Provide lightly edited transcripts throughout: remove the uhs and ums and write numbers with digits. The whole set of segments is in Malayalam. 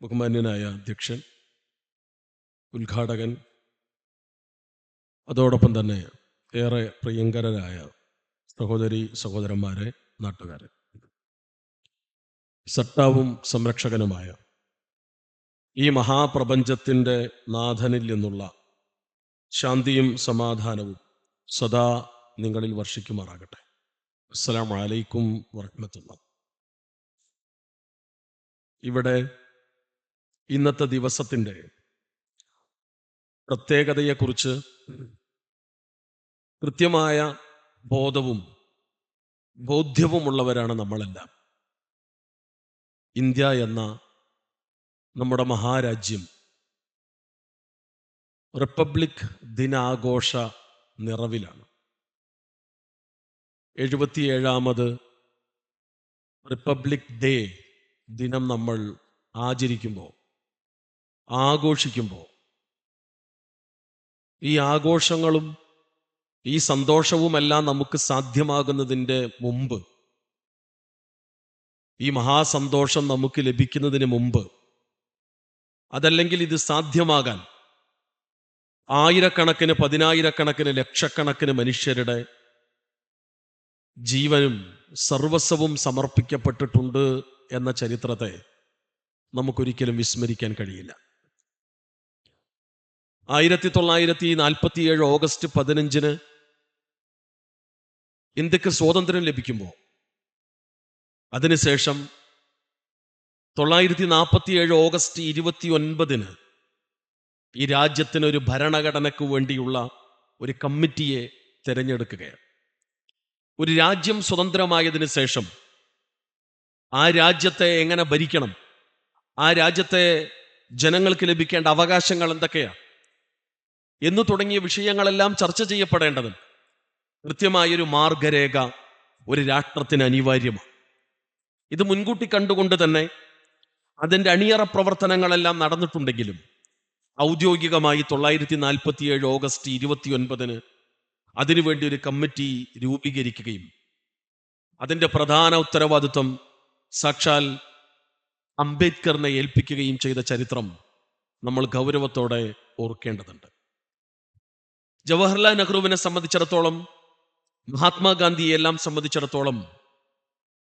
ബഹുമാന്യനായ അധ്യക്ഷൻ, ഉദ്ഘാടകൻ, അതോടൊപ്പം തന്നെ ഏറെ പ്രിയങ്കരരായ സഹോദരി സഹോദരന്മാരെ, നാട്ടുകാരെ, സട്ടാവും സംരക്ഷകനുമായ ഈ മഹാപ്രപഞ്ചത്തിൻ്റെ നാഥനിൽ നിന്നുള്ള ശാന്തിയും സമാധാനവും സദാ നിങ്ങളിൽ വർഷിക്കുമാറാകട്ടെ. അസ്സലാമു അലൈക്കും വറഹ്മത്തുള്ളാഹി. ഇവിടെ ഇന്നത്തെ ദിവസത്തിൻ്റെ പ്രത്യേകതയെക്കുറിച്ച് കൃത്യമായ ബോധ്യവുമുള്ളവരാണ് നമ്മളെല്ലാം. ഇന്ത്യ എന്ന നമ്മുടെ മഹാരാജ്യം റിപ്പബ്ലിക് ദിനാഘോഷ നിറവിലാണ്. 77ാമത് റിപ്പബ്ലിക് ഡേ ദിനം നമ്മൾ ആഘോഷിക്കുമ്പോൾ ഈ ആഘോഷങ്ങളും ഈ സന്തോഷവുമെല്ലാം നമുക്ക് സാധ്യമാകുന്നതിൻ്റെ മുമ്പ്, ഈ മഹാസന്തോഷം നമുക്ക് ലഭിക്കുന്നതിന് മുമ്പ്, അതല്ലെങ്കിൽ ഇത് സാധ്യമാകാൻ ആയിരക്കണക്കിന്, പതിനായിരക്കണക്കിന്, ലക്ഷക്കണക്കിന് മനുഷ്യരുടെ ജീവനും സർവസ്വവും സമർപ്പിക്കപ്പെട്ടിട്ടുണ്ട് എന്ന ചരിത്രത്തെ നമുക്കൊരിക്കലും വിസ്മരിക്കാൻ കഴിയില്ല. 1947 ഓഗസ്റ്റ് 15 ഇന്ത്യക്ക് സ്വാതന്ത്ര്യം ലഭിക്കുമ്പോൾ, അതിനുശേഷം 1947 ഓഗസ്റ്റ് 29 ഈ രാജ്യത്തിനൊരു ഭരണഘടനയ്ക്ക് വേണ്ടിയുള്ള ഒരു കമ്മിറ്റിയെ തിരഞ്ഞെടുക്കുകയാണ്. ഒരു രാജ്യം സ്വതന്ത്രമായതിനു ശേഷം ആ രാജ്യത്തെ എങ്ങനെ ഭരിക്കണം, ആ രാജ്യത്തെ ജനങ്ങൾക്ക് ലഭിക്കേണ്ട അവകാശങ്ങൾ എന്തൊക്കെയാണ് എന്നു തുടങ്ങിയ വിഷയങ്ങളെല്ലാം ചർച്ച ചെയ്യപ്പെടേണ്ടതുണ്ട്. കൃത്യമായൊരു മാർഗരേഖ ഒരു രാഷ്ട്രത്തിന് അനിവാര്യമാണ്. ഇത് മുൻകൂട്ടി കണ്ടുകൊണ്ട് തന്നെ അതിൻ്റെ അണിയറ പ്രവർത്തനങ്ങളെല്ലാം നടന്നിട്ടുണ്ടെങ്കിലും ഔദ്യോഗികമായി 1947 ഓഗസ്റ്റ് 29 അതിനുവേണ്ടി ഒരു കമ്മിറ്റി രൂപീകരിക്കുകയും അതിൻ്റെ പ്രധാന ഉത്തരവാദിത്വം സാക്ഷാൽ അംബേദ്കറിനെ ഏൽപ്പിക്കുകയും ചെയ്ത ചരിത്രം നമ്മൾ ഗൗരവത്തോടെ ഓർക്കേണ്ടതുണ്ട്. ജവഹർലാൽ നെഹ്റുവിനെ സംബന്ധിച്ചിടത്തോളം, മഹാത്മാഗാന്ധിയെ എല്ലാം സംബന്ധിച്ചിടത്തോളം,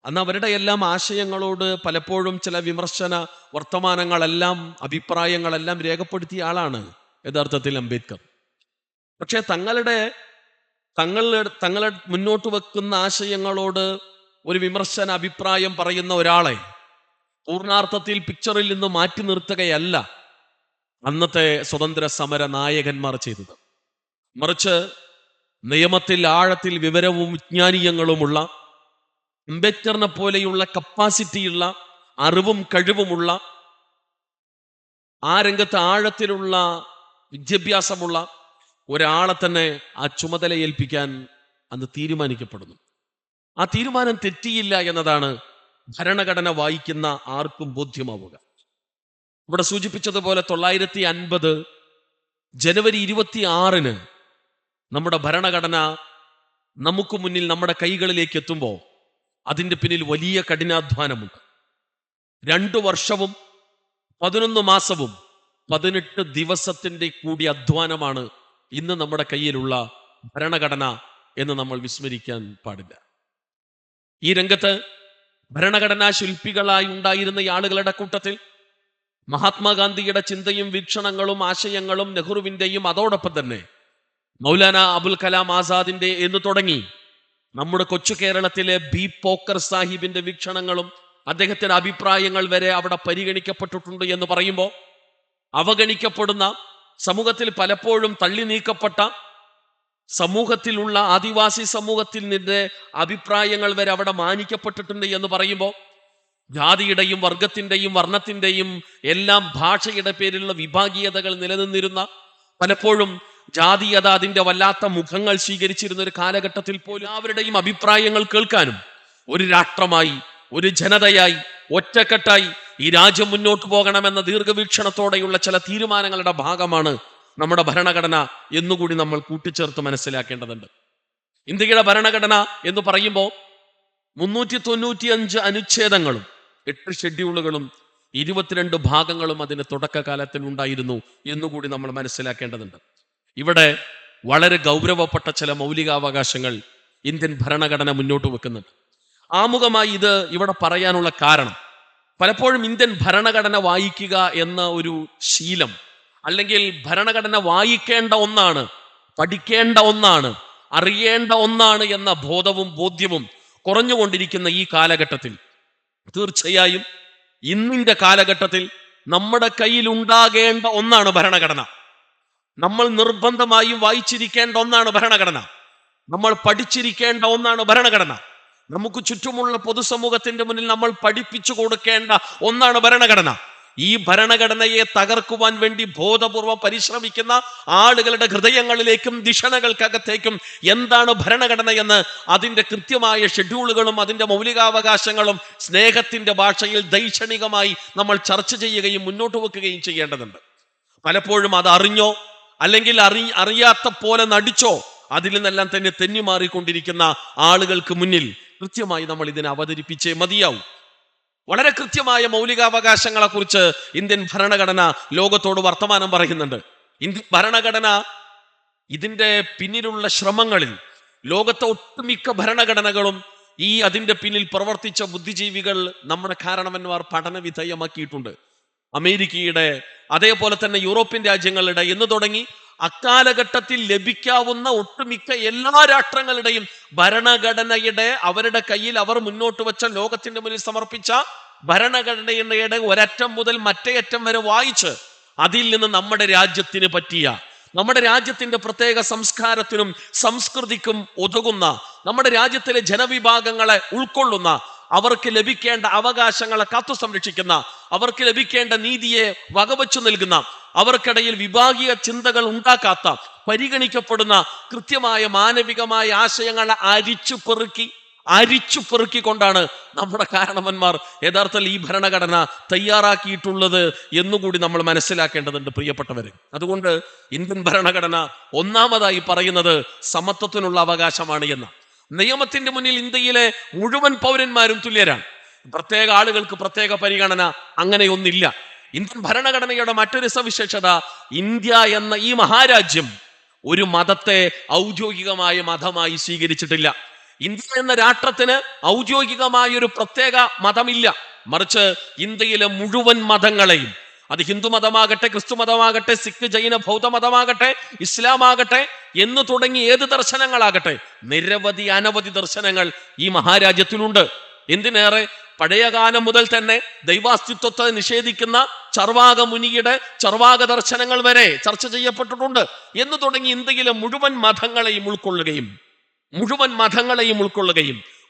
അന്ന് അവരുടെ എല്ലാം ആശയങ്ങളോട് പലപ്പോഴും ചില വിമർശന വർത്തമാനങ്ങളെല്ലാം, അഭിപ്രായങ്ങളെല്ലാം രേഖപ്പെടുത്തിയ ആളാണ് യഥാർത്ഥത്തിൽ അംബേദ്കർ. പക്ഷേ തങ്ങളെ മുന്നോട്ട് വെക്കുന്ന ആശയങ്ങളോട് ഒരു വിമർശന അഭിപ്രായം പറയുന്ന ഒരാളെ പൂർണ്ണാർത്ഥത്തിൽ പിക്ചറിൽ നിന്ന് മാറ്റി നിർത്തുകയല്ല അന്നത്തെ സ്വതന്ത്ര സമര നായകന്മാർ ചെയ്തത്. മറിച്ച് നിയമത്തിൽ ആഴത്തിൽ വിവരവും വിജ്ഞാനീയങ്ങളുമുള്ള, അംബേദ്കറിനെ പോലെയുള്ള കപ്പാസിറ്റിയുള്ള, അറിവും കഴിവുമുള്ള, ആ രംഗത്ത് ആഴത്തിലുള്ള വിദ്യാഭ്യാസമുള്ള ഒരാളെ തന്നെ ആ ചുമതല ഏൽപ്പിക്കാൻ അന്ന് തീരുമാനിക്കപ്പെടുന്നു. ആ തീരുമാനം തെറ്റിയില്ല എന്നതാണ് ഭരണഘടന വായിക്കുന്ന ആർക്കും ബോധ്യമാവുക. ഇവിടെ സൂചിപ്പിച്ചതുപോലെ 1950 ജനുവരി 26 നമ്മുടെ ഭരണഘടന നമുക്ക് മുന്നിൽ, നമ്മുടെ കൈകളിലേക്ക് എത്തുമ്പോൾ അതിൻ്റെ പിന്നിൽ വലിയ കഠിനാധ്വാനമുണ്ട്. 2 വർഷവും 11 മാസവും 18 ദിവസത്തിൻ്റെ കൂടി അധ്വാനമാണ് ഇന്ന് നമ്മുടെ കയ്യിലുള്ള ഭരണഘടന എന്ന് നമ്മൾ വിസ്മരിക്കാൻ പാടില്ല. ഈ രംഗത്ത് ഭരണഘടനാ ശില്പികളായി ഉണ്ടായിരുന്ന ആളുകളുടെ കൂട്ടത്തിൽ മഹാത്മാഗാന്ധിയുടെ ചിന്തയും വീക്ഷണങ്ങളും ആശയങ്ങളും നെഹ്റുവിൻ്റെയും, അതോടൊപ്പം തന്നെ മൗലാന അബുൽ കലാം ആസാദിൻ്റെ എന്ന് തുടങ്ങി നമ്മുടെ കൊച്ചു കേരളത്തിലെ ബി പോക്കർ സാഹിബിന്റെ വീക്ഷണങ്ങളും അദ്ദേഹത്തിന്റെ അഭിപ്രായങ്ങൾ വരെ അവിടെ പരിഗണിക്കപ്പെട്ടിട്ടുണ്ട് എന്ന് പറയുമ്പോൾ, അവഗണിക്കപ്പെടുന്ന, സമൂഹത്തിൽ പലപ്പോഴും തള്ളി നീക്കപ്പെട്ട സമൂഹത്തിലുള്ള ആദിവാസി സമൂഹത്തിൽ നിന്റെ അഭിപ്രായങ്ങൾ വരെ അവിടെ മാനിക്കപ്പെട്ടിട്ടുണ്ട് എന്ന് പറയുമ്പോൾ, ജാതിയുടെയും വർഗത്തിൻ്റെയും വർണ്ണത്തിൻ്റെയും എല്ലാം ഭാഷയുടെ പേരിലുള്ള വിഭാഗീയതകൾ നിലനിന്നിരുന്ന, പലപ്പോഴും ജാതീയത അതിൻ്റെ വല്ലാത്ത മുഖങ്ങൾ സ്വീകരിച്ചിരുന്ന ഒരു കാലഘട്ടത്തിൽ പോലും അവരുടെയും അഭിപ്രായങ്ങൾ കേൾക്കാനും ഒരു രാഷ്ട്രമായി, ഒരു ജനതയായി, ഒറ്റക്കെട്ടായി ഈ രാജ്യം മുന്നോട്ട് പോകണമെന്ന ദീർഘവീക്ഷണത്തോടെയുള്ള ചില തീരുമാനങ്ങളുടെ ഭാഗമാണ് നമ്മുടെ ഭരണഘടന എന്നുകൂടി നമ്മൾ കൂട്ടിച്ചേർത്ത് മനസ്സിലാക്കേണ്ടതുണ്ട്. ഇന്ത്യയുടെ ഭരണഘടന എന്ന് പറയുമ്പോൾ 395 അനുച്ഛേദങ്ങളും 8 ഷെഡ്യൂളുകളും 22 ഭാഗങ്ങളും അതിന് തുടക്കകാലത്തിൽ ഉണ്ടായിരുന്നു എന്നുകൂടി നമ്മൾ മനസ്സിലാക്കേണ്ടതുണ്ട്. ഇവിടെ വളരെ ഗൗരവപ്പെട്ട ചില മൗലികാവകാശങ്ങൾ ഇന്ത്യൻ ഭരണഘടന മുന്നോട്ട് വെക്കുന്നുണ്ട്. ആമുഖമായി ഇത് ഇവിടെ പറയാനുള്ള കാരണം, പലപ്പോഴും ഇന്ത്യൻ ഭരണഘടന വായിക്കുക എന്ന ഒരു ശീലം, അല്ലെങ്കിൽ ഭരണഘടന വായിക്കേണ്ട ഒന്നാണ്, പഠിക്കേണ്ട ഒന്നാണ്, അറിയേണ്ട ഒന്നാണ് എന്ന ബോധ്യവും കുറഞ്ഞുകൊണ്ടിരിക്കുന്ന ഈ കാലഘട്ടത്തിൽ തീർച്ചയായും ഇന്നിന്റെ കാലഘട്ടത്തിൽ നമ്മുടെ കയ്യിൽ ഉണ്ടാകേണ്ട ഒന്നാണ് ഭരണഘടന. നമ്മൾ നിർബന്ധമായും വായിച്ചിരിക്കേണ്ട ഒന്നാണ് ഭരണഘടന. നമ്മൾ പഠിച്ചിരിക്കേണ്ട ഒന്നാണ് ഭരണഘടന. നമുക്ക് ചുറ്റുമുള്ള പൊതുസമൂഹത്തിന്റെ മുന്നിൽ നമ്മൾ പഠിപ്പിച്ചു കൊടുക്കേണ്ട ഒന്നാണ് ഭരണഘടന. ഈ ഭരണഘടനയെ തകർക്കുവാൻ വേണ്ടി ബോധപൂർവം പരിശ്രമിക്കുന്ന ആളുകളുടെ ഹൃദയങ്ങളിലേക്കും ദിഷണകൾക്കകത്തേക്കും എന്താണ് ഭരണഘടന എന്ന് അതിൻ്റെ കൃത്യമായ ഷെഡ്യൂളുകളും അതിൻ്റെ മൗലികാവകാശങ്ങളും സ്നേഹത്തിന്റെ ഭാഷയിൽ ദൈക്ഷണികമായി നമ്മൾ ചർച്ച ചെയ്യുകയും മുന്നോട്ട് വെക്കുകയും ചെയ്യേണ്ടതുണ്ട്. പലപ്പോഴും അത് അറിഞ്ഞോ അല്ലെങ്കിൽ അറിയാത്ത പോലെ നടിച്ചോ അതിൽ നിന്നെല്ലാം തന്നെ തെന്നിമാറിക്കൊണ്ടിരിക്കുന്ന ആളുകൾക്ക് മുന്നിൽ കൃത്യമായി നമ്മൾ ഇതിനെ അവതരിപ്പിച്ചേ മതിയാവും. വളരെ കൃത്യമായ മൗലികാവകാശങ്ങളെ കുറിച്ച് ഇന്ത്യൻ ഭരണഘടന ലോകത്തോട് വർത്തമാനം പറയുന്നുണ്ട്. ഇന്ത്യൻ ഭരണഘടന ഇതിന്റെ പിന്നിലുള്ള ശ്രമങ്ങളിൽ ലോകത്തെ ഒട്ടുമിക്ക ഭരണഘടനകളും അതിന്റെ പിന്നിൽ പ്രവർത്തിച്ച ബുദ്ധിജീവികൾ നമ്മുടെ കാരണവന്മാർ പഠന വിധേയമാക്കിയിട്ടുണ്ട്. അമേരിക്കയുടെ, അതേപോലെ തന്നെ യൂറോപ്യൻ രാജ്യങ്ങളുടെ എന്ന് തുടങ്ങി അക്കാലഘട്ടത്തിൽ ലഭിക്കാവുന്ന ഒട്ടുമിക്ക എല്ലാ രാഷ്ട്രങ്ങളുടെയും ഭരണഘടനയുടെ അവരുടെ കയ്യിൽ അവർ മുന്നോട്ട് വെച്ച, ലോകത്തിന്റെ മുന്നിൽ സമർപ്പിച്ച ഭരണഘടനയുടെ ഒരറ്റം മുതൽ മറ്റേ അറ്റം വരെ വായിച്ച് അതിൽ നിന്ന് നമ്മുടെ രാജ്യത്തിന് പറ്റിയ, നമ്മുടെ രാജ്യത്തിന്റെ പ്രത്യേക സംസ്കാരത്തിനും സംസ്കൃതിക്കും ഉതകുന്ന, നമ്മുടെ രാജ്യത്തിലെ ജനവിഭാഗങ്ങളെ ഉൾക്കൊള്ളുന്ന, അവർക്ക് ലഭിക്കേണ്ട അവകാശങ്ങളെ കാത്തു സംരക്ഷിക്കുന്ന, അവർക്ക് ലഭിക്കേണ്ട നീതിയെ വകവച്ചു നൽകുന്ന, അവർക്കിടയിൽ വിഭാഗീയ ചിന്തകൾ ഉണ്ടാക്കാത്ത, പരിഗണിക്കപ്പെടുന്ന കൃത്യമായ മാനവികമായ ആശയങ്ങളെ അരിച്ചു പെറുക്കിക്കൊണ്ടാണ് നമ്മുടെ കാരണവന്മാർ യഥാർത്ഥത്തിൽ ഈ ഭരണഘടന തയ്യാറാക്കിയിട്ടുള്ളത് എന്നുകൂടി നമ്മൾ മനസ്സിലാക്കേണ്ടതുണ്ട് പ്രിയപ്പെട്ടവര്. അതുകൊണ്ട് ഇന്ത്യൻ ഭരണഘടന ഒന്നാമതായി പറയുന്നത് സമത്വത്തിനുള്ള അവകാശമാണ് എന്ന്. നിയമത്തിന്റെ മുന്നിൽ ഇന്ത്യയിലെ മുഴുവൻ പൗരന്മാരും തുല്യരാണ്. പ്രത്യേക ആളുകൾക്ക് പ്രത്യേക പരിഗണന അങ്ങനെയൊന്നില്ല. ഇന്ത്യൻ ഭരണഘടനയുടെ മറ്റൊരു സവിശേഷത, ഇന്ത്യ എന്ന ഈ മഹാരാജ്യം ഒരു മതത്തെ ഔദ്യോഗികമായ മതമായി സ്വീകരിച്ചിട്ടില്ല. ഇന്ത്യ എന്ന രാഷ്ട്രത്തിന് ഔദ്യോഗികമായ ഒരു പ്രത്യേക മതമില്ല. മറിച്ച് ഇന്ത്യയിലെ മുഴുവൻ മതങ്ങളെയും, അത് ഹിന്ദു മതമാകട്ടെ, ക്രിസ്തു മതമാകട്ടെ, സിഖ്, ജൈന, ബൗദ്ധ മതമാകട്ടെ, ഇസ്ലാം ആകട്ടെ എന്ന് തുടങ്ങി ഏത് ദർശനങ്ങളാകട്ടെ, അനവധി ദർശനങ്ങൾ ഈ മഹാരാജ്യത്തിലുണ്ട്. എന്തിനേറെ, പഴയകാലം മുതൽ തന്നെ ദൈവാസ്തിത്വത്തെ നിഷേധിക്കുന്ന ചർവാക മുനിയുടെ ചർവാക ദർശനങ്ങൾ വരെ ചർച്ച ചെയ്യപ്പെട്ടിട്ടുണ്ട്. എന്ന് തുടങ്ങി ഇന്ത്യയിലെ മുഴുവൻ മതങ്ങളെയും ഉൾക്കൊള്ളുകയും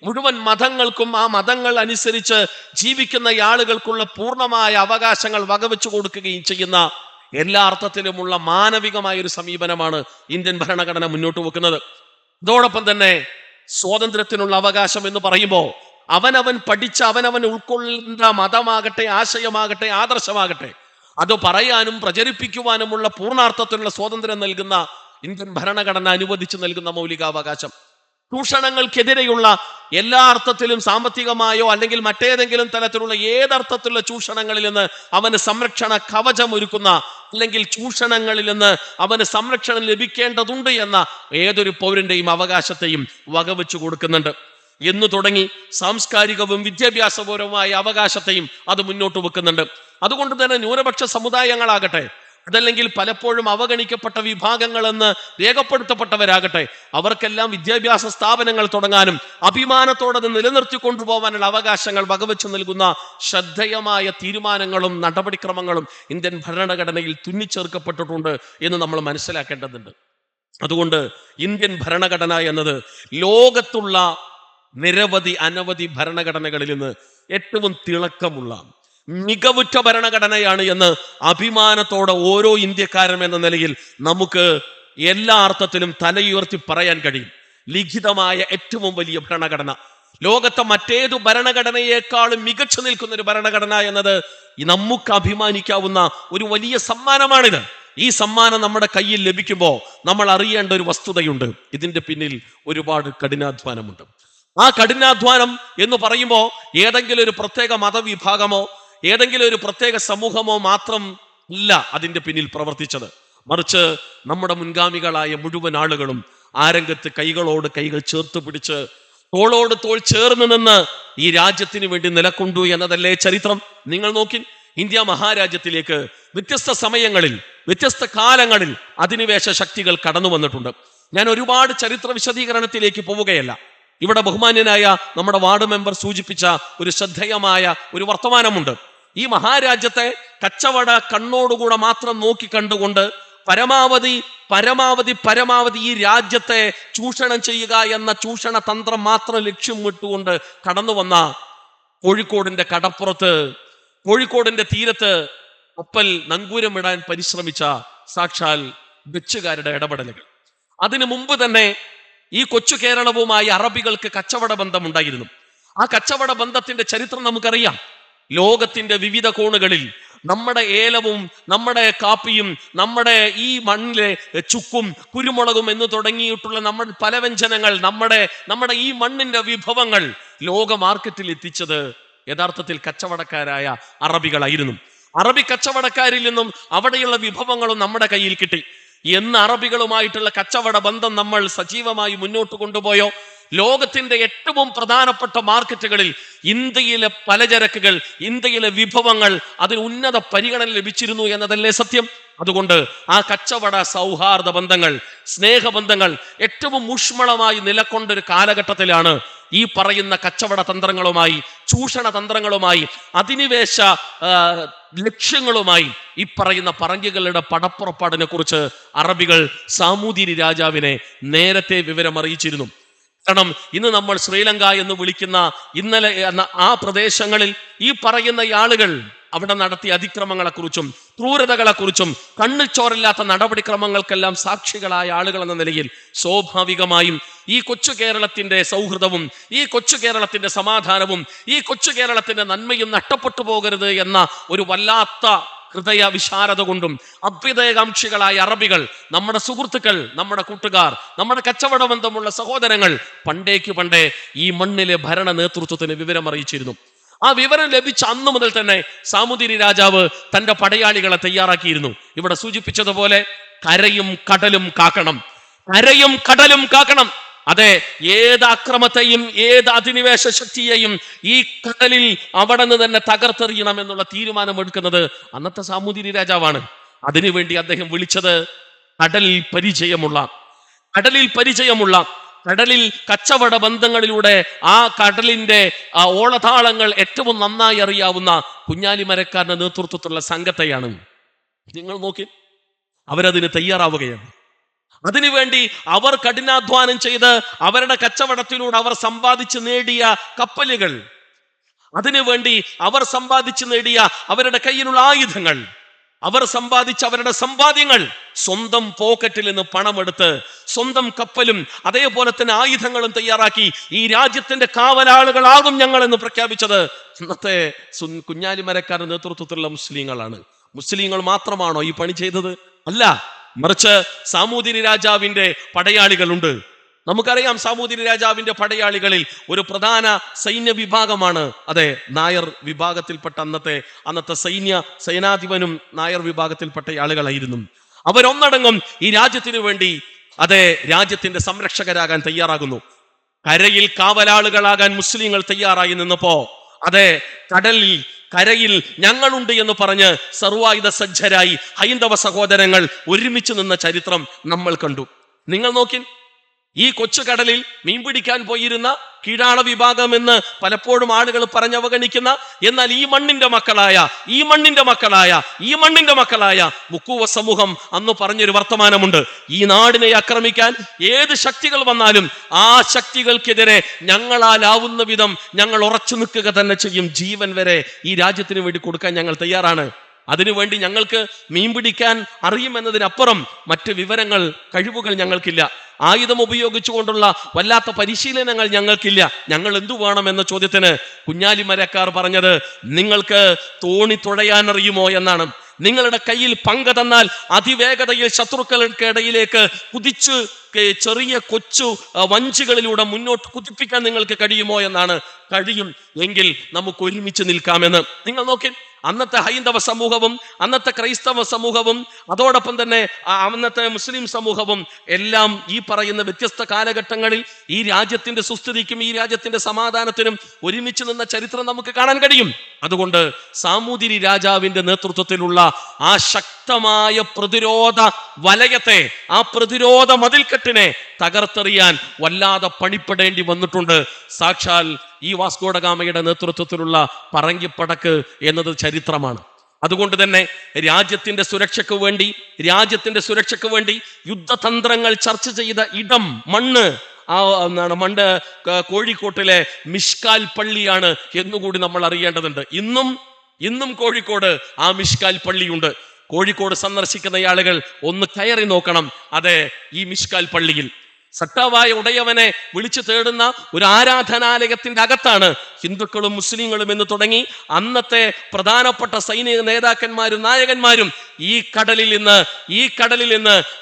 മുഴുവൻ മതങ്ങൾക്കും ആ മതങ്ങൾ അനുസരിച്ച് ജീവിക്കുന്ന ആളുകൾക്കുള്ള പൂർണ്ണമായ അവകാശങ്ങൾ വകവെച്ചു കൊടുക്കുകയും ചെയ്യുന്ന എല്ലാ അർത്ഥത്തിലുമുള്ള മാനവികമായ ഒരു സമീപനമാണ് ഇന്ത്യൻ ഭരണഘടന മുന്നോട്ട് വെക്കുന്നത്. അതോടൊപ്പം തന്നെ സ്വാതന്ത്ര്യത്തിനുള്ള അവകാശം എന്ന് പറയുമ്പോൾ അവനവൻ പഠിച്ച, അവനവൻ ഉൾക്കൊള്ളുന്ന മതമാകട്ടെ, ആശയമാകട്ടെ, ആദർശമാകട്ടെ, അത് പറയാനും പ്രചരിപ്പിക്കുവാനുമുള്ള പൂർണ്ണാർത്ഥത്തിലുള്ള സ്വാതന്ത്ര്യം നൽകുന്ന ഇന്ത്യൻ ഭരണഘടന അനുവദിച്ചു നൽകുന്ന മൗലികാവകാശം. ചൂഷണങ്ങൾക്കെതിരെയുള്ള എല്ലാ അർത്ഥത്തിലും സാമ്പത്തികമായോ അല്ലെങ്കിൽ മറ്റേതെങ്കിലും തരത്തിലുള്ള ഏതർത്ഥത്തിലുള്ള ചൂഷണങ്ങളിൽ നിന്ന് അവന് സംരക്ഷണ കവചം ഒരുക്കുന്ന, അല്ലെങ്കിൽ ചൂഷണങ്ങളിൽ നിന്ന് അവന് സംരക്ഷണം ലഭിക്കേണ്ടതുണ്ട് എന്ന ഏതൊരു പൗരന്റെയും അവകാശത്തെയും വകവെച്ചു കൊടുക്കുന്നുണ്ട്. എന്ന് തുടങ്ങി സാംസ്കാരികവും വിദ്യാഭ്യാസപരവുമായ അവകാശത്തെയും അത് മുന്നോട്ട് വെക്കുന്നുണ്ട്. അതുകൊണ്ട് തന്നെ ന്യൂനപക്ഷ സമുദായങ്ങളാകട്ടെ, അതല്ലെങ്കിൽ പലപ്പോഴും അവഗണിക്കപ്പെട്ട വിഭാഗങ്ങളെന്ന് രേഖപ്പെടുത്തപ്പെട്ടവരാകട്ടെ, അവർക്കെല്ലാം വിദ്യാഭ്യാസ സ്ഥാപനങ്ങൾ തുടങ്ങാനും അഭിമാനത്തോടെ അത് നിലനിർത്തിക്കൊണ്ടുപോകാനുള്ള അവകാശങ്ങൾ വകവെച്ചു നൽകുന്ന ശ്രദ്ധേയമായ തീരുമാനങ്ങളും നടപടിക്രമങ്ങളും ഇന്ത്യൻ ഭരണഘടനയിൽ തുന്നിച്ചേർക്കപ്പെട്ടിട്ടുണ്ട് എന്ന് നമ്മൾ മനസ്സിലാക്കേണ്ടതുണ്ട്. അതുകൊണ്ട് ഇന്ത്യൻ ഭരണഘടന എന്നത് ലോകത്തുള്ള അനവധി ഭരണഘടനകളിൽ നിന്ന് ഏറ്റവും തിളക്കമുള്ള മികവുറ്റ ഭരണഘടനയാണ് എന്ന് അഭിമാനത്തോടെ ഓരോ ഇന്ത്യക്കാരൻ എന്ന നിലയിൽ നമുക്ക് എല്ലാ അർത്ഥത്തിലും തലയുയർത്തി പറയാൻ കഴിയും. ലിഖിതമായ ഏറ്റവും വലിയ ഭരണഘടന, ലോകത്തെ മറ്റേതു ഭരണഘടനയെക്കാളും മികച്ചു നിൽക്കുന്ന ഒരു ഭരണഘടന എന്നത് നമുക്ക് അഭിമാനിക്കാവുന്ന ഒരു വലിയ സമ്മാനമാണിത്. ഈ സമ്മാനം നമ്മുടെ കയ്യിൽ ലഭിക്കുമ്പോൾ നമ്മൾ അറിയേണ്ട ഒരു വസ്തുതയുണ്ട്. ഇതിന്റെ പിന്നിൽ ഒരുപാട് കഠിനാധ്വാനമുണ്ട്. ആ കഠിനാധ്വാനം എന്ന് പറയുമ്പോൾ ഏതെങ്കിലും ഒരു പ്രത്യേക മതവിഭാഗമോ ഏതെങ്കിലും ഒരു പ്രത്യേക സമൂഹമോ മാത്രം ഇല്ല അതിന്റെ പിന്നിൽ പ്രവർത്തിച്ചത്. മറിച്ച് നമ്മുടെ മുൻഗാമികളായ മുഴുവൻ ആളുകളും ആ രംഗത്ത് കൈകളോട് കൈകൾ ചേർത്ത് പിടിച്ച് തോളോട് തോൾ ചേർന്ന് നിന്ന് ഈ രാജ്യത്തിന് വേണ്ടി നിലകൊണ്ടു എന്നതല്ലേ ചരിത്രം. നിങ്ങൾ നോക്കി, ഇന്ത്യ മഹാരാജ്യത്തിലേക്ക് വ്യത്യസ്ത സമയങ്ങളിൽ വ്യത്യസ്ത കാലങ്ങളിൽ അധിനിവേശ ശക്തികൾ കടന്നു വന്നിട്ടുണ്ട്. ഞാൻ ഒരുപാട് ചരിത്ര വിശദീകരണത്തിലേക്ക് പോവുകയല്ല. ഇവിടെ ബഹുമാന്യനായ നമ്മുടെ വാർഡ് മെമ്പർ സൂചിപ്പിച്ച ഒരു ശ്രദ്ധേയമായ ഒരു വർത്തമാനമുണ്ട്. ഈ മഹാരാജ്യത്തെ കച്ചവട കണ്ണോടുകൂടെ മാത്രം നോക്കി കണ്ടുകൊണ്ട് പരമാവധി പരമാവധി പരമാവധി ഈ രാജ്യത്തെ ചൂഷണം ചെയ്യുക എന്ന ചൂഷണ തന്ത്രം മാത്രം ലക്ഷ്യം വിട്ടുകൊണ്ട് കടന്നു വന്ന കോഴിക്കോടിന്റെ കടപ്പുറത്ത്, കോഴിക്കോടിന്റെ തീരത്ത് കപ്പൽ നങ്കൂരമിടാൻ പരിശ്രമിച്ച സാക്ഷാൽ ഡച്ചുകാരുടെ ഇടപെടലുകൾ. അതിനു മുമ്പ് തന്നെ ഈ കൊച്ചു കേരളവുമായി അറബികൾക്ക് കച്ചവട ബന്ധം ഉണ്ടായിരുന്നു. ആ കച്ചവട ബന്ധത്തിന്റെ ചരിത്രം നമുക്കറിയാം. ലോകത്തിന്റെ വിവിധ കോണുകളിൽ നമ്മുടെ ഏലവും നമ്മുടെ കാപ്പിയും നമ്മുടെ ഈ മണ്ണിലെ ചുക്കും കുരുമുളകും എന്ന് തുടങ്ങിയിട്ടുള്ള നമ്മുടെ പല വ്യഞ്ജനങ്ങൾ, നമ്മുടെ ഈ മണ്ണിന്റെ വിഭവങ്ങൾ ലോക മാർക്കറ്റിൽ എത്തിച്ചത് യഥാർത്ഥത്തിൽ കച്ചവടക്കാരായ അറബികളായിരുന്നു. അറബി കച്ചവടക്കാരിൽ നിന്നും അവിടെയുള്ള വിഭവങ്ങളും നമ്മുടെ കയ്യിൽ കിട്ടി. എന്ന് അറബികളുമായിട്ടുള്ള കച്ചവട ബന്ധം നമ്മൾ സജീവമായി മുന്നോട്ട് കൊണ്ടുപോയോ, ലോകത്തിന്റെ ഏറ്റവും പ്രധാനപ്പെട്ട മാർക്കറ്റുകളിൽ ഇന്ത്യയിലെ പലചരക്കുകൾ, ഇന്ത്യയിലെ വിഭവങ്ങൾ അതിന് ഉന്നത പരിഗണന ലഭിച്ചിരുന്നു എന്നതല്ലേ സത്യം. അതുകൊണ്ട് ആ കച്ചവട സൗഹാർദ്ദ ബന്ധങ്ങൾ, സ്നേഹബന്ധങ്ങൾ ഏറ്റവും ഊഷ്മളമായി നിലകൊണ്ടൊരു കാലഘട്ടത്തിലാണ് ഈ പറയുന്ന കച്ചവട തന്ത്രങ്ങളുമായി, ചൂഷണ തന്ത്രങ്ങളുമായി, അധിനിവേശ ലക്ഷ്യങ്ങളുമായി ഈ പറയുന്ന പറങ്കികളുടെ പടപ്പുറപ്പാടിനെ കുറിച്ച് അറബികൾ സാമൂതിരി രാജാവിനെ നേരത്തെ വിവരം അറിയിച്ചിരുന്നു. കാരണം ഇന്ന് നമ്മൾ ശ്രീലങ്ക എന്ന് വിളിക്കുന്ന ഇന്നലെ ആ പ്രദേശങ്ങളിൽ ഈ പറയുന്ന ആളുകൾ അവിടെ നടത്തിയ അതിക്രമങ്ങളെക്കുറിച്ചും ക്രൂരതകളെക്കുറിച്ചും കണ്ണിൽ ചോരില്ലാത്ത നടപടിക്രമങ്ങൾക്കെല്ലാം സാക്ഷികളായ ആളുകൾ എന്ന നിലയിൽ സ്വാഭാവികമായും ഈ കൊച്ചു കേരളത്തിന്റെ സൗഹൃദവും ഈ കൊച്ചു കേരളത്തിന്റെ സമാധാനവും ഈ കൊച്ചു കേരളത്തിന്റെ നന്മയും നഷ്ടപ്പെട്ടു പോകരുത് എന്ന ഒരു വല്ലാത്ത ഹൃദയ വിശാരത കൊണ്ടും അഭ്യുദയകാംക്ഷികളായ അറബികൾ, നമ്മുടെ സുഹൃത്തുക്കൾ, നമ്മുടെ കൂട്ടുകാർ, നമ്മുടെ കച്ചവട ബന്ധമുള്ള സഹോദരങ്ങൾ പണ്ടേ ഈ മണ്ണിലെ ഭരണ നേതൃത്വത്തിന് വിവരം അറിയിച്ചിരുന്നു. ആ വിവരം ലഭിച്ച അന്നു മുതൽ തന്നെ സാമൂതിരി രാജാവ് തന്റെ പടയാളികളെ തയ്യാറാക്കിയിരുന്നു. ഇവിടെ സൂചിപ്പിച്ചതുപോലെ കരയും കടലും കാക്കണം, കരയും കടലും കാക്കണം. അതെ, ഏത് അക്രമത്തെയും ഏത് അധിനിവേശ ശക്തിയെയും ഈ കടലിൽ അവിടെ നിന്ന് തന്നെ തകർത്തെറിയണം എന്നുള്ള തീരുമാനമെടുക്കുന്നത് അന്നത്തെ സാമൂതിരി രാജാവാണ്. അതിനുവേണ്ടി അദ്ദേഹം വിളിച്ചത് കടലിൽ പരിചയമുള്ള കടലിൽ കച്ചവട ബന്ധങ്ങളിലൂടെ ആ കടലിന്റെ ഓളതാളങ്ങൾ ഏറ്റവും നന്നായി അറിയാവുന്ന കുഞ്ഞാലിമരക്കാരന്റെ നേതൃത്വത്തിലുള്ള സംഘത്തെയാണ്. നിങ്ങൾ നോക്കി, അവരതിന് തയ്യാറാവുകയാണ്. അതിനുവേണ്ടി അവർ കഠിനാധ്വാനം ചെയ്ത് അവരുടെ കച്ചവടത്തിലൂടെ അവർ സമ്പാദിച്ചു നേടിയ കപ്പലുകൾ, അതിനുവേണ്ടി അവർ സമ്പാദിച്ചു നേടിയ അവരുടെ കയ്യിലുള്ള ആയുധങ്ങൾ, അവർ സമ്പാദിച്ച അവരുടെ സമ്പാദ്യങ്ങൾ സ്വന്തം പോക്കറ്റിൽ നിന്ന് പണമെടുത്ത് സ്വന്തം കപ്പലും അതേപോലെ തന്നെ ആയുധങ്ങളും തയ്യാറാക്കി ഈ രാജ്യത്തിന്റെ കാവലാളുകളാകും ഞങ്ങൾ എന്ന് പ്രഖ്യാപിച്ചത് ഇന്നത്തെ കുഞ്ഞാലിമരക്കാരുടെ നേതൃത്വത്തിലുള്ള മുസ്ലിങ്ങളാണ്. മുസ്ലിങ്ങൾ മാത്രമാണോ ഈ പണി ചെയ്തത്? അല്ല, മറിച്ച് സാമൂതിരി രാജാവിന്റെ പടയാളികളുണ്ട്. നമുക്കറിയാം, സാമൂതിരി രാജാവിന്റെ പടയാളികളിൽ ഒരു പ്രധാന സൈന്യ വിഭാഗമാണ് നായർ വിഭാഗത്തിൽപ്പെട്ട അന്നത്തെ സൈനാധിപനും നായർ വിഭാഗത്തിൽപ്പെട്ട ആളുകളായിരുന്നു. അവരൊന്നടങ്കം ഈ രാജ്യത്തിനു വേണ്ടി രാജ്യത്തിന്റെ സംരക്ഷകരാകാൻ തയ്യാറാകുന്നു. കരയിൽ കാവലാളുകളാകാൻ മുസ്ലിങ്ങൾ തയ്യാറായി നിന്നപ്പോ കരയിൽ ഞങ്ങളുണ്ട് എന്ന് പറഞ്ഞ് സർവായുധ സജ്ജരായി ഹൈന്ദവ സഹോദരങ്ങൾ ഒരുമിച്ച് നിന്ന ചരിത്രം നമ്മൾ കണ്ടു. നിങ്ങൾ നോക്കി, ഈ കൊച്ചു കടലിൽ മീൻ പിടിക്കാൻ പോയിരുന്ന കീഴാള വിഭാഗം എന്ന് പലപ്പോഴും ആളുകൾ പറഞ്ഞവഗണിക്കുന്ന, എന്നാൽ ഈ മണ്ണിന്റെ മക്കളായ മുക്കുവ സമൂഹം അന്ന് പറഞ്ഞൊരു വർത്തമാനമുണ്ട്. ഈ നാടിനെ ആക്രമിക്കാൻ ഏത് ശക്തികൾ വന്നാലും ആ ശക്തികൾക്കെതിരെ ഞങ്ങളാലാവുന്ന വിധം ഞങ്ങൾ ഉറച്ചു നിൽക്കുക തന്നെ ചെയ്യും. ജീവൻ വരെ ഈ രാജ്യത്തിന് വേണ്ടി കൊടുക്കാൻ ഞങ്ങൾ തയ്യാറാണ്. അതിനുവേണ്ടി ഞങ്ങൾക്ക് മീൻ പിടിക്കാൻ അറിയുമെന്നതിനപ്പുറം മറ്റ് വിവരങ്ങൾ, കഴിവുകൾ ഞങ്ങൾക്കില്ല. ആയുധം ഉപയോഗിച്ചുകൊണ്ടുള്ള വല്ലാത്ത പരിശീലനങ്ങൾ ഞങ്ങൾക്കില്ല. ഞങ്ങൾ എന്തു വേണമെന്ന ചോദ്യത്തിന് കുഞ്ഞാലിമരക്കാർ പറഞ്ഞത്, നിങ്ങൾക്ക് തോണി തുഴയാൻ അറിയുമോ എന്നാണ്. നിങ്ങളുടെ കയ്യിൽ പങ്ക തന്നാൽ അതിവേഗതയിൽ ശത്രുക്കൾക്കിടയിലേക്ക് കുതിച്ച് ചെറിയ കൊച്ചു വഞ്ചികളിലൂടെ മുന്നോട്ട് കുതിപ്പിക്കാൻ നിങ്ങൾക്ക് കഴിയുമോ എന്നാണ്. കഴിയും എങ്കിൽ നമുക്ക് ഒരുമിച്ച് നിൽക്കാമെന്ന്. നിങ്ങൾ നോക്കി, അന്നത്തെ ഹൈന്ദവ സമൂഹവും അന്നത്തെ ക്രൈസ്തവ സമൂഹവും അതോടൊപ്പം തന്നെ അന്നത്തെ മുസ്ലിം സമൂഹവും എല്ലാം ഈ പറയുന്ന വ്യത്യസ്ത കാലഘട്ടങ്ങളിൽ ഈ രാജ്യത്തിന്റെ സുസ്ഥിതിക്കും ഈ രാജ്യത്തിന്റെ സമാധാനത്തിനും ഒരുമിച്ച് നിന്ന ചരിത്രം നമുക്ക് കാണാൻ കഴിയും. അതുകൊണ്ട് സാമൂതിരി രാജാവിന്റെ നേതൃത്വത്തിലുള്ള ആ ശക്തമായ പ്രതിരോധ വലയത്തെ, ആ പ്രതിരോധ മതിൽക്കെട്ടിനെ തകർത്തെറിയാൻ വല്ലാതെ പണിപ്പെടേണ്ടി വന്നിട്ടുണ്ട്. സാക്ഷാൽ ഈ വാസ്കോ ഡ ഗാമയുടെ നേതൃത്വത്തിലുള്ള പറങ്കിപ്പടക്ക് എന്നത് ചരിത്രമാണ്. അതുകൊണ്ട് തന്നെ രാജ്യത്തിന്റെ സുരക്ഷയ്ക്ക് വേണ്ടി യുദ്ധതന്ത്രങ്ങൾ ചർച്ച ചെയ്ത ഇടം, മണ്ണ് കോഴിക്കോട്ടിലെ മിഷ്കാൽ പള്ളിയാണ് എന്നുകൂടി നമ്മൾ അറിയേണ്ടതുണ്ട്. ഇന്നും കോഴിക്കോട് ആ മിഷ്കാൽ പള്ളിയുണ്ട്. കോഴിക്കോട് സന്ദർശിക്കുന്ന ആളുകൾ ഒന്ന് കയറി നോക്കണം. അതെ, ഈ മിഷ്കാൽ പള്ളിയിൽ സട്ടാവായ ഉടയവനെ വിളിച്ചു തേടുന്ന ഒരു ആരാധനാലയത്തിന്റെ അകത്താണ് ഹിന്ദുക്കളും മുസ്ലിങ്ങളും എന്ന് തുടങ്ങി അന്നത്തെ പ്രധാനപ്പെട്ട സൈനിക നേതാക്കന്മാരും നായകന്മാരും ഈ കടലിൽ നിന്ന്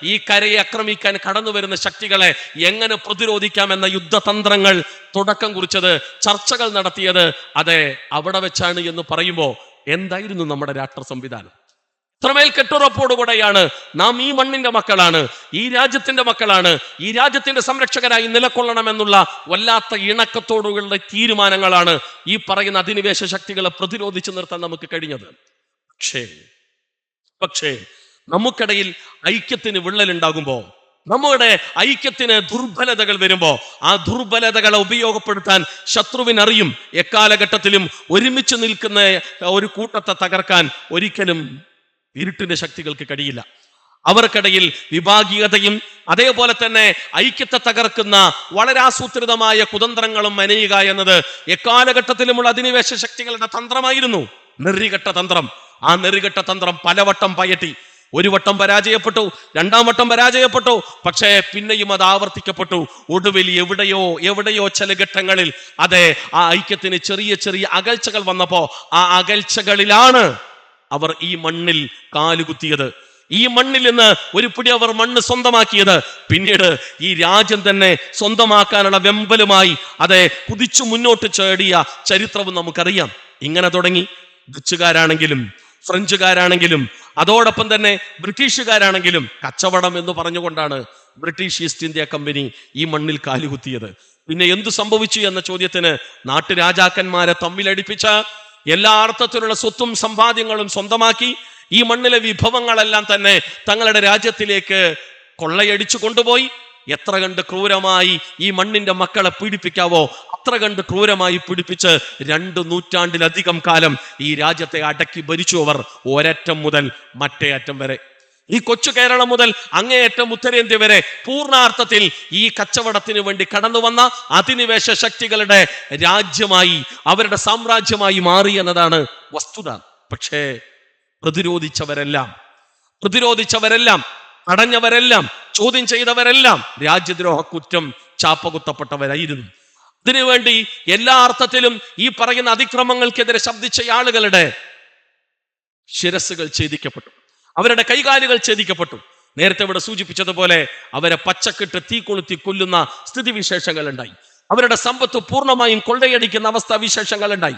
ഈ കരയെ ആക്രമിക്കാൻ കടന്നു വരുന്ന ശക്തികളെ എങ്ങനെ പ്രതിരോധിക്കാമെന്ന യുദ്ധതന്ത്രങ്ങൾ തുടക്കം കുറിച്ചത്, ചർച്ചകൾ നടത്തിയത് അതെ അവിടെ വെച്ചാണ് എന്ന് പറയുമ്പോൾ എന്തായിരുന്നു നമ്മുടെ രാഷ്ട്ര സംവിധാനം? ഇത്രമേൽ കെട്ടുറപ്പോടുകൂടെയാണ് നാം ഈ മണ്ണിന്റെ മക്കളാണ്, ഈ രാജ്യത്തിന്റെ മക്കളാണ്, ഈ രാജ്യത്തിന്റെ സംരക്ഷകരായി നിലകൊള്ളണമെന്നുള്ള വല്ലാത്ത ഇണക്കത്തോടുകളുടെ തീരുമാനങ്ങളാണ് ഈ പറയുന്ന അധിനിവേശ ശക്തികളെ പ്രതിരോധിച്ചു നിർത്താൻ നമുക്ക് കഴിഞ്ഞത്. പക്ഷേ നമുക്കിടയിൽ ഐക്യത്തിന് വിള്ളലുണ്ടാകുമ്പോൾ, നമ്മുടെ ഐക്യത്തിന് ദുർബലതകൾ വരുമ്പോ ആ ദുർബലതകളെ ഉപയോഗപ്പെടുത്താൻ ശത്രുവിനറിയും. എക്കാലഘട്ടത്തിലും ഒരുമിച്ച് നിൽക്കുന്ന ഒരു കൂട്ടത്തെ തകർക്കാൻ ഒരിക്കലും ഇരുട്ടിന്റെ ശക്തികൾക്ക് കഴിയില്ല. അവർക്കിടയിൽ വിഭാഗീയതയും അതേപോലെ തന്നെ ഐക്യത്തെ തകർക്കുന്ന വളരെ ആസൂത്രിതമായ കുതന്ത്രങ്ങളും മെനയുക എന്നത് എക്കാലഘട്ടത്തിലുമുള്ള അധിനിവേശ ശക്തികളുടെ തന്ത്രമായിരുന്നു. നെറികെട്ട തന്ത്രം. ആ നെറികെട്ട തന്ത്രം പലവട്ടം പയറ്റി. ഒരു വട്ടം പരാജയപ്പെട്ടു, രണ്ടാം വട്ടം പരാജയപ്പെട്ടു, പക്ഷേ പിന്നെയും അത് ആവർത്തിക്കപ്പെട്ടു. ഒടുവിൽ എവിടെയോ ചില ഘട്ടങ്ങളിൽ അതെ ആ ഐക്യത്തിന് ചെറിയ അകൽച്ചകൾ വന്നപ്പോ ആ അകൽച്ചകളിലാണ് അവർ ഈ മണ്ണിൽ കാലുകുത്തിയത്. ഈ മണ്ണിൽ നിന്ന് ഒരു പിടി അവർ മണ്ണ് സ്വന്തമാക്കിയത്. പിന്നീട് ഈ രാജ്യം തന്നെ സ്വന്തമാക്കാനുള്ള വെമ്പലുമായി അതെ കുതിച്ചു മുന്നോട്ട് ചേടിയ ചരിത്രവും നമുക്കറിയാം. ഇങ്ങനെ തുടങ്ങി ഡച്ചുകാരാണെങ്കിലും ഫ്രഞ്ചുകാരാണെങ്കിലും അതോടൊപ്പം തന്നെ ബ്രിട്ടീഷുകാരാണെങ്കിലും കച്ചവടം എന്ന് പറഞ്ഞുകൊണ്ടാണ് ബ്രിട്ടീഷ് ഈസ്റ്റ് ഇന്ത്യ കമ്പനി ഈ മണ്ണിൽ കാലുകുത്തിയത്. പിന്നെ എന്തു സംഭവിച്ചു എന്ന ചോദ്യത്തിന് നാട്ടുരാജാക്കന്മാരെ തമ്മിലടിപ്പിച്ച എല്ലാ അർത്ഥത്തിലുള്ള സ്വത്തും സമ്പാദ്യങ്ങളും സ്വന്തമാക്കി ഈ മണ്ണിലെ വിഭവങ്ങളെല്ലാം തന്നെ തങ്ങളുടെ രാജ്യത്തിലേക്ക് കൊള്ളയടിച്ചു കൊണ്ടുപോയി എത്ര കണ്ട് ക്രൂരമായി ഈ മണ്ണിന്റെ മക്കളെ പീഡിപ്പിക്കാവോ അത്ര കണ്ട് ക്രൂരമായി പീഡിപ്പിച്ച് 2 നൂറ്റാണ്ടിലധികം കാലം ഈ രാജ്യത്തെ അടക്കി ഭരിച്ചു അവർ, ഒരറ്റം മുതൽ മറ്റേ അറ്റം വരെ. ഈ കൊച്ചു കേരളം മുതൽ അങ്ങേയറ്റം ഉത്തരേന്ത്യ വരെ പൂർണ്ണാർത്ഥത്തിൽ ഈ കച്ചവടത്തിന് വേണ്ടി കടന്നു വന്ന അധിനിവേശ ശക്തികളുടെ രാജ്യമായി, അവരുടെ സാമ്രാജ്യമായി മാറി എന്നതാണ് വസ്തുത. പക്ഷേ പ്രതിരോധിച്ചവരെല്ലാം തടഞ്ഞവരെല്ലാം ചോദ്യം ചെയ്തവരെല്ലാം രാജ്യദ്രോഹ കുറ്റം ചാപ്പകുത്തപ്പെട്ടവരായിരുന്നു. ഇതിനുവേണ്ടി എല്ലാ അർത്ഥത്തിലും ഈ പറയുന്ന അതിക്രമങ്ങൾക്കെതിരെ ശബ്ദിച്ച ആളുകളുടെ ശിരസ്സുകൾ ഛേദിക്കപ്പെട്ടു, അവരുടെ കൈകാലുകൾ ഛേദിക്കപ്പെട്ടു. നേരത്തെ ഇവിടെ സൂചിപ്പിച്ചതുപോലെ അവരെ പച്ചക്കിട്ട് തീ കൊളുത്തി കൊല്ലുന്ന സ്ഥിതിവിശേഷങ്ങൾ ഉണ്ടായി. അവരുടെ സമ്പത്ത് പൂർണ്ണമായും കൊള്ളയടിക്കുന്ന അവസ്ഥാവിശേഷങ്ങൾ ഉണ്ടായി.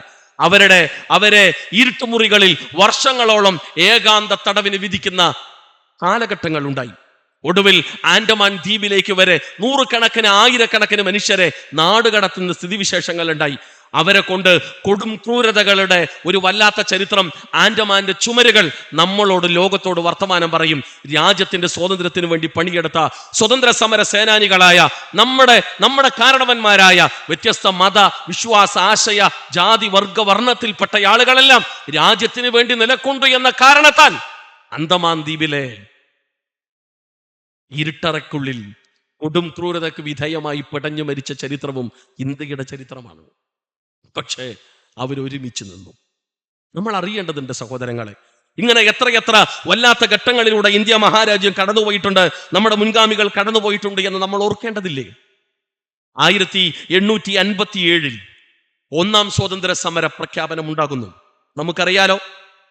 അവരെ ഇരുട്ടുമുറികളിൽ വർഷങ്ങളോളം ഏകാന്ത തടവിന് വിധിക്കുന്ന കാലഘട്ടങ്ങൾ ഉണ്ടായി. ഒടുവിൽ ആൻഡമാൻ ദ്വീപിലേക്ക് വരെ നൂറുകണക്കിന് ആയിരക്കണക്കിന് മനുഷ്യരെ നാടുകടത്തുന്ന സ്ഥിതിവിശേഷങ്ങൾ ഉണ്ടായി. അവരെ കൊണ്ട് കൊടും ക്രൂരതകളുടെ ഒരു വല്ലാത്ത ചരിത്രം. ആൻഡമാന്റെ ചുമരുകൾ നമ്മളോട് ലോകത്തോട് വർത്തമാനം പറയും. രാജ്യത്തിന്റെ സ്വാതന്ത്ര്യത്തിന് വേണ്ടി പണിയെടുത്ത സ്വതന്ത്ര സമര സേനാനികളായ നമ്മുടെ കാരണവന്മാരായ വ്യത്യസ്ത മത വിശ്വാസ ആശയ ജാതി വർഗ വർണ്ണത്തിൽപ്പെട്ട ആളുകളെല്ലാം രാജ്യത്തിന് വേണ്ടി നിലകൊണ്ടു എന്ന കാരണത്താൽ അന്തമാൻ ദ്വീപിലെ ഇരുട്ടറയ്ക്കുള്ളിൽ കൊടും ക്രൂരതയ്ക്ക് വിധേയമായി പിടഞ്ഞു മരിച്ച ചരിത്രവും ഇന്ത്യയുടെ ചരിത്രമാണ്. പക്ഷേ അവരൊരുമിച്ച് നിന്നു. നമ്മൾ അറിയേണ്ടതുണ്ട് സഹോദരങ്ങളെ, ഇങ്ങനെ എത്രയെത്ര വല്ലാത്ത ഘട്ടങ്ങളിലൂടെ ഇന്ത്യ മഹാരാജ്യം കടന്നുപോയിട്ടുണ്ട്, നമ്മുടെ മുൻഗാമികൾ കടന്നുപോയിട്ടുണ്ട് എന്ന് നമ്മൾ ഓർക്കേണ്ടതില്ലേ? 1857 1-ാം സ്വാതന്ത്ര്യ സമര പ്രഖ്യാപനം ഉണ്ടാകുന്നു. നമുക്കറിയാലോ,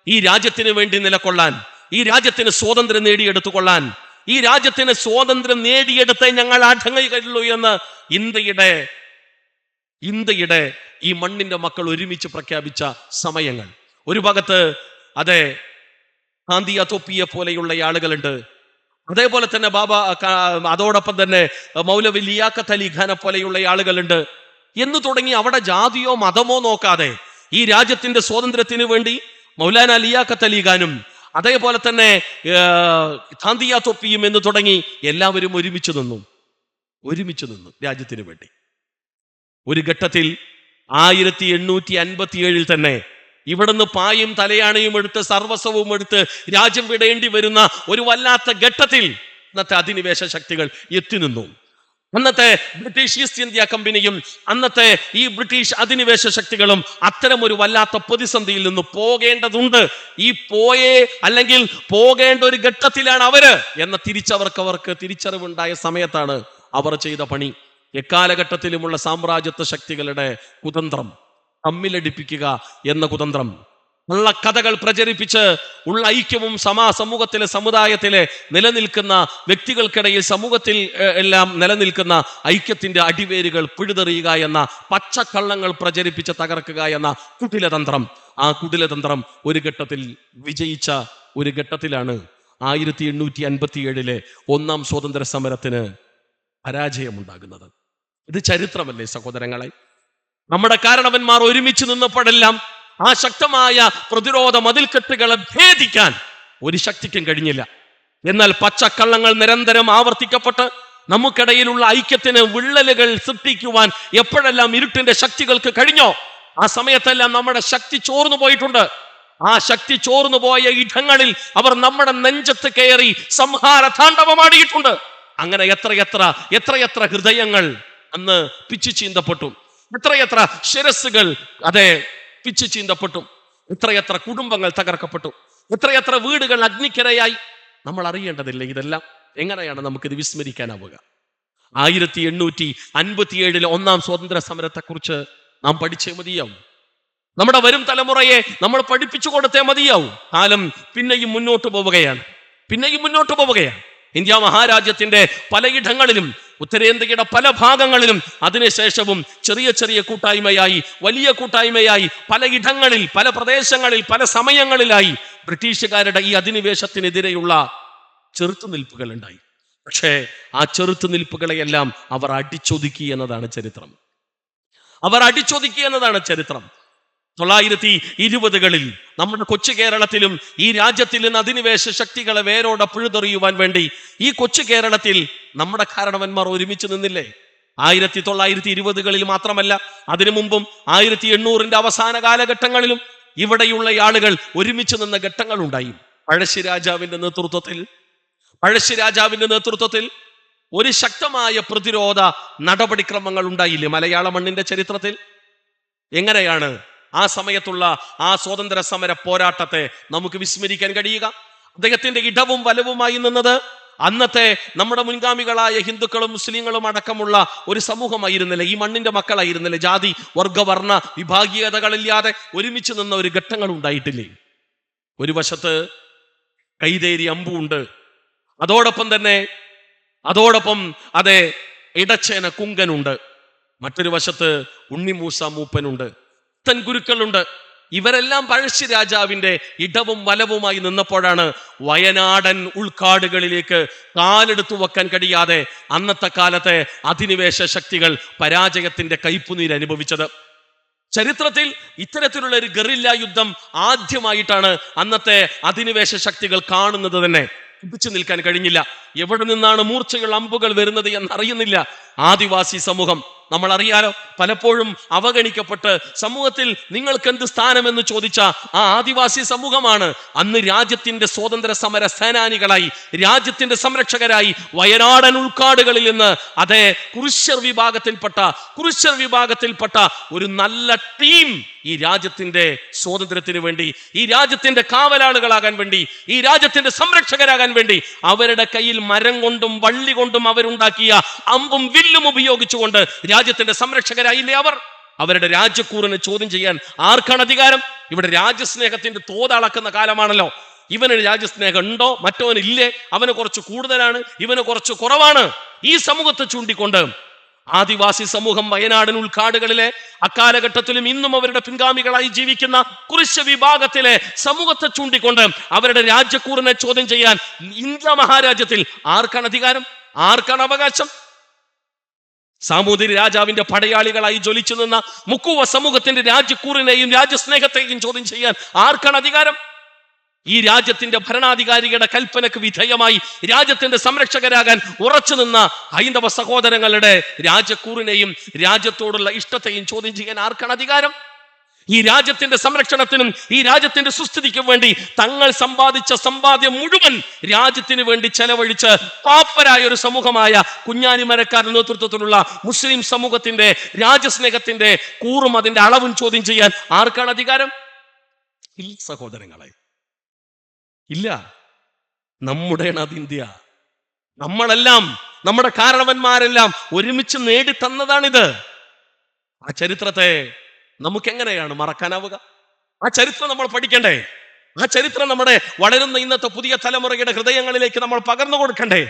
ഈ രാജ്യത്തിന് വേണ്ടി നിലകൊള്ളാൻ, ഈ രാജ്യത്തിന് സ്വാതന്ത്ര്യം നേടിയെടുത്തുകൊള്ളാൻ, ഈ രാജ്യത്തിന് സ്വാതന്ത്ര്യം നേടിയെടുത്തേ ഞങ്ങൾ ആഠങ്ങുകയുള്ളൂ എന്ന് ഇന്ത്യയുടെ ഈ മണ്ണിന്റെ മക്കൾ ഒരുമിച്ച് പ്രഖ്യാപിച്ച സമയങ്ങൾ. ഒരു ഭാഗത്ത് അതെ ഗാന്ധിയ തൊപ്പിയെ പോലെയുള്ള ആളുകളുണ്ട്. അതേപോലെ തന്നെ അതോടൊപ്പം തന്നെ മൗലവി ലിയാഖത്ത് അലി ഖാനെ പോലെയുള്ള ആളുകളുണ്ട് എന്ന് തുടങ്ങി അവിടെ ജാതിയോ മതമോ നോക്കാതെ ഈ രാജ്യത്തിന്റെ സ്വാതന്ത്ര്യത്തിന് വേണ്ടി മൗലാന ലിയാഖത്ത് അലി ഖാനും അതേപോലെ തന്നെ ഗാന്ധിയ തൊപ്പിയും എന്ന് തുടങ്ങി എല്ലാവരും ഒരുമിച്ച് നിന്നു രാജ്യത്തിന് വേണ്ടി. ഒരു ഘട്ടത്തിൽ 1857 തന്നെ ഇവിടുന്ന് പായും തലയാണയും എടുത്ത് സർവസ്വവും എടുത്ത് രാജ്യം വിടേണ്ടി വരുന്ന ഒരു വല്ലാത്ത ഘട്ടത്തിൽ ഇന്നത്തെ അധിനിവേശ ശക്തികൾ എത്തി നിന്നു. അന്നത്തെ ബ്രിട്ടീഷ് ഈസ്റ്റ് ഇന്ത്യ കമ്പനിയും അന്നത്തെ ഈ ബ്രിട്ടീഷ് അധിനിവേശ ശക്തികളും അത്തരം ഒരു വല്ലാത്ത പ്രതിസന്ധിയിൽ നിന്ന് പോകേണ്ടതുണ്ട്. ഈ അല്ലെങ്കിൽ പോകേണ്ട ഒരു ഘട്ടത്തിലാണ് അവര് എന്ന അവർക്ക് തിരിച്ചറിവുണ്ടായ സമയത്താണ് അവർ ചെയ്ത പണി എക്കാലഘട്ടത്തിലുമുള്ള സാമ്രാജ്യത്വ ശക്തികളുടെ കുതന്ത്രം, തമ്മിലടിപ്പിക്കുക എന്ന കുതന്ത്രം. ഉള്ള കഥകൾ പ്രചരിപ്പിച്ച് ഉള്ള ഐക്യവും സമുദായത്തിലെ നിലനിൽക്കുന്ന വ്യക്തികൾക്കിടയിൽ സമൂഹത്തിൽ എല്ലാം നിലനിൽക്കുന്ന ഐക്യത്തിന്റെ അടിവേരുകൾ പിഴുതെറിയുക എന്ന പച്ചക്കള്ളങ്ങൾ പ്രചരിപ്പിച്ച് തകർക്കുക എന്ന കുടിലതന്ത്രം. ആ കുടിലതന്ത്രം ഒരു ഘട്ടത്തിൽ വിജയിച്ച ഒരു ഘട്ടത്തിലാണ് 1857 ഒന്നാം സ്വാതന്ത്ര്യ സമരത്തിന് പരാജയമുണ്ടാകുന്നത്. ഇത് ചരിത്രമല്ലേ സഹോദരങ്ങളെ? നമ്മുടെ കാരണവന്മാർ ഒരുമിച്ച് നിന്നപ്പോഴെല്ലാം ആ ശക്തമായ പ്രതിരോധ മതിൽക്കെട്ടുകളെ ഭേദിക്കാൻ ഒരു ശക്തിക്കും കഴിഞ്ഞില്ല. എന്നാൽ പച്ചക്കള്ളങ്ങൾ നിരന്തരം ആവർത്തിക്കപ്പെട്ട് നമുക്കിടയിലുള്ള ഐക്യത്തിന് വിള്ളലുകൾ സൃഷ്ടിക്കുവാൻ എപ്പോഴെല്ലാം ഇരുട്ടിന്റെ ശക്തികൾക്ക് കഴിഞ്ഞോ ആ സമയത്തെല്ലാം നമ്മുടെ ശക്തി ചോർന്നു പോയിട്ടുണ്ട്. ആ ശക്തി ചോർന്നു പോയ ഇടങ്ങളിൽ അവർ നമ്മുടെ നെഞ്ചത്ത് കയറി സംഹാര താണ്ഡവമാടിയിട്ടുണ്ട്. അങ്ങനെ എത്രയെത്ര ഹൃദയങ്ങൾ അന്ന് പിച്ചു ചീന്തപ്പെട്ടു, എത്രയെത്ര ശിരസ്സുകൾ പിച്ചു ചീന്തപ്പെട്ടു, എത്രയെത്ര കുടുംബങ്ങൾ തകർക്കപ്പെട്ടു, എത്രയെത്ര വീടുകൾ അഗ്നിക്കരയായി. നമ്മൾ അറിയേണ്ടതില്ല ഇതെല്ലാം. എങ്ങനെയാണ് നമുക്കിത് വിസ്മരിക്കാനാവുക? 1857 ഒന്നാം സ്വാതന്ത്ര്യ സമരത്തെ കുറിച്ച് നാം പഠിച്ചേ മതിയാവും. നമ്മുടെ വരും തലമുറയെ നമ്മൾ പഠിപ്പിച്ചു കൊടുത്തേ മതിയാവും. കാലം പിന്നെയും മുന്നോട്ട് പോവുകയാണ്. ഇന്ത്യ മഹാരാജ്യത്തിന്റെ പലയിടങ്ങളിലും ഉത്തരേന്ത്യയുടെ പല ഭാഗങ്ങളിലും അതിനുശേഷവും ചെറിയ കൂട്ടായ്മയായി, വലിയ കൂട്ടായ്മയായി പലയിടങ്ങളിൽ, പല പ്രദേശങ്ങളിൽ, പല സമയങ്ങളിലായി ബ്രിട്ടീഷുകാരുടെ ഈ അധിനിവേശത്തിനെതിരെയുള്ള ചെറുത്തുനിൽപ്പുകൾ ഉണ്ടായി. പക്ഷേ ആ ചെറുത്തുനിൽപ്പുകളെയെല്ലാം അവർ അടിച്ചൊതുക്കി എന്നതാണ് ചരിത്രം. 1920-കളിൽ നമ്മുടെ കൊച്ചു കേരളത്തിലും ഈ രാജ്യത്തിൽ നിന്ന് അധിനിവേശ ശക്തികളെ വേരോടെ പിഴുതെറിയുവാൻ വേണ്ടി ഈ കൊച്ചു കേരളത്തിൽ നമ്മുടെ കാരണവന്മാർ ഒരുമിച്ച് നിന്നില്ലേ? 1920-കളിൽ മാത്രമല്ല, അതിനു മുമ്പും 1800-ന്റെ അവസാന കാലഘട്ടങ്ങളിലും ഇവിടെയുള്ള ആളുകൾ ഒരുമിച്ച് നിന്ന ഘട്ടങ്ങൾ ഉണ്ടായി. പഴശ്ശിരാജാവിന്റെ നേതൃത്വത്തിൽ ഒരു ശക്തമായ പ്രതിരോധ നടപടിക്രമങ്ങൾ ഉണ്ടായില്ലേ മലയാള മണ്ണിന്റെ ചരിത്രത്തിൽ? എങ്ങനെയാണ് ആ സമയത്തുള്ള ആ സ്വാതന്ത്ര്യ സമര പോരാട്ടത്തെ നമുക്ക് വിസ്മരിക്കാൻ കഴിയുക? അദ്ദേഹത്തിന്റെ ഇടവും വലവുമായി നിന്നത് അന്നത്തെ നമ്മുടെ മുൻഗാമികളായ ഹിന്ദുക്കളും മുസ്ലിങ്ങളും അടക്കമുള്ള ഒരു സമൂഹമായിരുന്നില്ല, ഈ മണ്ണിന്റെ മക്കളായിരുന്നില്ല. ജാതി വർഗവർണ്ണ വിഭാഗീയതകളില്ലാതെ ഒരുമിച്ച് നിന്ന ഒരു ഘട്ടങ്ങൾ ഉണ്ടായിട്ടില്ലേ? ഒരു വശത്ത് കൈതേരി അമ്പുണ്ട്, അതോടൊപ്പം ഇടച്ചേന കുങ്കനുണ്ട്, മറ്റൊരു വശത്ത് ഉണ്ണിമൂസ മൂപ്പനുണ്ട്, ഗുരുക്കളുണ്ട്. ഇവരെല്ലാം പഴശ്ശിരാജാവിന്റെ ഇടവും വലവുമായി നിന്നപ്പോഴാണ് വയനാടൻ ഉൾക്കാടുകളിലേക്ക് കാലെടുത്തു വെക്കാൻ കഴിയാതെ അന്നത്തെ കാലത്തെ അധിനിവേശ ശക്തികൾ പരാജയത്തിന്റെ കയ്പുനീര് അനുഭവിച്ചത്. ചരിത്രത്തിൽ ഇത്തരത്തിലുള്ള ഒരു ഗറില്ല യുദ്ധം ആദ്യമായിട്ടാണ് അന്നത്തെ അധിനിവേശ ശക്തികൾ കാണുന്നത് തന്നെ. പിടിച്ചു നിൽക്കാൻ കഴിഞ്ഞില്ല. എവിടെ നിന്നാണ് മൂർച്ചകൾ അമ്പുകൾ വരുന്നത് എന്നറിയുന്നില്ല. ആദിവാസി സമൂഹം നമ്മൾ അറിയാലോ, പലപ്പോഴും അവഗണിക്കപ്പെട്ട് സമൂഹത്തിൽ നിങ്ങൾക്ക് എന്ത് സ്ഥാനമെന്ന് ചോദിച്ച ആ ആദിവാസി സമൂഹമാണ് അന്ന് രാജ്യത്തിന്റെ സ്വാതന്ത്ര്യ സമര സേനാനികളായി, രാജ്യത്തിന്റെ സംരക്ഷകരായി വയനാടൻ ഉൾക്കാടുകളിൽ നിന്ന് കുറിച്യർ വിഭാഗത്തിൽപ്പെട്ട ഒരു നല്ല ടീം ഈ രാജ്യത്തിന്റെ സ്വാതന്ത്ര്യത്തിന് വേണ്ടി, ഈ രാജ്യത്തിന്റെ കാവലാളുകളാകാൻ വേണ്ടി, ഈ രാജ്യത്തിന്റെ സംരക്ഷകരാകാൻ വേണ്ടി അവരുടെ കയ്യിൽ മരം കൊണ്ടും വള്ളി കൊണ്ടും അവരുണ്ടാക്കിയ അമ്പും വില്ലും ഉപയോഗിച്ചുകൊണ്ട് രാജ്യത്തിന്റെ സംരക്ഷകരായില്ലേ അവർ? അവരുടെ രാജ്യക്കൂറിനെ ചോദ്യം ചെയ്യാൻ ആർക്കാണ് അധികാരം? ഇവിടെ രാജ്യസ്നേഹത്തിന്റെ തോത് അളക്കുന്ന കാലമാണല്ലോ. ഇവന് രാജ്യസ്നേഹം ഉണ്ടോ, മറ്റവനില്ലേ, അവന് കുറച്ച് കൂടുതലാണ്, ഇവന് കുറച്ച് കുറവാണ്. ഈ സമൂഹത്തെ ചൂണ്ടിക്കൊണ്ട് ആദിവാസി സമൂഹം വയനാടിൻ ഉൾക്കാടുകളിലെ അക്കാലഘട്ടത്തിലും ഇന്നും അവരുടെ പിൻഗാമികളായി ജീവിക്കുന്ന കുറിച്യ വിഭാഗത്തിലെ സമൂഹത്തെ ചൂണ്ടിക്കൊണ്ട് അവരുടെ രാജ്യക്കൂറിനെ ചോദ്യം ചെയ്യാൻ ഇന്ത്യ മഹാരാജ്യത്തിൽ ആർക്കാണ് അധികാരം? ആർക്കാണ് അവകാശം? സാമൂതിരി രാജാവിന്റെ പടയാളികളായി ജ്വലിച്ചു നിന്ന മുക്കുവ സമൂഹത്തിന്റെ രാജ്യക്കൂറിനെയും രാജ്യസ്നേഹത്തെയും ചോദ്യം ചെയ്യാൻ ആർക്കാണ് അധികാരം? ഈ രാജ്യത്തിന്റെ ഭരണാധികാരികളുടെ കൽപ്പനക്ക് വിധേയമായി രാജ്യത്തിന്റെ സംരക്ഷകരാകാൻ ഉറച്ചു നിന്ന ഹൈന്ദവ സഹോദരങ്ങളുടെ രാജ്യക്കൂറിനെയും രാജ്യത്തോടുള്ള ഇഷ്ടത്തെയും ചോദ്യം ചെയ്യാൻ ആർക്കാണ് അധികാരം? ഈ രാജ്യത്തിന്റെ സംരക്ഷണത്തിനും ഈ രാജ്യത്തിന്റെ സുസ്ഥിതിക്കും വേണ്ടി തങ്ങൾ സമ്പാദിച്ച സമ്പാദ്യം മുഴുവൻ രാജ്യത്തിന് വേണ്ടി ചെലവഴിച്ച് പാപ്പരായ ഒരു സമൂഹമായ കുഞ്ഞാലിമരക്കാരുടെ നേതൃത്വത്തിലുള്ള മുസ്ലിം സമൂഹത്തിന്റെ രാജ്യസ്നേഹത്തിന്റെ കൂറും അതിന്റെ അളവും ചോദ്യം ചെയ്യാൻ ആർക്കാണ് അധികാരം? ഈ സഹോദരങ്ങളെ, ഇല്ല. നമ്മുടെയാണ് അത് ഇന്ത്യ. നമ്മളെല്ലാം, നമ്മുടെ കാരണവന്മാരെല്ലാം ഒരുമിച്ച് നേടിത്തന്നതാണിത്. ആ ചരിത്രത്തെ നമുക്ക് എങ്ങനെയാണ് മറക്കാനാവുക? ആ ചരിത്രം നമ്മൾ പഠിക്കണ്ടേ? ആ ചരിത്രം നമ്മുടെ വളരുന്ന ഇന്നത്തെ പുതിയ തലമുറയുടെ ഹൃദയങ്ങളിലേക്ക് നമ്മൾ പകർന്നു കൊടുക്കണ്ടേ?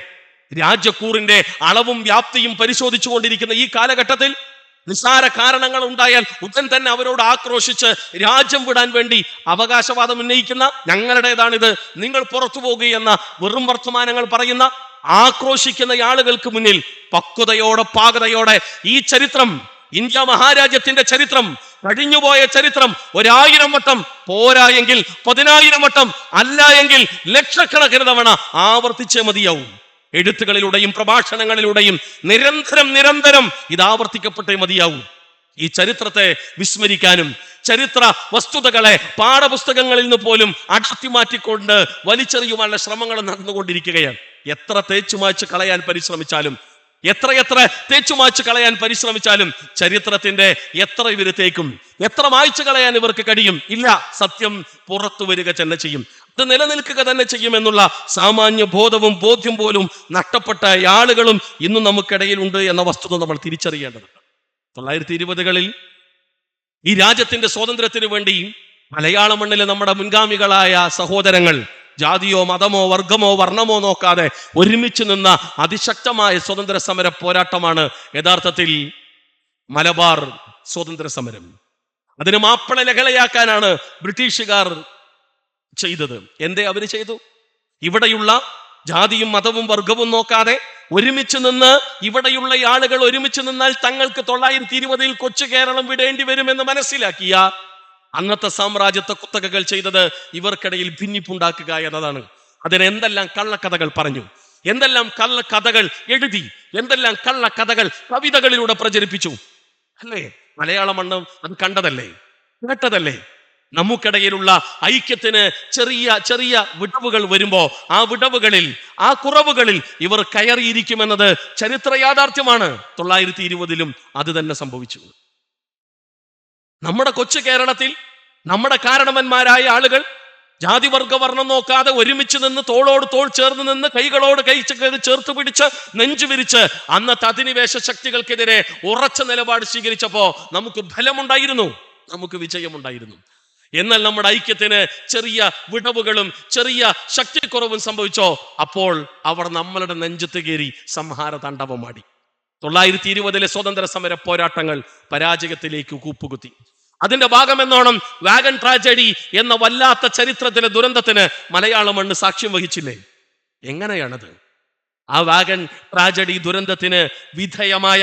രാജ്യക്കൂറിന്റെ അളവും വ്യാപ്തിയും പരിശോധിച്ചു കൊണ്ടിരിക്കുന്ന ഈ കാലഘട്ടത്തിൽ നിസ്സാര കാരണങ്ങൾ ഉണ്ടായാൽ ഉടൻ തന്നെ അവരോട് ആക്രോശിച്ച് രാജ്യം വിടാൻ വേണ്ടി അവകാശവാദം ഉന്നയിക്കുന്ന, ഞങ്ങളുടേതാണിത്, നിങ്ങൾ പുറത്തു പോകുകയെന്ന വെറും വർത്തമാനങ്ങൾ പറയുന്ന, ആക്രോശിക്കുന്ന ആളുകൾക്ക് മുന്നിൽ പക്വതയോടെ പാകതയോടെ ഈ ചരിത്രം, ഇന്ത്യ മഹാരാജ്യത്തിന്റെ ചരിത്രം, കഴിഞ്ഞുപോയ ചരിത്രം 1000 വട്ടം, പോരാ എങ്കിൽ 10,000 വട്ടം, അല്ല എങ്കിൽ ലക്ഷക്കണക്കിന് തവണ ആവർത്തിച്ചേ മതിയാവും. എഴുത്തുകളിലൂടെയും പ്രഭാഷണങ്ങളിലൂടെയും നിരന്തരം ഇത് ആവർത്തിക്കപ്പെട്ടേ മതിയാവും. ഈ ചരിത്രത്തെ വിസ്മരിക്കാനും ചരിത്ര വസ്തുതകളെ പാഠപുസ്തകങ്ങളിൽ നിന്ന് പോലും അടർത്തി മാറ്റിക്കൊണ്ട് വലിച്ചെറിയുവാനുള്ള ശ്രമങ്ങൾ നടന്നുകൊണ്ടിരിക്കുകയാണ്. എത്ര തേച്ചുമാച്ച് കളയാൻ പരിശ്രമിച്ചാലും, എത്ര തേച്ചുമാച്ച് കളയാൻ പരിശ്രമിച്ചാലും ചരിത്രത്തിന്റെ എത്ര ഇവർ തേക്കും, എത്ര മായ്ച്ചു കളയാൻ ഇവർക്ക് കഴിയും? ഇല്ല, സത്യം പുറത്തു വരിക തന്നെ ചെയ്യും. അത് നിലനിൽക്കുക തന്നെ ചെയ്യുമെന്നുള്ള സാമാന്യ ബോധവും ബോധ്യം പോലും നഷ്ടപ്പെട്ട ആളുകളും ഇന്നും നമുക്കിടയിൽ ഉണ്ട് എന്ന വസ്തുത നമ്മൾ തിരിച്ചറിയേണ്ടതുണ്ട്. 1920-കളിൽ ഈ രാജ്യത്തിന്റെ സ്വാതന്ത്ര്യത്തിന് വേണ്ടി മലയാള മണ്ണിലെ നമ്മുടെ മുൻഗാമികളായ സഹോദരങ്ങൾ ജാതിയോ മതമോ വർഗമോ വർണ്ണമോ നോക്കാതെ ഒരുമിച്ച് നിന്ന അതിശക്തമായ സ്വതന്ത്ര സമര പോരാട്ടമാണ് യഥാർത്ഥത്തിൽ മലബാർ സ്വാതന്ത്ര്യ സമരം. അതിന് മാപ്പിള ലഹളയാക്കാനാണ് ബ്രിട്ടീഷുകാർ ചെയ്തത്. എന്തേ അവര് ചെയ്തു? ഇവിടെയുള്ള ജാതിയും മതവും വർഗവും നോക്കാതെ ഒരുമിച്ച് നിന്ന്, ഇവിടെയുള്ള ആളുകൾ ഒരുമിച്ച് നിന്നാൽ തങ്ങൾക്ക് 1920-ൽ കൊച്ചു കേരളം വിടേണ്ടി വരുമെന്ന് മനസ്സിലാക്കിയ അന്നത്തെ സാമ്രാജ്യത്വ കുത്തകകൾ ചെയ്തത് ഇവർക്കിടയിൽ ഭിന്നിപ്പുണ്ടാക്കുക എന്നതാണ്. അതിന് എന്തെല്ലാം കള്ളക്കഥകൾ പറഞ്ഞു, എന്തെല്ലാം കള്ളക്കഥകൾ എഴുതി, എന്തെല്ലാം കള്ളക്കഥകൾ കവിതകളിലൂടെ പ്രചരിപ്പിച്ചു. അല്ലേ? മലയാള മണ്ണ് അത് കണ്ടതല്ലേ, കേട്ടതല്ലേ? നമുക്കിടയിലുള്ള ഐക്യത്തിന് ചെറിയ വിടവുകൾ വരുമ്പോ ആ വിടവുകളിൽ, ആ കുറവുകളിൽ ഇവർ കയറിയിരിക്കുമെന്നത് ചരിത്ര യാഥാർത്ഥ്യമാണ്. 1920-ലും അത് തന്നെ സംഭവിച്ചു. നമ്മുടെ കൊച്ചു കേരളത്തിൽ നമ്മുടെ കാരണവന്മാരായ ആളുകൾ ജാതിവർഗ വർണ്ണം നോക്കാതെ ഒരുമിച്ച് നിന്ന്, തോളോട് തോൾ ചേർന്ന് നിന്ന്, കൈകളോട് കൈ ചേർത്ത് പിടിച്ച്, നെഞ്ചു വിരിച്ച് അന്നത്തെ അധിനിവേശ ശക്തികൾക്കെതിരെ ഉറച്ച നിലപാട് സ്വീകരിച്ചപ്പോ നമുക്ക് ഫലമുണ്ടായിരുന്നു, നമുക്ക് വിജയമുണ്ടായിരുന്നു. എന്നാൽ നമ്മുടെ ഐക്യത്തിന് ചെറിയ വിടവുകളും ചെറിയ ശക്തിക്കുറവും സംഭവിച്ചോ, അപ്പോൾ അവർ നമ്മളുടെ നെഞ്ചത്ത് കയറി സംഹാര താണ്ഡവമാടി. 1920-ലെ സ്വാതന്ത്ര്യ സമര പോരാട്ടങ്ങൾ പരാജയത്തിലേക്ക് കൂപ്പുകുത്തി. അതിന്റെ ഭാഗമെന്നോണം വാഗൺ ട്രാജഡി എന്ന വല്ലാത്ത ചരിത്രത്തിലെ ദുരന്തത്തിന് മലയാള മണ്ണ് സാക്ഷ്യം വഹിച്ചില്ലേ? എങ്ങനെയാണത്? ആ വാഗൺ ട്രാജഡി ദുരന്തത്തിന് വിധേയമായ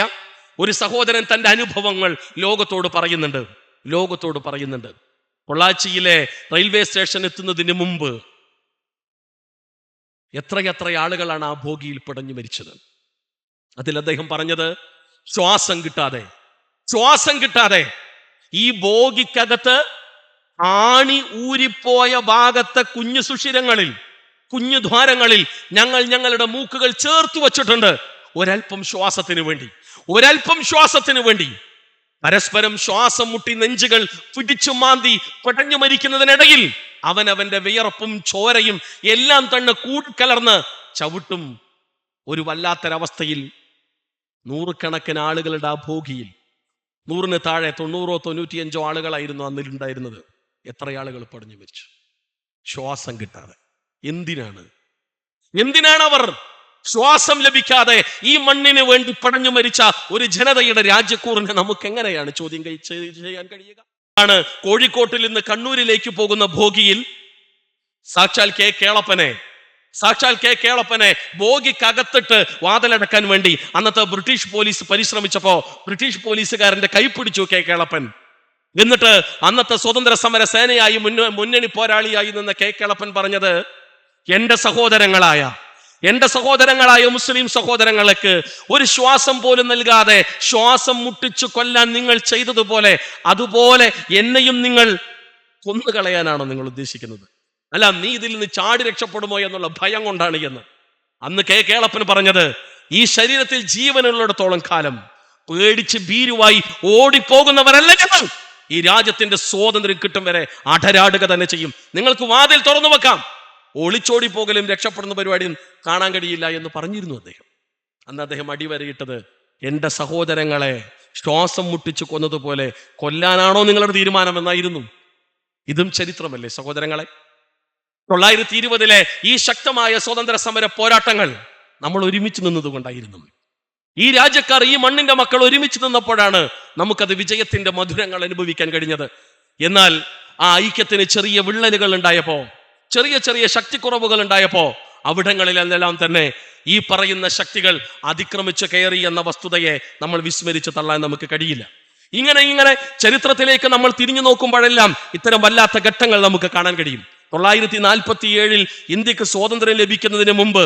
ഒരു സഹോദരൻ തന്റെ അനുഭവങ്ങൾ ലോകത്തോട് പറയുന്നുണ്ട്. പൊള്ളാച്ചിയിലെ റെയിൽവേ സ്റ്റേഷൻ എത്തുന്നതിന് മുമ്പ് എത്ര ആളുകളാണ് ആ ഭോഗിയിൽ പിടഞ്ഞു മരിച്ചത്. അതിൽ അദ്ദേഹം പറഞ്ഞത്, ശ്വാസം കിട്ടാതെ ഈ ഭോഗിക്കകത്ത് ആണി ഊരിപ്പോയ ഭാഗത്തെ കുഞ്ഞു സുഷിരങ്ങളിൽ, കുഞ്ഞു ദ്വാരങ്ങളിൽ ഞങ്ങളുടെ മൂക്കുകൾ ചേർത്ത് വച്ചിട്ടുണ്ട്. ഒരൽപ്പം ശ്വാസത്തിന് വേണ്ടി പരസ്പരം ശ്വാസം മുട്ടി നെഞ്ചുകൾ പിടിച്ചു മാന്തി പെടഞ്ഞു മരിക്കുന്നതിനിടയിൽ അവന്റെ വിയർപ്പും ചോരയും എല്ലാം തന്നെ കൂടിക്കലർന്ന് ചവിട്ടും ഒരു വല്ലാത്തൊരവസ്ഥയിൽ നൂറുകണക്കിന് ആളുകളുടെ ആ ഭോഗിയിൽ, 100-ന് താഴെ 90-ഓ 95-ഓ ആളുകളായിരുന്നു അന്നിലുണ്ടായിരുന്നത്. എത്ര ആളുകൾ പടഞ്ഞു മരിച്ചു ശ്വാസം കിട്ടാതെ. എന്തിനാണ് അവർ ശ്വാസം ലഭിക്കാതെ ഈ മണ്ണിന് വേണ്ടി പടഞ്ഞു മരിച്ച ഒരു ജനതയുടെ രാജ്യക്കൂറിനെ നമുക്ക് എങ്ങനെയാണ് ചോദ്യം ചെയ്യാൻ കഴിയുക? ആണ് കോഴിക്കോട്ടിൽ നിന്ന് കണ്ണൂരിലേക്ക് പോകുന്ന ഭോഗിയിൽ സാക്ഷാൽ കെ കേളപ്പനെ ഭോഗിക്കകത്തിട്ട് വാതിലടക്കാൻ വേണ്ടി അന്നത്തെ ബ്രിട്ടീഷ് പോലീസ് പരിശ്രമിച്ചപ്പോ ബ്രിട്ടീഷ് പോലീസുകാരന്റെ കൈ പിടിച്ചു കെ കേളപ്പൻ. എന്നിട്ട് അന്നത്തെ സ്വതന്ത്ര സമര സേനയായി മുന്നണി പോരാളിയായി നിന്ന കെ കേളപ്പൻ പറഞ്ഞത്, എന്റെ സഹോദരങ്ങളായ മുസ്ലിം സഹോദരങ്ങൾക്ക് ഒരു ശ്വാസം പോലും നൽകാതെ ശ്വാസം മുട്ടിച്ചു കൊല്ലാൻ നിങ്ങൾ ചെയ്തതുപോലെ അതുപോലെ എന്നെയും നിങ്ങൾ കൊന്നുകളയാനാണോ നിങ്ങൾ ഉദ്ദേശിക്കുന്നത്? അല്ല, നീ ഇതിൽ നിന്ന് ചാടി രക്ഷപ്പെടുമോ എന്നുള്ള ഭയം കൊണ്ടാണ് എന്ന് അന്ന് കെ കേളപ്പൻ പറഞ്ഞത്. ഈ ശരീരത്തിൽ ജീവനുള്ളിടത്തോളം കാലം പേടിച്ച് ഭീരുവായി ഓടിപ്പോകുന്നവരല്ല ഞങ്ങൾ. ഈ രാജ്യത്തിന്റെ സ്വാതന്ത്ര്യം കിട്ടും വരെ അടരാടുക തന്നെ ചെയ്യും. നിങ്ങൾക്ക് വാതിൽ തുറന്നു വെക്കാം, ഒളിച്ചോടി പോകലും രക്ഷപ്പെടുന്ന പരിപാടിയും കാണാൻ കഴിയില്ല എന്ന് പറഞ്ഞിരുന്നു അദ്ദേഹം. അന്ന് അദ്ദേഹം അടിവരയിട്ടത്, എന്റെ സഹോദരങ്ങളെ ശ്വാസം മുട്ടിച്ചു കൊന്നതുപോലെ കൊല്ലാനാണോ നിങ്ങളുടെ തീരുമാനം എന്നായിരുന്നു. ഇതും ചരിത്രമല്ലേ സഹോദരങ്ങളെ? 1920 ഈ ശക്തമായ സ്വതന്ത്ര സമര പോരാട്ടങ്ങൾ നമ്മൾ ഒരുമിച്ച് നിന്നതുകൊണ്ടായിരുന്നു. ഈ രാജ്യക്കാർ, ഈ മണ്ണിന്റെ മക്കൾ ഒരുമിച്ച് നിന്നപ്പോഴാണ് നമുക്കത് വിജയത്തിന്റെ മധുരങ്ങൾ അനുഭവിക്കാൻ കഴിഞ്ഞത്. എന്നാൽ ആ ഐക്യത്തിന് ചെറിയ വിള്ളലുകൾ ഉണ്ടായപ്പോ, ചെറിയ ശക്തിക്കുറവുകൾ ഉണ്ടായപ്പോ അവിടങ്ങളിലെല്ലാം തന്നെ ഈ പറയുന്ന ശക്തികൾ അതിക്രമിച്ച് കയറി എന്ന വസ്തുതയെ നമ്മൾ വിസ്മരിച്ച് തള്ളാൻ നമുക്ക് കഴിയില്ല. ഇങ്ങനെ ചരിത്രത്തിലേക്ക് നമ്മൾ തിരിഞ്ഞു നോക്കുമ്പോഴെല്ലാം ഇത്തരം വല്ലാത്ത ഘട്ടങ്ങൾ നമുക്ക് കാണാൻ കഴിയും. 1947 ഇന്ത്യക്ക് സ്വാതന്ത്ര്യം ലഭിക്കുന്നതിന് മുമ്പ്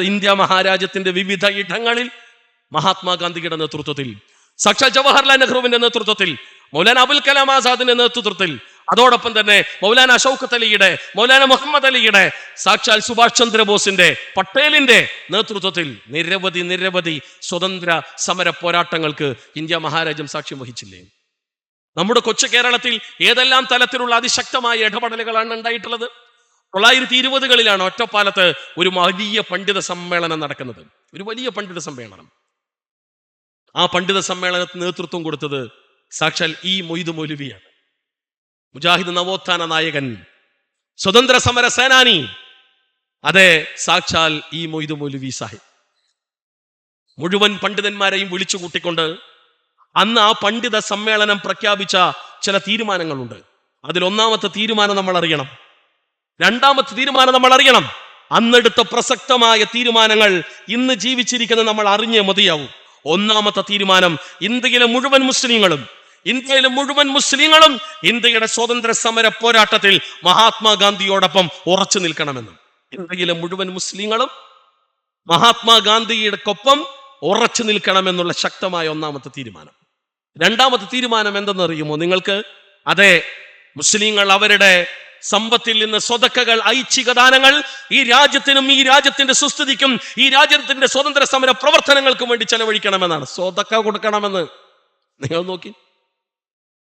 ഇന്ത്യ മഹാരാജ്യത്തിന്റെ വിവിധ ഇടങ്ങളിൽ മഹാത്മാഗാന്ധിയുടെ നേതൃത്വത്തിൽ, സാക്ഷാൽ ജവഹർലാൽ നെഹ്റുവിന്റെ നേതൃത്വത്തിൽ, മൗലാന അബുൽ കലാം ആസാദിന്റെ നേതൃത്വത്തിൽ, അതോടൊപ്പം തന്നെ മൗലാന ഷൗക്കത്ത് അലിയുടെ, മൗലാന മുഹമ്മദ് അലിയുടെ, സാക്ഷാൽ സുഭാഷ് ചന്ദ്രബോസിന്റെ, പട്ടേലിന്റെ നേതൃത്വത്തിൽ നിരവധി സ്വതന്ത്ര സമര പോരാട്ടങ്ങൾക്ക് ഇന്ത്യ മഹാരാജ്യം സാക്ഷ്യം വഹിച്ചില്ലേ? നമ്മുടെ കൊച്ചു കേരളത്തിൽ ഏതെല്ലാം തലത്തിലുള്ള അതിശക്തമായ ഇടപെടലുകളാണ് ഉണ്ടായിട്ടുള്ളത്? 1920കളിലാണ് ഒറ്റപ്പാലത്ത് ഒരു വലിയ പണ്ഡിത സമ്മേളനം നടക്കുന്നത്. ഒരു വലിയ പണ്ഡിത സമ്മേളനം. ആ പണ്ഡിത സമ്മേളനത്തിന് നേതൃത്വം കൊടുത്തത് സാക്ഷാൽ ഈ മൊയ്തു മൗലവിയാണ്. മുജാഹിദ് നവോത്ഥാന നായകൻ, സ്വതന്ത്ര സമര സേനാനി, അതെ സാക്ഷാൽ ഈ മൊയ്തു മൗലവി സാഹിബ്. മുഴുവൻ പണ്ഡിതന്മാരെയും വിളിച്ചു കൂട്ടിക്കൊണ്ട് അന്ന് ആ പണ്ഡിത സമ്മേളനം പ്രഖ്യാപിച്ച ചില തീരുമാനങ്ങളുണ്ട്. അതിൽ ഒന്നാമത്തെ തീരുമാനം നമ്മൾ അറിയണം, രണ്ടാമത്തെ തീരുമാനം നമ്മൾ അറിയണം. അന്നെടുത്ത പ്രസക്തമായ തീരുമാനങ്ങൾ ഇന്ന് ജീവിച്ചിരിക്കുന്ന നമ്മൾ അറിഞ്ഞേ മതിയാവും. ഒന്നാമത്തെ തീരുമാനം, ഇന്ത്യയിലെ മുഴുവൻ മുസ്ലിങ്ങളും ഇന്ത്യയുടെ സ്വതന്ത്ര സമര പോരാട്ടത്തിൽ മഹാത്മാഗാന്ധിയോടൊപ്പം ഉറച്ചു നിൽക്കണമെന്ന്. ഇന്ത്യയിലെ മുഴുവൻ മുസ്ലിങ്ങളും മഹാത്മാഗാന്ധിയോടൊപ്പം ഉറച്ചു നിൽക്കണമെന്നുള്ള ശക്തമായ ഒന്നാമത്തെ തീരുമാനം. രണ്ടാമത്തെ തീരുമാനം എന്തെന്നറിയുമോ നിങ്ങൾക്ക്? അതെ, മുസ്ലിങ്ങൾ അവരുടെ സമ്പത്തിൽ നിന്ന് സ്വതക്കകൾ, ഐച്ഛിക ദാനങ്ങൾ ഈ രാജ്യത്തിനും ഈ രാജ്യത്തിന്റെ സുസ്ഥിതിക്കും ഈ രാജ്യത്തിന്റെ സ്വതന്ത്ര സമര പ്രവർത്തനങ്ങൾക്കും വേണ്ടി ചെലവഴിക്കണമെന്നാണ്. സ്വതക്ക കൊടുക്കണമെന്ന് നിങ്ങൾ നോക്കി.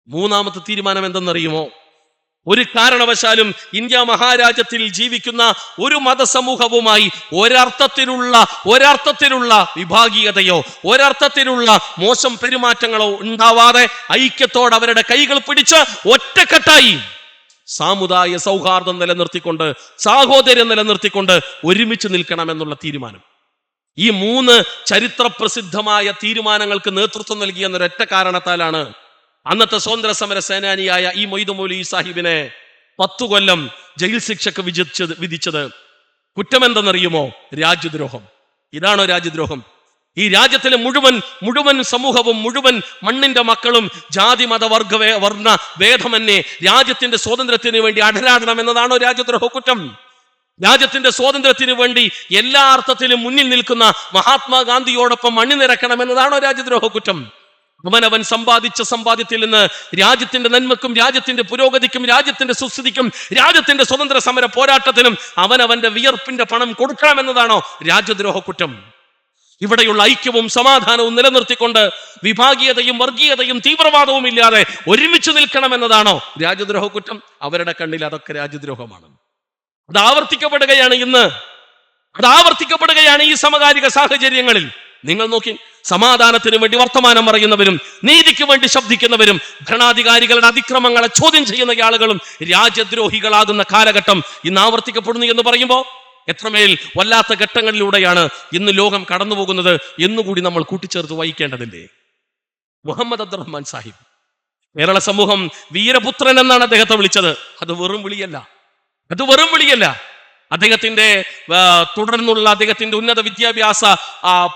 മൂന്നാമത്തെ തീരുമാനം എന്തെന്നറിയുമോ? ഒരു കാരണവശാലും ഇന്ത്യ മഹാരാജ്യത്തിൽ ജീവിക്കുന്ന ഒരു മതസമൂഹവുമായി ഒരർത്ഥത്തിലുള്ള വിഭാഗീയതയോ ഒരർത്ഥത്തിലുള്ള മോശം പെരുമാറ്റങ്ങളോ ഉണ്ടാവാതെ ഐക്യത്തോടെ അവരുടെ കൈകൾ പിടിച്ച് ഒറ്റക്കെട്ടായി സാമുദായ സൗഹാർദ്ദം നിലനിർത്തിക്കൊണ്ട്, സാഹോദര്യം നിലനിർത്തിക്കൊണ്ട് ഒരുമിച്ച് നിൽക്കണമെന്നുള്ള തീരുമാനം. ഈ 3 ചരിത്ര പ്രസിദ്ധമായ തീരുമാനങ്ങൾക്ക് നേതൃത്വം നൽകിയെന്നൊരൊറ്റ കാരണത്താലാണ് അന്നത്തെ സ്വതന്ത്ര സമര സേനാനിയായ ഈ മൊയ്തു മൗലവി സാഹിബിനെ 10 കൊല്ലം ജയിൽ ശിക്ഷക്ക് വിധിച്ചത്. കുറ്റമെന്തെന്നറിയുമോ? രാജ്യദ്രോഹം. ഇതാണോ രാജ്യദ്രോഹം? ഈ രാജ്യത്തിലെ മുഴുവൻ സമൂഹവും, മുഴുവൻ മണ്ണിന്റെ മക്കളും ജാതി മത വർണ്ണ ഭേദമന്യേ രാജ്യത്തിന്റെ സ്വാതന്ത്ര്യത്തിന് വേണ്ടി അടരാടണം എന്നതാണോ രാജ്യദ്രോഹ കുറ്റം? രാജ്യത്തിന്റെ സ്വാതന്ത്ര്യത്തിന് വേണ്ടി എല്ലാ അർത്ഥത്തിലും മുന്നിൽ നിൽക്കുന്ന മഹാത്മാഗാന്ധിയോടൊപ്പം അണിനിരക്കണം എന്നതാണോ രാജ്യദ്രോഹ കുറ്റം? അവനവൻ സമ്പാദിച്ച സമ്പാദ്യത്തിൽ നിന്ന് രാജ്യത്തിന്റെ നന്മക്കും രാജ്യത്തിന്റെ പുരോഗതിക്കും രാജ്യത്തിന്റെ സുസ്ഥിതിക്കും രാജ്യത്തിന്റെ സ്വതന്ത്ര സമര പോരാട്ടത്തിനും അവനവന്റെ വിയർപ്പിന്റെ പണം കൊടുക്കണമെന്നതാണോ രാജ്യദ്രോഹ കുറ്റം? ഇവിടെയുള്ള ഐക്യവും സമാധാനവും നിലനിർത്തിക്കൊണ്ട് വിഭാഗീയതയും വർഗീയതയും തീവ്രവാദവും ഇല്ലാതെ ഒരുമിച്ച് നിൽക്കണമെന്നതാണോ രാജ്യദ്രോഹ കുറ്റം? അവരുടെ കണ്ണിൽ അതൊക്കെ രാജ്യദ്രോഹമാണ്. അത് ആവർത്തിക്കപ്പെടുകയാണ് ഈ സമകാലിക സാഹചര്യങ്ങളിൽ. നിങ്ങൾ നോക്കി, സമാധാനത്തിന് വേണ്ടി വർത്തമാനം പറയുന്നവരും നീതിക്ക് വേണ്ടി ശബ്ദിക്കുന്നവരും ഭരണാധികാരികളുടെ അതിക്രമങ്ങളെ ചോദ്യം ചെയ്യുന്ന ആളുകളും രാജ്യദ്രോഹികളാകുന്ന കാലഘട്ടം ഇന്ന് ആവർത്തിക്കപ്പെടുന്നു എന്ന് പറയുമ്പോൾ എത്രമേൽ വല്ലാത്ത ഘട്ടങ്ങളിലൂടെയാണ് ഇന്ന് ലോകം കടന്നു പോകുന്നത് എന്നുകൂടി നമ്മൾ കൂട്ടിച്ചേർത്ത് വായിക്കേണ്ടതില്ലേ? മുഹമ്മദ് അബ്ദുറഹ്മാൻ സാഹിബ്, കേരള സമൂഹം വീരപുത്രൻ എന്നാണ് അദ്ദേഹത്തെ വിളിച്ചത്. അത് വെറും വിളിയല്ല. അദ്ദേഹത്തിന്റെ തുടർന്നുള്ള അദ്ദേഹത്തിന്റെ ഉന്നത വിദ്യാഭ്യാസ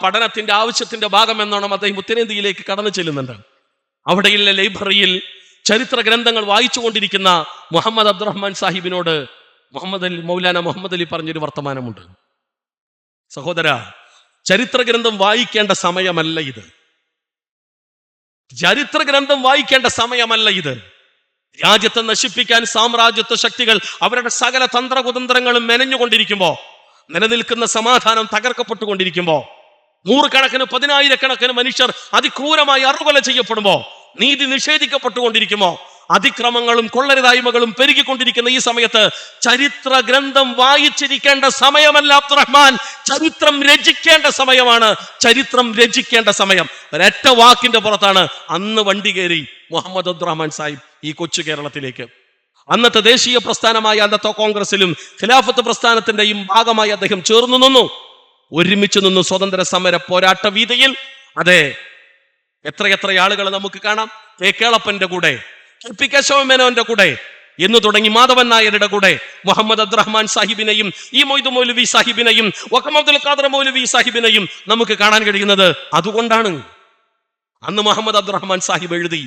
പഠനത്തിന്റെ ആവശ്യത്തിന്റെ ഭാഗം എന്നോണം അദ്ദേഹം ഉത്തരേന്ത്യയിലേക്ക് കടന്നു ചെല്ലുന്നുണ്ട്. അവിടെയുള്ള ലൈബ്രറിയിൽ ചരിത്ര ഗ്രന്ഥങ്ങൾ വായിച്ചുകൊണ്ടിരിക്കുന്ന മുഹമ്മദ് അബ്ദുറഹ്മാൻ സാഹിബിനോട് മൗലാന മുഹമ്മദ് അലി പറഞ്ഞൊരു വർത്തമാനമുണ്ട്. സഹോദര, ചരിത്ര ഗ്രന്ഥം വായിക്കേണ്ട സമയമല്ല ഇത്. രാജ്യത്തെ നശിപ്പിക്കാൻ സാമ്രാജ്യത്വ ശക്തികൾ അവരുടെ സകല തന്ത്രകുതന്ത്രങ്ങളും മെനഞ്ഞുകൊണ്ടിരിക്കുമ്പോ, നിലനിൽക്കുന്ന സമാധാനം തകർക്കപ്പെട്ടുകൊണ്ടിരിക്കുമ്പോ, നൂറുകണക്കിന് പതിനായിരക്കണക്കിന് മനുഷ്യർ അതിക്രൂരമായി അറുകൊല ചെയ്യപ്പെടുമ്പോ, നീതി നിഷേധിക്കപ്പെട്ടുകൊണ്ടിരിക്കുമ്പോ, അതിക്രമങ്ങളും കൊള്ളരുതായ്മകളും പെരുകിക്കൊണ്ടിരിക്കുന്ന ഈ സമയത്ത് ചരിത്ര ഗ്രന്ഥം വായിച്ചിരിക്കേണ്ട സമയമല്ല അബ്ദുറഹ്മാൻ, ചരിത്രം രചിക്കേണ്ട സമയം. ഒരൊറ്റ വാക്കിന്റെ പുറത്താണ് അന്ന് വണ്ടി കയറി മുഹമ്മദ് അബ്ദുറഹ്മാൻ സാഹിബ് ഈ കൊച്ചു കേരളത്തിലേക്ക്. അന്നത്തെ ദേശീയ പ്രസ്ഥാനമായ അന്നത്തെ കോൺഗ്രസിലും ഖിലാഫത്ത് പ്രസ്ഥാനത്തിന്റെയും ഭാഗമായി അദ്ദേഹം ചേർന്നു നിന്നു, ഒരുമിച്ച് നിന്നു സ്വതന്ത്ര സമര പോരാട്ട വീതിയിൽ. അതെ, എത്രയെത്ര ആളുകൾ നമുക്ക് കാണാം. കെ കേളപ്പന്റെ കൂടെ, കെ കേശവമേനോന്റെ കൂടെ എന്ന് തുടങ്ങി മാധവൻ നായരുടെ കൂടെ മുഹമ്മദ് അബ്ദുറഹ്മാൻ സാഹിബിനെയും ഈ മൊയ്തു മൗലവി സാഹിബിനെയും വഖം അബ്ദുൽ ഖാദർ മൗലവി സാഹിബിനെയും നമുക്ക് കാണാൻ കഴിയുന്നത് അതുകൊണ്ടാണ്. അന്ന് മുഹമ്മദ് അബ്ദുറഹ്മാൻ സാഹിബ് എഴുതി,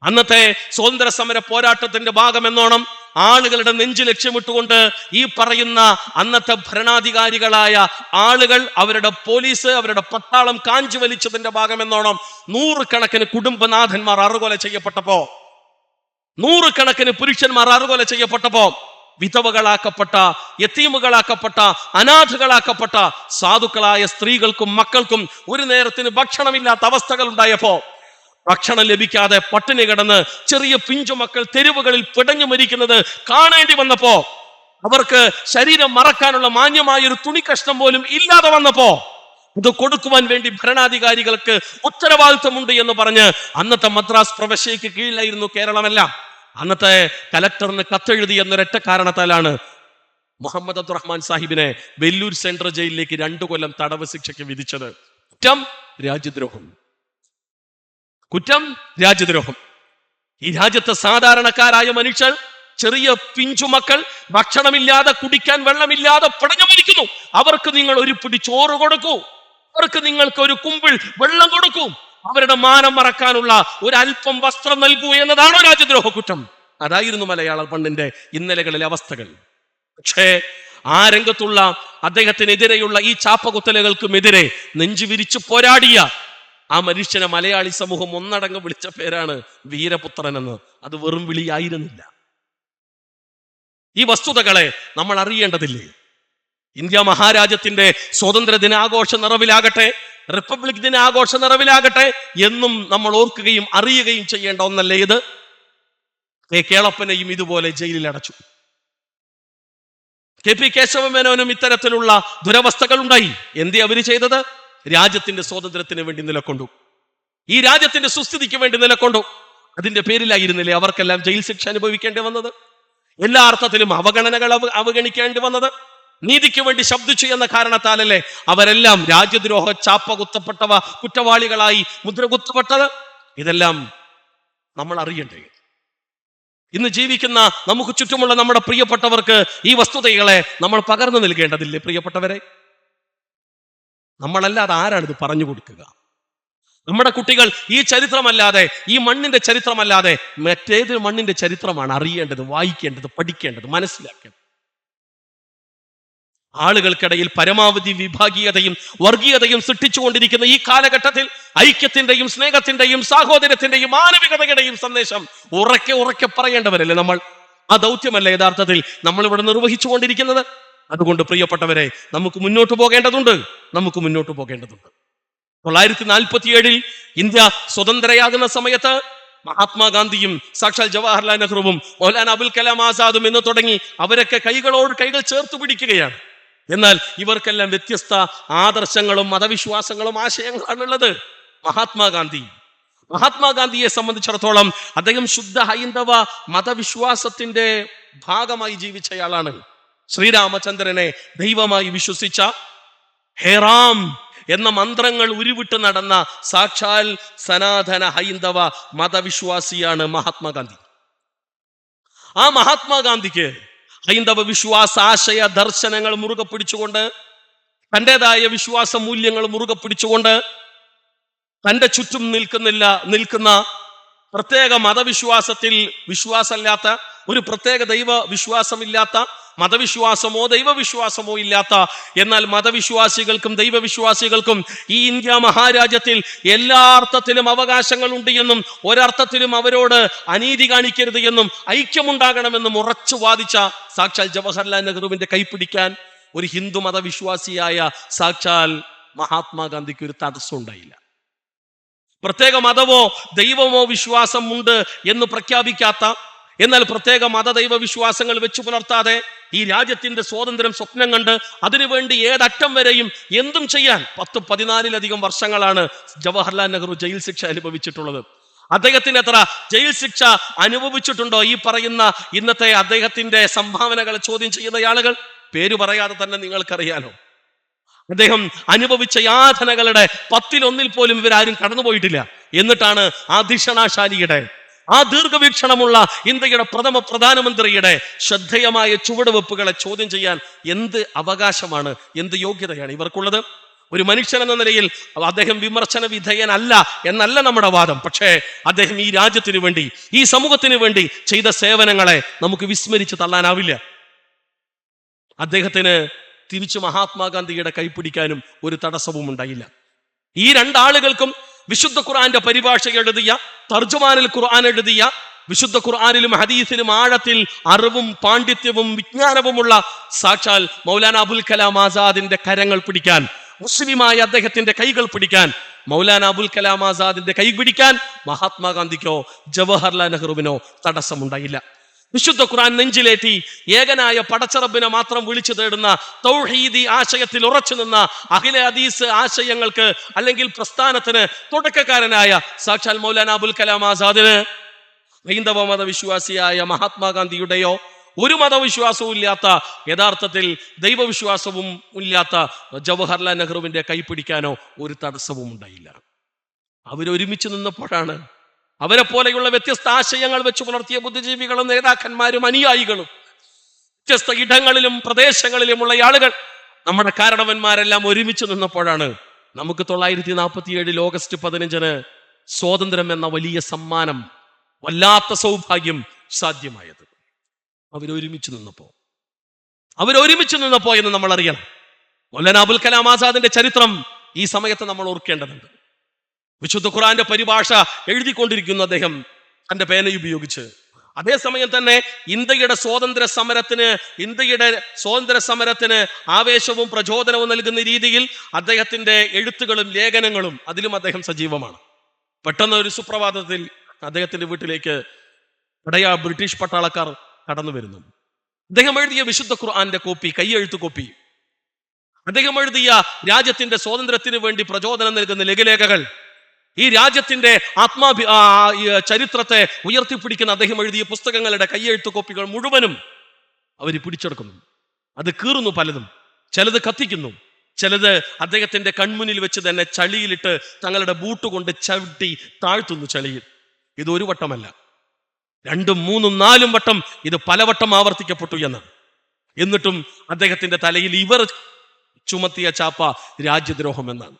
അന്നത്തെ സ്വതന്ത്ര സമര പോരാട്ടത്തിന്റെ ഭാഗമെന്നോണം ആളുകളുടെ നെഞ്ചു ലക്ഷ്യമിട്ടുകൊണ്ട് ഈ പറയുന്ന അന്നത്തെ ഭരണാധികാരികളായ ആളുകൾ, അവരുടെ പോലീസ്, അവരുടെ പട്ടാളം കാഞ്ചു വലിച്ചതിന്റെ ഭാഗമെന്നോണം നൂറുകണക്കിന് കുടുംബനാഥന്മാർ അറുകൊല ചെയ്യപ്പെട്ടപ്പോ, നൂറുകണക്കിന് പുരുഷന്മാർ അറുകൊല ചെയ്യപ്പെട്ടപ്പോ, വിധവകളാക്കപ്പെട്ട, യതീമുകളാക്കപ്പെട്ട, അനാഥകളാക്കപ്പെട്ട സാധുക്കളായ സ്ത്രീകൾക്കും മക്കൾക്കും ഒരു നേരത്തിന് ഭക്ഷണമില്ലാത്ത അവസ്ഥകൾ ഉണ്ടായപ്പോ, ഭക്ഷണം ലഭിക്കാതെ പട്ടിണി കിടന്ന് ചെറിയ പിഞ്ചു മക്കൾ തെരുവുകളിൽ പിടഞ്ഞു മരിക്കുന്നത് കാണേണ്ടി വന്നപ്പോ, അവർക്ക് ശരീരം മറക്കാനുള്ള മാന്യമായൊരു തുണി കഷ്ണം പോലും ഇല്ലാതെ വന്നപ്പോ, ഇത് കൊടുക്കുവാൻ വേണ്ടി ഭരണാധികാരികൾക്ക് ഉത്തരവാദിത്വമുണ്ട് എന്ന് പറഞ്ഞ് അന്നത്തെ മദ്രാസ് പ്രവിശ്യയ്ക്ക് കീഴിലായിരുന്നു കേരളമെല്ലാം. അന്നത്തെ കലക്ടറിന് കത്തെഴുതി എന്നൊരൊറ്റ കാരണത്താലാണ് മുഹമ്മദ് അബ്ദുറഹ്മാൻ സാഹിബിനെ വെല്ലൂർ സെൻട്രൽ ജയിലിലേക്ക് 2 കൊല്ലം തടവ് ശിക്ഷയ്ക്ക് വിധിച്ചത്. കുറ്റം രാജ്യദ്രോഹം. ഈ രാജ്യത്തെ സാധാരണക്കാരായ മനുഷ്യർ, ചെറിയ പിഞ്ചുമക്കൾ ഭക്ഷണമില്ലാതെ, കുടിക്കാൻ വെള്ളമില്ലാതെ പിടഞ്ഞു മരിക്കുന്നു. അവർക്ക് നിങ്ങൾ ഒരു പിടി ചോറ് കൊടുക്കൂ, അവർക്ക് നിങ്ങൾക്ക് ഒരു കുമ്പിൾ വെള്ളം കൊടുക്കൂ, അവരുടെ മാനം മറക്കാനുള്ള ഒരു അല്പം വസ്ത്രം നൽകൂ എന്നതാണോ രാജ്യദ്രോഹ കുറ്റം? അതായിരുന്നു മലയാള മണ്ണിന്റെ ഇന്നലകളിലെ അവസ്ഥകൾ. പക്ഷേ ആ രംഗത്തുള്ള അദ്ദേഹത്തിനെതിരെയുള്ള ഈ ചാപ്പകുത്തലുകൾക്കുമെതിരെ നെഞ്ചു വിരിച്ചു പോരാടിയ ആ മനുഷ്യനെ മലയാളി സമൂഹം ഒന്നടങ്കം വിളിച്ച പേരാണ് വീരപുത്രൻ എന്ന്. അത് വെറും വിളിയായിരുന്നില്ല. ഈ വസ്തുതകളെ നമ്മൾ അറിയേണ്ടതില്ലേ? ഇന്ത്യ മഹാരാജ്യത്തിന്റെ സ്വാതന്ത്ര്യ ദിനാഘോഷ നിറവിലാകട്ടെ, റിപ്പബ്ലിക് ദിനാഘോഷ നിറവിലാകട്ടെ, എന്നും നമ്മൾ ഓർക്കുകയും അറിയുകയും ചെയ്യേണ്ട ഒന്നല്ലേ ഇത്? കെ കേളപ്പനെയും ഇതുപോലെ ജയിലിൽ അടച്ചു. കെ പി കേശവമേനോനും ഇത്തരത്തിലുള്ള ദുരവസ്ഥകൾ ഉണ്ടായി. എന്തേ അവര് ചെയ്തത്? രാജ്യത്തിന്റെ സ്വാതന്ത്ര്യത്തിന് വേണ്ടി നിലകൊണ്ടു, ഈ രാജ്യത്തിന്റെ സുസ്ഥിതിക്ക് വേണ്ടി നിലകൊണ്ടു. അതിന്റെ പേരിലായിരുന്നില്ലേ അവർക്കെല്ലാം ജയിൽ ശിക്ഷ അനുഭവിക്കേണ്ടി വന്നത്? എല്ലാ അർത്ഥത്തിലും അവഗണനകൾ അവഗണിക്കേണ്ടി വന്നത്? നീതിക്ക് വേണ്ടി ശബ്ദിച്ചു എന്ന കാരണത്താലല്ലേ അവരെല്ലാം രാജ്യദ്രോഹ ചാപ്പ കുത്തപ്പെട്ടവ, കുറ്റവാളികളായി മുദ്രകുത്തപ്പെട്ടത്? ഇതെല്ലാം നമ്മൾ അറിയണ്ടേ? ഇന്ന് ജീവിക്കുന്ന നമുക്ക് ചുറ്റുമുള്ള നമ്മുടെ പ്രിയപ്പെട്ടവർക്ക് ഈ വസ്തുതകളെ നമ്മൾ പകർന്നു നൽകേണ്ടതില്ലേ പ്രിയപ്പെട്ടവരെ? നമ്മളല്ലാതെ ആരാണിത് പറഞ്ഞു കൊടുക്കുക? നമ്മുടെ കുട്ടികൾ ഈ ചരിത്രമല്ലാതെ, ഈ മണ്ണിന്റെ ചരിത്രമല്ലാതെ മറ്റേത് മണ്ണിന്റെ ചരിത്രമാണ് അറിയേണ്ടത്, വായിക്കേണ്ടത്, പഠിക്കേണ്ടത്, മനസ്സിലാക്കേണ്ടത്? ആളുകൾക്കിടയിൽ പരമാവധി വിഭാഗീയതയും വർഗീയതയും സൃഷ്ടിച്ചുകൊണ്ടിരിക്കുന്ന ഈ കാലഘട്ടത്തിൽ ഐക്യത്തിന്റെയും സ്നേഹത്തിന്റെയും സാഹോദര്യത്തിന്റെയും മാനവികതയുടെയും സന്ദേശം ഉറക്കെ ഉറക്കെ പറയേണ്ടവരല്ലേ നമ്മൾ? ആ ദൗത്യമല്ല യഥാർത്ഥത്തിൽ നമ്മൾ ഇവിടെ നിർവഹിച്ചുകൊണ്ടിരിക്കുന്നത്. അതുകൊണ്ട് പ്രിയപ്പെട്ടവരെ, നമുക്ക് മുന്നോട്ട് പോകേണ്ടതുണ്ട്. 1947 ഇന്ത്യ സ്വതന്ത്രയാകുന്ന സമയത്ത് മഹാത്മാഗാന്ധിയും സാക്ഷാൽ ജവഹർലാൽ നെഹ്റുവും മൗലാന അബുൽ കലാം ആസാദും എന്ന് തുടങ്ങി അവരൊക്കെ കൈകളോട് കൈകൾ ചേർത്ത് പിടിക്കുകയാണ്. എന്നാൽ ഇവർക്കെല്ലാം വ്യത്യസ്ത ആദർശങ്ങളും മതവിശ്വാസങ്ങളും ആശയങ്ങളാണുള്ളത്. മഹാത്മാഗാന്ധിയെ സംബന്ധിച്ചിടത്തോളം അദ്ദേഹം ശുദ്ധ ഹൈന്ദവ മതവിശ്വാസത്തിന്റെ ഭാഗമായി ജീവിച്ചയാളാണ്. ശ്രീരാമചന്ദ്രനെ ദൈവമായി വിശ്വസിച്ച, ഹേറാം എന്ന മന്ത്രങ്ങൾ ഉരുവിട്ട് നടന്ന സാക്ഷാൽ സനാതന ഹൈന്ദവ മതവിശ്വാസിയാണ് മഹാത്മാഗാന്ധി. ആ മഹാത്മാഗാന്ധിക്ക് ഹൈന്ദവ വിശ്വാസ ആശയ ദർശനങ്ങൾ മുറുകെ പിടിച്ചുകൊണ്ട്, തൻ്റെതായ വിശ്വാസ മൂല്യങ്ങൾ മുറുകെ പിടിച്ചുകൊണ്ട്, തൻ്റെ ചുറ്റും നിൽക്കുന്ന പ്രത്യേക മതവിശ്വാസത്തിൽ വിശ്വാസമില്ലാത്ത, ഒരു പ്രത്യേക ദൈവ വിശ്വാസമില്ലാത്ത, മതവിശ്വാസമോ ദൈവവിശ്വാസമോ ഇല്ലാത്ത, എന്നാൽ മതവിശ്വാസികൾക്കും ദൈവവിശ്വാസികൾക്കും ഈ ഇന്ത്യ മഹാരാജ്യത്തിൽ എല്ലാ അർത്ഥത്തിലും അവകാശങ്ങളുണ്ട് എന്നും ഒരർത്ഥത്തിലും അവരോട് അനീതി കാണിക്കരുത് എന്നും ഐക്യമുണ്ടാകണമെന്നും ഉറച്ചു വാദിച്ച സാക്ഷാൽ ജവഹർലാൽ നെഹ്റുവിന്റെ കൈപ്പിടിക്കാൻ ഒരു ഹിന്ദു മതവിശ്വാസിയായ സാക്ഷാൽ മഹാത്മാഗാന്ധിക്ക് ഒരു തടസ്സം ഉണ്ടായില്ല. പ്രത്യേക മതമോ ദൈവമോ വിശ്വാസം ഉണ്ട് എന്ന് പ്രഖ്യാപിക്കാത്ത, എന്നാൽ പ്രത്യേക മതദൈവ വിശ്വാസങ്ങൾ വെച്ചു പുലർത്താതെ ഈ രാജ്യത്തിന്റെ സ്വാതന്ത്ര്യം സ്വപ്നം കണ്ട് അതിനുവേണ്ടി ഏതറ്റം വരെയും എന്തും ചെയ്യാൻ 10-14 വർഷങ്ങളാണ് ജവഹർലാൽ നെഹ്റു ജയിൽ ശിക്ഷ അനുഭവിച്ചിട്ടുള്ളത്. അദ്ദേഹത്തിന് എത്ര ജയിൽ ശിക്ഷ അനുഭവിച്ചിട്ടുണ്ടോ ഈ പറയുന്ന ഇന്നത്തെ അദ്ദേഹത്തിന്റെ സംഭാവനകളെ ചോദ്യം ചെയ്യുന്ന ആളുകൾ? പേര് പറയാതെ തന്നെ നിങ്ങൾക്കറിയാലോ. അദ്ദേഹം അനുഭവിച്ച യാതനകളുടെ 10-1 പോലും ഇവരാരും കടന്നുപോയിട്ടില്ല. എന്നിട്ടാണ് ആ ധിഷണാശാലിയുടെ, ആ ദീർഘവീക്ഷണമുള്ള ഇന്ത്യയുടെ പ്രധാനമന്ത്രിയുടെ ശ്രദ്ധേയമായ ചുവടുവെപ്പുകളെ ചോദ്യം ചെയ്യാൻ എന്ത് അവകാശമാണ്, എന്ത് യോഗ്യതയാണ് ഇവർക്കുള്ളത്? ഒരു മനുഷ്യൻ എന്ന നിലയിൽ അദ്ദേഹം വിമർശന വിധേയനല്ല എന്നല്ല നമ്മുടെ വാദം. പക്ഷേ അദ്ദേഹം ഈ രാജ്യത്തിന് വേണ്ടി, ഈ സമൂഹത്തിന് വേണ്ടി ചെയ്ത സേവനങ്ങളെ നമുക്ക് വിസ്മരിച്ച് തള്ളാനാവില്ല. അദ്ദേഹത്തിന് തിരിച്ചു മഹാത്മാഗാന്ധിയുടെ കൈപ്പിടിക്കാനും ഒരു തടസ്സവും ഉണ്ടായില്ല. ഈ രണ്ടാളുകൾക്കും വിശുദ്ധ ഖുർആന്റെ പരിഭാഷ എഴുതിയ, തർജുമാനിൽ ഖുർആൻ എഴുതിയ, വിശുദ്ധ ഖുർആനിലും ഹദീസിലും ആഴത്തിൽ അറിവും പാണ്ഡിത്യവും വിജ്ഞാനവുമുള്ള സാക്ഷാൽ മൗലാന അബുൽ കലാം ആസാദിന്റെ കരങ്ങൾ പിടിക്കാൻ, മുസ്ലിമായ അദ്ദേഹത്തിന്റെ കൈകൾ പിടിക്കാൻ, മൗലാന അബുൽ കലാം ആസാദിന്റെ കൈ പിടിക്കാൻ മഹാത്മാഗാന്ധിക്കോ ജവഹർലാൽ നെഹ്റുവിനോ തടസ്സമുണ്ടായില്ല. വിശുദ്ധ ഖുർആൻ നെഞ്ചിലേറ്റി ഏകനായ പടച്ചറബിനെ മാത്രം വിളിച്ചു തേടുന്ന തൗഹീദി ആശയത്തിൽ ഉറച്ചു നിന്ന അഖില ഹദീസ് ആശയങ്ങൾക്ക് അല്ലെങ്കിൽ പ്രസ്ഥാനത്തിന് തുടക്കക്കാരനായ സാക്ഷാൽ മൗലാന അബുൽ കലാം ആസാദിന് ഹൈന്ദവ മതവിശ്വാസിയായ മഹാത്മാഗാന്ധിയുടെയോ ഒരു മതവിശ്വാസവും ഇല്ലാത്ത, യഥാർത്ഥത്തിൽ ദൈവവിശ്വാസവും ഇല്ലാത്ത ജവഹർലാൽ നെഹ്റുവിന്റെ കൈപിടിക്കാനോ ഒരു തടസ്സവും ഉണ്ടായില്ല. അവരൊരുമിച്ച് നിന്നപ്പോഴാണ് അവരെ പോലെയുള്ള വ്യത്യസ്ത ആശയങ്ങൾ വെച്ച് പുലർത്തിയ ബുദ്ധിജീവികളും നേതാക്കന്മാരും അനുയായികളും വ്യത്യസ്ത ഇടങ്ങളിലും പ്രദേശങ്ങളിലുമുള്ള ആളുകൾ, നമ്മുടെ കാരണവന്മാരെല്ലാം ഒരുമിച്ച് നിന്നപ്പോഴാണ് നമുക്ക് 1947 ഓഗസ്റ്റ് 15 സ്വാതന്ത്ര്യം എന്ന വലിയ സമ്മാനം, വല്ലാത്ത സൗഭാഗ്യം സാധ്യമായത്. അവരൊരുമിച്ച് നിന്നപ്പോ എന്ന് നമ്മൾ അറിയണം. മൗലാന അബുൽ കലാം ആസാദിന്റെ ചരിത്രം ഈ സമയത്ത് നമ്മൾ ഓർക്കേണ്ടതുണ്ട്. വിശുദ്ധ ഖുർആന്റെ പരിഭാഷ എഴുതിക്കൊണ്ടിരിക്കുന്നു അദ്ദേഹം തന്റെ പേന ഉപയോഗിച്ച്. അതേസമയം തന്നെ ഇന്ത്യയുടെ സ്വാതന്ത്ര്യ സമരത്തിന് ആവേശവും പ്രചോദനവും നൽകുന്ന രീതിയിൽ അദ്ദേഹത്തിന്റെ എഴുത്തുകളും ലേഖനങ്ങളും അതിലും അദ്ദേഹം സജീവമാണ്. പെട്ടെന്ന് ഒരു സുപ്രഭാതത്തിൽ അദ്ദേഹത്തിന്റെ വീട്ടിലേക്ക് ബ്രിട്ടീഷ് പട്ടാളക്കാർ കടന്നു വരുന്നു. അദ്ദേഹം എഴുതിയ വിശുദ്ധ ഖുർആന്റെ കോപ്പി, കൈയെഴുത്ത് കോപ്പി, അദ്ദേഹം എഴുതിയ രാജ്യത്തിന്റെ സ്വാതന്ത്ര്യത്തിന് വേണ്ടി പ്രചോദനം നൽകുന്ന ലഘുലേഖകൾ, ഈ രാജ്യത്തിന്റെ ചരിത്രത്തെ ഉയർത്തിപ്പിടിക്കുന്ന അദ്ദേഹം എഴുതിയ പുസ്തകങ്ങളുടെ കയ്യെഴുത്ത് കോപ്പികൾ മുഴുവനും അവർ പിടിച്ചെടുക്കുന്നു. അത് കീറുന്നു, പലതും ചിലത് കത്തിക്കുന്നു, ചിലത് അദ്ദേഹത്തിന്റെ കൺമുന്നിൽ വെച്ച് തന്നെ ചളിയിലിട്ട് തങ്ങളുടെ ബൂട്ട് കൊണ്ട് ചവിട്ടി താഴ്ത്തുന്നു ചളിയിൽ. ഇത് ഒരു വട്ടമല്ല, 2, 3, 4 വട്ടം ഇത് പലവട്ടം ആവർത്തിക്കപ്പെട്ടു എന്ന്. എന്നിട്ടും അദ്ദേഹത്തിന്റെ തലയിൽ ഇവർ ചുമത്തിയ ചാപ്പ രാജ്യദ്രോഹം എന്നാണ്.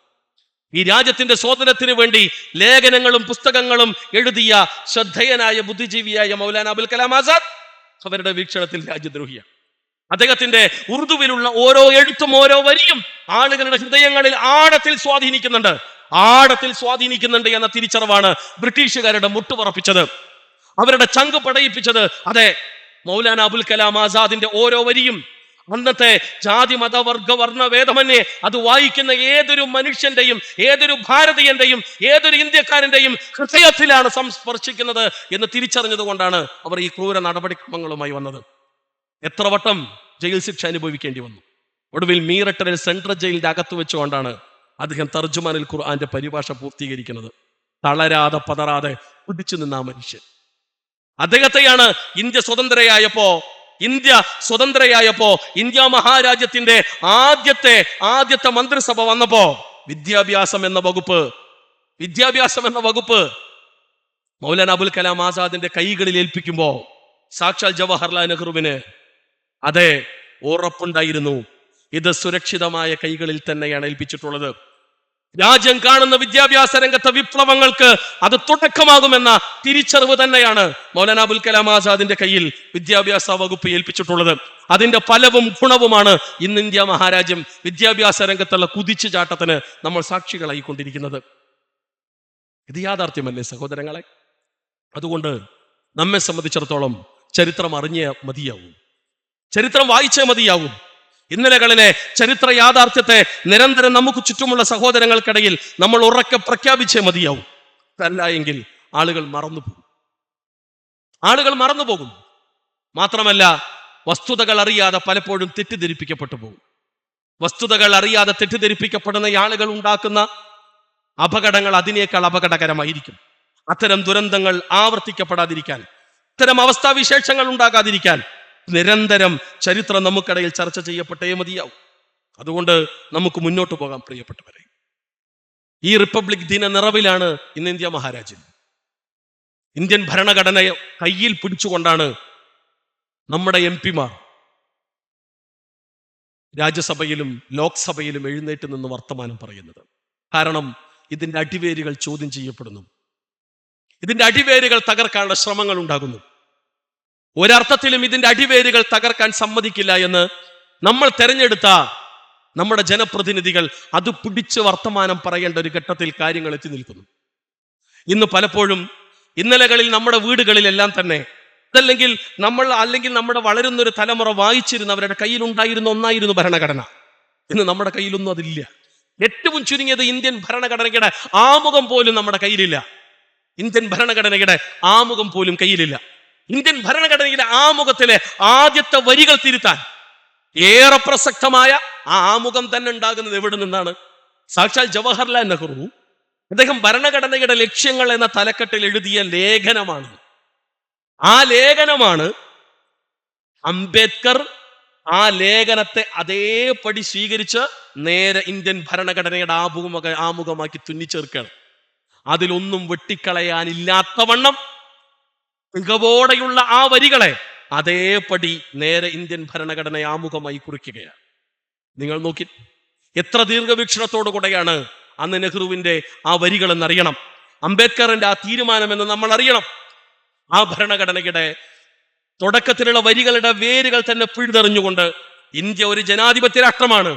ഈ രാജ്യത്തിന്റെ സ്വാതന്ത്ര്യത്തിന് വേണ്ടി ലേഖനങ്ങളും പുസ്തകങ്ങളും എഴുതിയ ശ്രദ്ധേയനായ ബുദ്ധിജീവിയായ മൗലാന അബുൽ കലാം ആസാദ് അവരുടെ വീക്ഷണത്തിൽ രാജ്യദ്രോഹിയാണ്. അദ്ദേഹത്തിന്റെ ഉറുദുവിലുള്ള ഓരോ എഴുത്തും ഓരോ വരിയും ആളുകളുടെ ഹൃദയങ്ങളിൽ ആഴത്തിൽ സ്വാധീനിക്കുന്നുണ്ട് എന്ന തിരിച്ചറിവാണ് ബ്രിട്ടീഷുകാരുടെ മുട്ടുപറപ്പിച്ചത്, അവരുടെ ചങ്ക് പടയിപ്പിച്ചത്. അതെ, മൗലാന അബുൽ കലാം ആസാദിന്റെ ഓരോ വരിയും അന്നത്തെ ജാതി മത വർഗ വർണ്ണ ഭേദമന്യേ അത് വായിക്കുന്ന ഏതൊരു മനുഷ്യന്റെയും, ഏതൊരു ഭാരതീയന്റെയും, ഏതൊരു ഇന്ത്യക്കാരന്റെയും ഹൃദയത്തിലാണ് സംസ്പർശിക്കുന്നത് എന്ന് തിരിച്ചറിഞ്ഞത് കൊണ്ടാണ് അവർ ഈ ക്രൂര നടപടിക്രമങ്ങളുമായി വന്നത്. എത്ര വട്ടം ജയിൽ ശിക്ഷ അനുഭവിക്കേണ്ടി വന്നു. ഒടുവിൽ മീററ്റിലെ സെൻട്രൽ ജയിലിന്റെ അകത്ത് വെച്ചുകൊണ്ടാണ് അദ്ദേഹം തർജുമാനിൽ ഖുർആന്റെ പരിഭാഷ പൂർത്തീകരിക്കുന്നത്. തളരാതെ പതറാതെ പിടിച്ചു നിന്ന മനുഷ്യൻ. അദ്ദേഹത്തെയാണ് ഇന്ത്യ സ്വതന്ത്രയായപ്പോ ഇന്ത്യ സ്വതന്ത്രയായപ്പോ ഇന്ത്യ മഹാരാജ്യത്തിന്റെ ആദ്യത്തെ മന്ത്രിസഭ വന്നപ്പോ വിദ്യാഭ്യാസം എന്ന വകുപ്പ് മൗലാന അബുൽ കലാം ആസാദിന്റെ കൈകളിൽ ഏൽപ്പിക്കുമ്പോ സാക്ഷാൽ ജവഹർലാൽ നെഹ്റുവിന് അതെ ഉറപ്പുണ്ടായിരുന്നു, ഇത് സുരക്ഷിതമായ കൈകളിൽ തന്നെയാണ് ഏൽപ്പിച്ചിട്ടുള്ളത്. രാജ്യം കാണുന്ന വിദ്യാഭ്യാസ രംഗത്തെ വിപ്ലവങ്ങൾക്ക് അത് തുടക്കമാകുമെന്ന തിരിച്ചറിവ് തന്നെയാണ് മൗലാന അബുൽ കലാം ആസാദിന്റെ കയ്യിൽ വിദ്യാഭ്യാസ വകുപ്പ് ഏൽപ്പിച്ചിട്ടുള്ളത്. അതിന്റെ ഫലവും ഗുണവുമാണ് ഇന്ന് ഇന്ത്യ മഹാരാജ്യം വിദ്യാഭ്യാസ രംഗത്തുള്ള കുതിച്ചുചാട്ടത്തിന് നമ്മൾ സാക്ഷികളായിക്കൊണ്ടിരിക്കുന്നത്. ഇത് യാഥാർത്ഥ്യമല്ലേ സഹോദരങ്ങളെ? അതുകൊണ്ട് നമ്മെ സംബന്ധിച്ചിടത്തോളം ചരിത്രം അറിഞ്ഞേ മതിയാവും, ചരിത്രം വായിച്ചേ മതിയാവും. ഇന്നലകളിലെ ചരിത്ര യാഥാർത്ഥ്യത്തെ നിരന്തരം നമുക്ക് ചുറ്റുമുള്ള സഹോദരങ്ങൾക്കിടയിൽ നമ്മൾ ഉറക്കെ പ്രഖ്യാപിച്ചേ മതിയാവും. അല്ല എങ്കിൽ ആളുകൾ മറന്നുപോകും. മാത്രമല്ല, വസ്തുതകൾ അറിയാതെ പലപ്പോഴും തെറ്റിദ്ധരിപ്പിക്കപ്പെട്ടു പോകും. വസ്തുതകൾ അറിയാതെ തെറ്റിദ്ധരിപ്പിക്കപ്പെടുന്ന ആളുകൾ ഉണ്ടാക്കുന്ന അപകടങ്ങൾ അതിനേക്കാൾ അപകടകരമായിരിക്കും. അത്തരം ദുരന്തങ്ങൾ ആവർത്തിക്കപ്പെടാതിരിക്കാൻ, ഇത്തരം അവസ്ഥാവിശേഷങ്ങൾ ഉണ്ടാകാതിരിക്കാൻ നിരന്തരം ചരിത്രം നമുക്കിടയിൽ ചർച്ച ചെയ്യപ്പെട്ടേ മതിയാവും. അതുകൊണ്ട് നമുക്ക് മുന്നോട്ട് പോകാം പ്രിയപ്പെട്ടവരെ. ഈ റിപ്പബ്ലിക് ദിന നിറവിലാണ് ഇന്ന് ഇന്ത്യ മഹാരാജ്യം. ഇന്ത്യൻ ഭരണഘടനയെ കയ്യിൽ പിടിച്ചുകൊണ്ടാണ് നമ്മുടെ MP-മാർ രാജ്യസഭയിലും ലോക്സഭയിലും എഴുന്നേറ്റ് നിന്ന് വർത്തമാനം പറയുന്നത്. കാരണം ഇതിന്റെ അടിവേരുകൾ ചോദ്യം ചെയ്യപ്പെടുന്നു, ഇതിന്റെ അടിവേരുകൾ തകർക്കാനുള്ള ശ്രമങ്ങൾ ഉണ്ടാകുന്നു. ഒരർത്ഥത്തിലും ഇതിന്റെ അടിവേരുകൾ തകർക്കാൻ സമ്മതിക്കില്ല എന്ന് നമ്മൾ തെരഞ്ഞെടുത്ത നമ്മുടെ ജനപ്രതിനിധികൾ അത് പിടിച്ച് വർത്തമാനം പറയേണ്ട ഒരു ഘട്ടത്തിൽ കാര്യങ്ങൾ എത്തി നിൽക്കുന്നു. ഇന്ന് പലപ്പോഴും ഇന്നലകളിൽ നമ്മുടെ വീടുകളിലെല്ലാം തന്നെ അതല്ലെങ്കിൽ നമ്മുടെ വളരുന്നൊരു തലമുറ വായിച്ചിരുന്ന അവരുടെ കയ്യിലുണ്ടായിരുന്ന ഒന്നായിരുന്നു ഭരണഘടന. ഇന്ന് നമ്മുടെ കയ്യിലൊന്നും അതില്ല. ഏറ്റവും ചുരുങ്ങിയത് ഇന്ത്യൻ ഭരണഘടനയുടെ ആമുഖം പോലും നമ്മുടെ കയ്യിലില്ല. ഇന്ത്യൻ ഭരണഘടനയുടെ ആമുഖം പോലും കയ്യിലില്ല. ഇന്ത്യൻ ഭരണഘടനയുടെ ആമുഖത്തിലെ ആദ്യത്തെ വരികൾ തിരുത്താൻ ഏറെ പ്രസക്തമായ ആ ആമുഖം തന്നെ ഉണ്ടാകുന്നത് എവിടെ നിന്നാണ്? സാക്ഷാൽ ജവഹർലാൽ നെഹ്റു അദ്ദേഹം ഭരണഘടനയുടെ ലക്ഷ്യങ്ങൾ എന്ന തലക്കെട്ടിൽ എഴുതിയ ലേഖനമാണ്. ആ ലേഖനമാണ് അംബേദ്കർ ആ ലേഖനത്തെ അതേപടി സ്വീകരിച്ച് നേരെ ഇന്ത്യൻ ഭരണഘടനയുടെ ആമുഖമാക്കി തുന്നിച്ചേർക്കുകയാണ്. അതിലൊന്നും വെട്ടിക്കളയാനില്ലാത്തവണ്ണം മികവോടെയുള്ള ആ വരികളെ അതേപടി നേരെ ഇന്ത്യൻ ഭരണഘടന ആമുഖമായി കുറിക്കുകയാണ്. നിങ്ങൾ നോക്കി എത്ര ദീർഘവീക്ഷണത്തോടു കൂടെയാണ് അന്ന് നെഹ്റുവിന്റെ ആ വരികൾ എന്നറിയണം, അംബേദ്കറിന്റെ ആ തീരുമാനമെന്ന് നമ്മൾ അറിയണം. ആ ഭരണഘടനയുടെ തുടക്കത്തിലുള്ള വരികളുടെ വേരുകൾ തന്നെ പിഴുതെറിഞ്ഞുകൊണ്ട് ഇന്ത്യ ഒരു ജനാധിപത്യ രാഷ്ട്രമാണ്.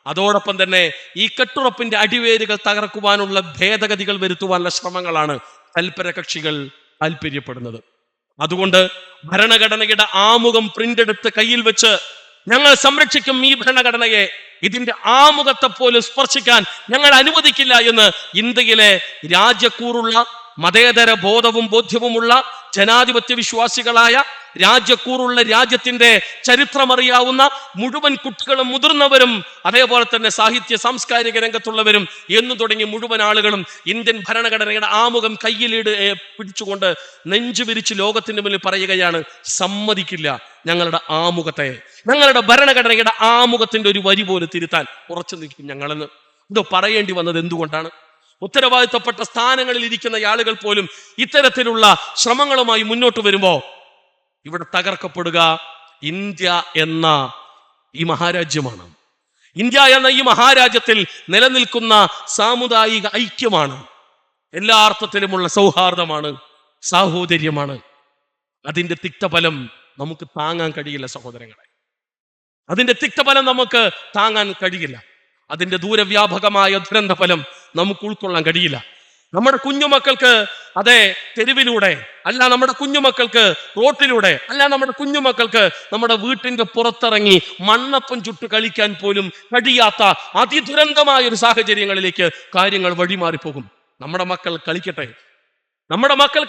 അതോടൊപ്പം തന്നെ ഈ കെട്ടുറപ്പിന്റെ അടിവേരുകൾ തകർക്കുവാനുള്ള ഭേദഗതികൾ വരുത്തുവാനുള്ള ശ്രമങ്ങളാണ് തൽപര കക്ഷികൾ താല്പര്യപ്പെടുന്നത്. അതുകൊണ്ട് ഭരണഘടനയുടെ ആമുഖം പ്രിന്റ് എടുത്ത് കയ്യിൽ വെച്ച് ഞങ്ങൾ സംരക്ഷിക്കും ഈ ഭരണഘടനയെ, ഇതിന്റെ ആമുഖത്തെ പോലും സ്പർശിക്കാൻ ഞങ്ങൾ അനുവദിക്കില്ല എന്ന് ഇന്ത്യയിലെ രാജ്യക്കൂറുള്ള മതേതര ബോധവും ബോധ്യവുമുള്ള ജനാധിപത്യ വിശ്വാസികളായ രാജ്യക്കൂറുള്ള രാജ്യത്തിന്റെ ചരിത്രമറിയാവുന്ന മുഴുവൻ കുട്ടികളും മുതിർന്നവരും അതേപോലെ തന്നെ സാഹിത്യ സാംസ്കാരിക രംഗത്തുള്ളവരും എന്നു തുടങ്ങി മുഴുവൻ ആളുകളും ഇന്ത്യൻ ഭരണഘടനയുടെ ആമുഖം കയ്യിലിട് പിടിച്ചുകൊണ്ട് നെഞ്ചു വിരിച്ച് ലോകത്തിന് മുന്നിൽ പറയുകയാണ്, സമ്മതിക്കില്ല ഞങ്ങളുടെ ആമുഖത്തെ, ഞങ്ങളുടെ ഭരണഘടനയുടെ ആമുഖത്തിന്റെ ഒരു വരി പോലും തിരുത്താൻ ഉറച്ചു നിൽക്കും ഞങ്ങളെന്ന്. ഇത് പറയേണ്ടി വന്നത് എന്തുകൊണ്ടാണ്? ഉത്തരവാദിത്തപ്പെട്ട സ്ഥാനങ്ങളിൽ ഇരിക്കുന്ന ആളുകൾ പോലും ഇത്തരത്തിലുള്ള ശ്രമങ്ങളുമായി മുന്നോട്ട് വരുമ്പോ ഇവിടെ തകർക്കപ്പെടുക ഇന്ത്യ എന്ന ഈ മഹാരാജ്യമാണ്. ഇന്ത്യ എന്ന ഈ മഹാരാജ്യത്തിൽ നിലനിൽക്കുന്ന സാമുദായിക ഐക്യമാണ്, എല്ലാ അർത്ഥത്തിലുമുള്ള സൗഹാർദ്ദമാണ്, സാഹോദര്യമാണ്. അതിന്റെ തിക്തഫലം നമുക്ക് താങ്ങാൻ കഴിയില്ല സഹോദരങ്ങളെ, അതിന്റെ തിക്തഫലം നമുക്ക് താങ്ങാൻ കഴിയില്ല. അതിന്റെ ദൂരവ്യാപകമായ ദുരന്തഫലം നമുക്ക് ഉൾക്കൊള്ളാൻ കഴിയില്ല. നമ്മുടെ കുഞ്ഞുമക്കൾക്ക് അതെ തെരുവിലൂടെ അല്ല, നമ്മുടെ കുഞ്ഞുമക്കൾക്ക് റോട്ടിലൂടെ അല്ല, നമ്മുടെ കുഞ്ഞുമക്കൾക്ക് നമ്മുടെ വീട്ടിന്റെ പുറത്തിറങ്ങി മണ്ണപ്പം ചുട്ട് കളിക്കാൻ പോലും കഴിയാത്ത അതിദുരന്തമായ ഒരു സാഹചര്യങ്ങളിലേക്ക് കാര്യങ്ങൾ വഴിമാറിപ്പോകും. നമ്മുടെ മക്കൾ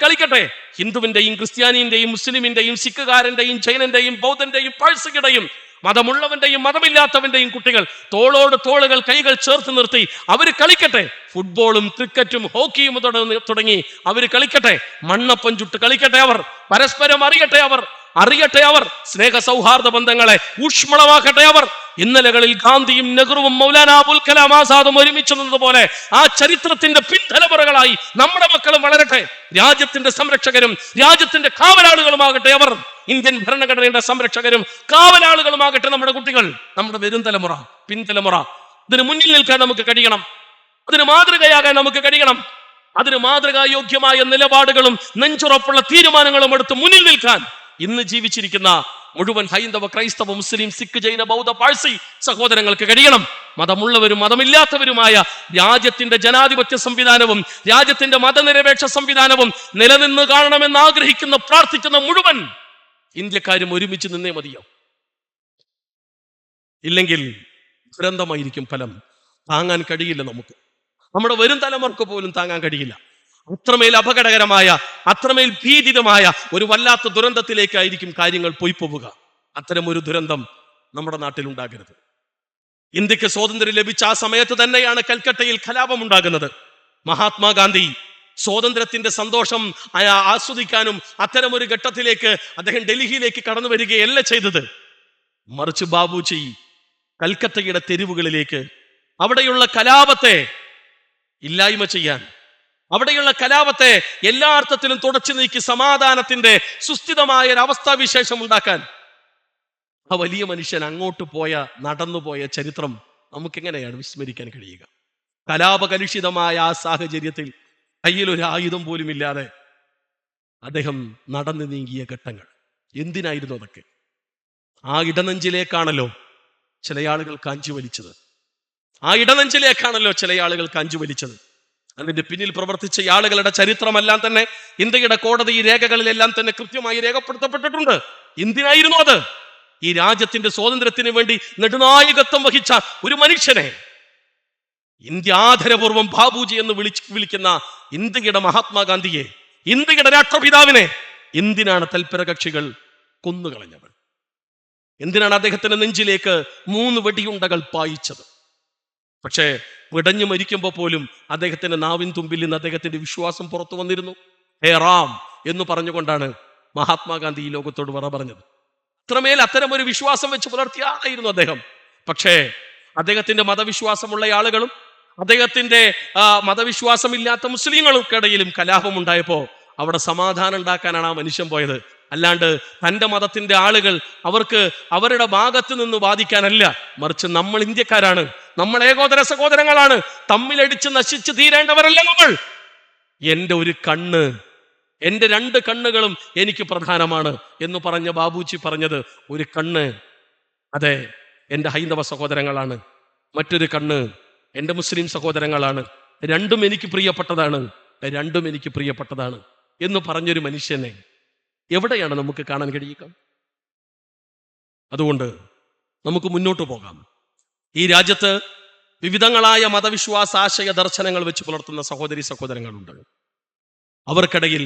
കളിക്കട്ടെ. ഹിന്ദുവിന്റെയും ക്രിസ്ത്യാനിന്റെയും മുസ്ലിമിന്റെയും സിഖുകാരന്റെയും ജൈനന്റെയും ബൗദ്ധന്റെയും പാഴ്സിയുടെയും മതമുള്ളവന്റെയും മതമില്ലാത്തവന്റെയും കുട്ടികൾ തോളോട് തോളുകൾ കൈകൾ ചേർത്ത് നിർത്തി അവർ കളിക്കട്ടെ. ഫുട്ബോളും ക്രിക്കറ്റും ഹോക്കിയും തുടങ്ങി അവർ കളിക്കട്ടെ. മണ്ണപ്പം ചുട്ട് കളിക്കട്ടെ. അവർ പരസ്പരം അറിയട്ടെ. അറിയട്ടെ അവർ. സ്നേഹ സൗഹാർദ്ദ ബന്ധങ്ങളെ ഊഷ്മളമാക്കട്ടെ അവർ. ഇന്നലകളിൽ ഗാന്ധിയും നെഹ്റുവും മൗലാന അബുൽ കലാം ആസാദും ഒരുമിച്ച് നിന്നതുപോലെ ആ ചരിത്രത്തിന്റെ പിൻതലമുറകളായി നമ്മുടെ മക്കളും വളരട്ടെ. രാജ്യത്തിന്റെ സംരക്ഷകരും രാജ്യത്തിന്റെ കാവലാളുകളുമാകട്ടെ അവർ. ഇന്ത്യൻ ഭരണഘടനയുടെ സംരക്ഷകരും കാവലാളുകളുമാകട്ടെ നമ്മുടെ കുട്ടികൾ, നമ്മുടെ വരും തലമുറ, പിൻതലമുറ. ഇതിന് മുന്നിൽ നിൽക്കാൻ നമുക്ക് കഴിയണം. അതിന് മാതൃകയാകാൻ നമുക്ക് കഴിയണം. അതിന് മാതൃകായോഗ്യമായ നിലപാടുകളും നെഞ്ചുറപ്പുള്ള തീരുമാനങ്ങളും എടുത്ത് മുന്നിൽ നിൽക്കാൻ ഇന്ന് ജീവിച്ചിരിക്കുന്ന മുഴുവൻ ഹൈന്ദവ, ക്രൈസ്തവ, മുസ്ലിം, സിഖ്, ജൈന, ബൗദ്ധ, പാഴ്സി സഹോദരങ്ങൾക്ക് കഴിയണം. മതമുള്ളവരും മതമില്ലാത്തവരുമായ രാജ്യത്തിന്റെ ജനാധിപത്യ സംവിധാനവും രാജ്യത്തിന്റെ മതനിരപേക്ഷ സംവിധാനവും നിലനിന്ന് കാണണമെന്ന് ആഗ്രഹിക്കുന്ന, പ്രാർത്ഥിക്കുന്ന മുഴുവൻ ഇന്ത്യക്കാരും ഒരുമിച്ച് നിന്നേ മതിയോ. ഇല്ലെങ്കിൽ ദുരന്തമായിരിക്കും ഫലം. താങ്ങാൻ കഴിയില്ല നമുക്ക്. നമ്മുടെ വരും തലമുറക്ക് പോലും താങ്ങാൻ കഴിയില്ല. അത്രമേൽ അപകടകരമായ, അത്രമേൽ ഭീതിതമായ ഒരു വല്ലാത്ത ദുരന്തത്തിലേക്കായിരിക്കും കാര്യങ്ങൾ പോയി പോവുക. അത്തരമൊരു ദുരന്തം നമ്മുടെ നാട്ടിൽ ഉണ്ടാകരുത്. ഇന്ത്യക്ക് സ്വാതന്ത്ര്യം ലഭിച്ച ആ സമയത്ത് തന്നെയാണ് കൽക്കട്ടയിൽ കലാപം ഉണ്ടാകുന്നത്. മഹാത്മാഗാന്ധി സ്വാതന്ത്ര്യത്തിന്റെ സന്തോഷം ആസ്വദിക്കാനും അത്തരമൊരു ഘട്ടത്തിലേക്ക് അദ്ദേഹം ഡൽഹിയിലേക്ക് കടന്നു വരികയല്ല ചെയ്തത്. മറിച്ച് ബാബുജി കൽക്കട്ടയുടെ തെരുവുകളിലേക്ക് അവിടെയുള്ള കലാപത്തെ ഇല്ലായ്മ ചെയ്യാൻ, അവിടെയുള്ള കലാപത്തെ എല്ലാ അർത്ഥത്തിലും തുടച്ചു നീക്കി സമാധാനത്തിന്റെ സുസ്ഥിരമായ ഒരു അവസ്ഥാവിശേഷം ഉണ്ടാക്കാൻ ആ വലിയ മനുഷ്യൻ അങ്ങോട്ട് നടന്നുപോയ ചരിത്രം നമുക്കെങ്ങനെയാണ് വിസ്മരിക്കാൻ കഴിയുക? കലാപകലുഷിതമായ ആ സാഹചര്യത്തിൽ കയ്യിൽ ഒരു ആയുധം പോലും ഇല്ലാതെ അദ്ദേഹം നടന്നു നീങ്ങിയ ഘട്ടങ്ങൾ എന്തിനായിരുന്നു അതൊക്കെ? ആ ഇടനെഞ്ചിലേക്കാണല്ലോ ചില ആളുകൾ കാഞ്ചു വലിച്ചത്. ആ ഇടനെഞ്ചിലേക്കാണല്ലോ ചില ആളുകൾ കാഞ്ചു വലിച്ചത്. അതിന്റെ പിന്നിൽ പ്രവർത്തിച്ച ആളുകളുടെ ചരിത്രമെല്ലാം തന്നെ ഇന്ത്യയുടെ കോടതി രേഖകളിലെല്ലാം തന്നെ കൃത്യമായി രേഖപ്പെടുത്തപ്പെട്ടിട്ടുണ്ട്. എന്തിനായിരുന്നു അത്? ഈ രാജ്യത്തിന്റെ സ്വാതന്ത്ര്യത്തിന് വേണ്ടി നെടുനായകത്വം വഹിച്ച ഒരു മനുഷ്യനെ, ഇന്ത്യ ആദരപൂർവ്വം ബാബുജി എന്ന് വിളിക്കുന്ന ഇന്ത്യയുടെ മഹാത്മാഗാന്ധിയെ, ഇന്ത്യയുടെ രാഷ്ട്രപിതാവിനെ എന്തിനാണ് തൽപര കക്ഷികൾ കൊന്നുകളഞ്ഞവർ? എന്തിനാണ് അദ്ദേഹത്തിന്റെ നെഞ്ചിലേക്ക് 3 വെടിയുണ്ടകൾ പായിച്ചത്? പക്ഷേ പിടഞ്ഞു മരിക്കുമ്പോൾ പോലും അദ്ദേഹത്തിന്റെ നാവിൻ തുമ്പിൽ നിന്ന് അദ്ദേഹത്തിന്റെ വിശ്വാസം പുറത്തു വന്നിരുന്നു. ഹേ റാം എന്ന് പറഞ്ഞുകൊണ്ടാണ് മഹാത്മാഗാന്ധി ഈ ലോകത്തോട് പറഞ്ഞത്. അത്രമേൽ അത്തരമൊരു വിശ്വാസം വെച്ച് പുലർത്തിയ ആളായിരുന്നു അദ്ദേഹം. പക്ഷേ അദ്ദേഹത്തിന്റെ മതവിശ്വാസമുള്ള ആളുകളും അദ്ദേഹത്തിന്റെ മതവിശ്വാസമില്ലാത്ത മുസ്ലിങ്ങൾക്കിടയിലും കലാപം ഉണ്ടായപ്പോ അവിടെ സമാധാനം ഉണ്ടാക്കാനാണ് ആ മനുഷ്യൻ പോയത്. അല്ലാണ്ട് തൻ്റെ മതത്തിന്റെ ആളുകൾ അവർക്ക് അവരുടെ ഭാഗത്ത് നിന്ന് വാദിക്കാനല്ല. മറിച്ച് നമ്മൾ ഇന്ത്യക്കാരാണ്, നമ്മൾ ഏകോദര സഹോദരങ്ങളാണ്, തമ്മിലടിച്ച് നശിച്ച് തീരേണ്ടവരല്ല നമ്മൾ. എൻ്റെ ഒരു കണ്ണ്, എൻ്റെ 2 കണ്ണുകളും എനിക്ക് പ്രധാനമാണ് എന്ന് പറഞ്ഞ ബാബുജി പറഞ്ഞത്, ഒരു കണ്ണ് അതെ എൻ്റെ ഹൈന്ദവ സഹോദരങ്ങളാണ്, മറ്റൊരു കണ്ണ് എൻ്റെ മുസ്ലിം സഹോദരങ്ങളാണ്, രണ്ടും എനിക്ക് പ്രിയപ്പെട്ടതാണ് എന്ന് പറഞ്ഞൊരു മനുഷ്യനെ എവിടെയാണ് നമുക്ക് കാണാൻ കഴിയുക? അതുകൊണ്ട് നമുക്ക് മുന്നോട്ട് പോകാം. ഈ രാജ്യത്ത് വിവിധങ്ങളായ മതവിശ്വാസ ആശയ ദർശനങ്ങൾ വെച്ച് പുലർത്തുന്ന സഹോദരങ്ങളുണ്ട്. അവർക്കിടയിൽ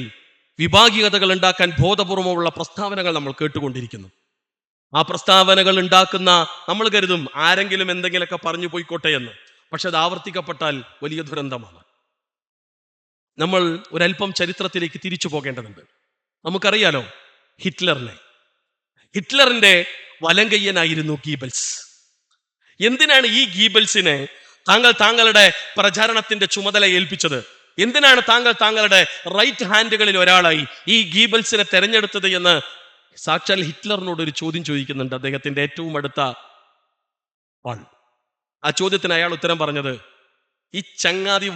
വിഭാഗീയതകൾ ഉണ്ടാക്കാൻ ബോധപൂർവമുള്ള പ്രസ്താവനകൾ നമ്മൾ കേട്ടുകൊണ്ടിരിക്കുന്നു. ആ പ്രസ്താവനകൾ ഉണ്ടാക്കുന്ന നമ്മൾ കരുതും ആരെങ്കിലും എന്തെങ്കിലുമൊക്കെ പറഞ്ഞു പോയിക്കോട്ടെ എന്ന്. പക്ഷെ അത് ആവർത്തിക്കപ്പെട്ടാൽ വലിയ ദുരന്തമാണ്. നമ്മൾ ഒരല്പം ചരിത്രത്തിലേക്ക് തിരിച്ചു പോകേണ്ടതുണ്ട്. നമുക്കറിയാലോ ഹിറ്റ്ലറിന്റെ വലങ്കയ്യനായിരുന്നു ഗീബൽസ്. എന്തിനാണ് ഈ ഗീബൽസിനെ താങ്കളുടെ പ്രചാരണത്തിന്റെ ചുമതല ഏൽപ്പിച്ചത്? എന്തിനാണ് താങ്കളുടെ റൈറ്റ് ഹാൻഡുകളിൽ ഒരാളായി ഈ ഗീബൽസിനെ തെരഞ്ഞെടുത്തത് എന്ന് സാക്ഷാൽ ഹിറ്റ്ലറിനോട് ഒരു ചോദ്യം ചോദിക്കുന്നുണ്ട് അദ്ദേഹത്തിന്റെ ഏറ്റവും അടുത്ത ആൾ. ആ ചോദ്യത്തിന് അയാൾ ഉത്തരം പറഞ്ഞത്, ഈ ചങ്ങാതി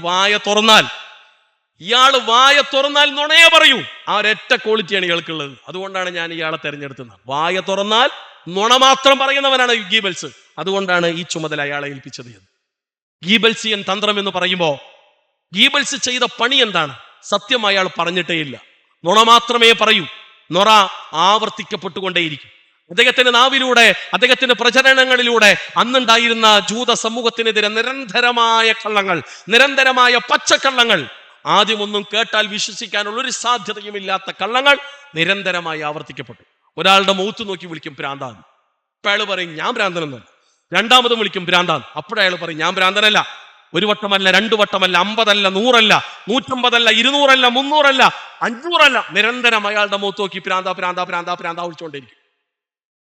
ഇയാള് വായ തുറന്നാൽ നുണയെ പറയൂ. ആ ഒരൊറ്റ ക്വാളിറ്റിയാണ് ഇയാൾക്കുള്ളത്. അതുകൊണ്ടാണ് ഞാൻ ഇയാളെ തെരഞ്ഞെടുത്തത്. വായ തുറന്നാൽ നുണ മാത്രം പറയുന്നവനാണ് ഗീബൽസ്. അതുകൊണ്ടാണ് ഈ ചുമതല അയാളെ ഏൽപ്പിച്ചത് എന്ന്. ഗീബൽസിയൻ തന്ത്രം എന്ന് പറയുമ്പോൾ ഗീബൽസ് ചെയ്ത പണി എന്താണ്? സത്യം അയാൾ പറഞ്ഞിട്ടേ ഇല്ല, നുണ മാത്രമേ പറയൂ. നുണ ആവർത്തിക്കപ്പെട്ടുകൊണ്ടേയിരിക്കും. അദ്ദേഹത്തിന്റെ നാവിലൂടെ, അദ്ദേഹത്തിന്റെ പ്രചരണങ്ങളിലൂടെ അന്നുണ്ടായിരുന്ന ജൂത സമൂഹത്തിനെതിരെ നിരന്തരമായ കള്ളങ്ങൾ, നിരന്തരമായ പച്ചക്കള്ളങ്ങൾ, ആദ്യമൊന്നും കേട്ടാൽ വിശ്വസിക്കാനുള്ള ഒരു സാധ്യതയുമില്ലാത്ത കള്ളങ്ങൾ നിരന്തരമായി ആവർത്തിക്കപ്പെട്ടു. ഒരാളുടെ മുഖത്ത് നോക്കി വിളിക്കും ഭ്രാന്താൻ, അപ്പൊ അയാൾ പറയും ഞാൻ ഭ്രാന്തനെന്നല്ല. രണ്ടാമതും വിളിക്കും ഭ്രാന്താൻ, അപ്പോഴയാൾ പറയും ഞാൻ ഭ്രാന്തനല്ല. 1 വട്ടമല്ല, 2 വട്ടമല്ല, 50 അല്ല, 100 അല്ല, 150 അല്ല, 200 അല്ല, 300 അല്ല, 500 നിരന്തരം അയാളുടെ മുഖത്ത് നോക്കി പ്രാന്ത പ്രാന്ത പ്രാന്ത പ്രാന്ത വിളിച്ചുകൊണ്ടിരിക്കും.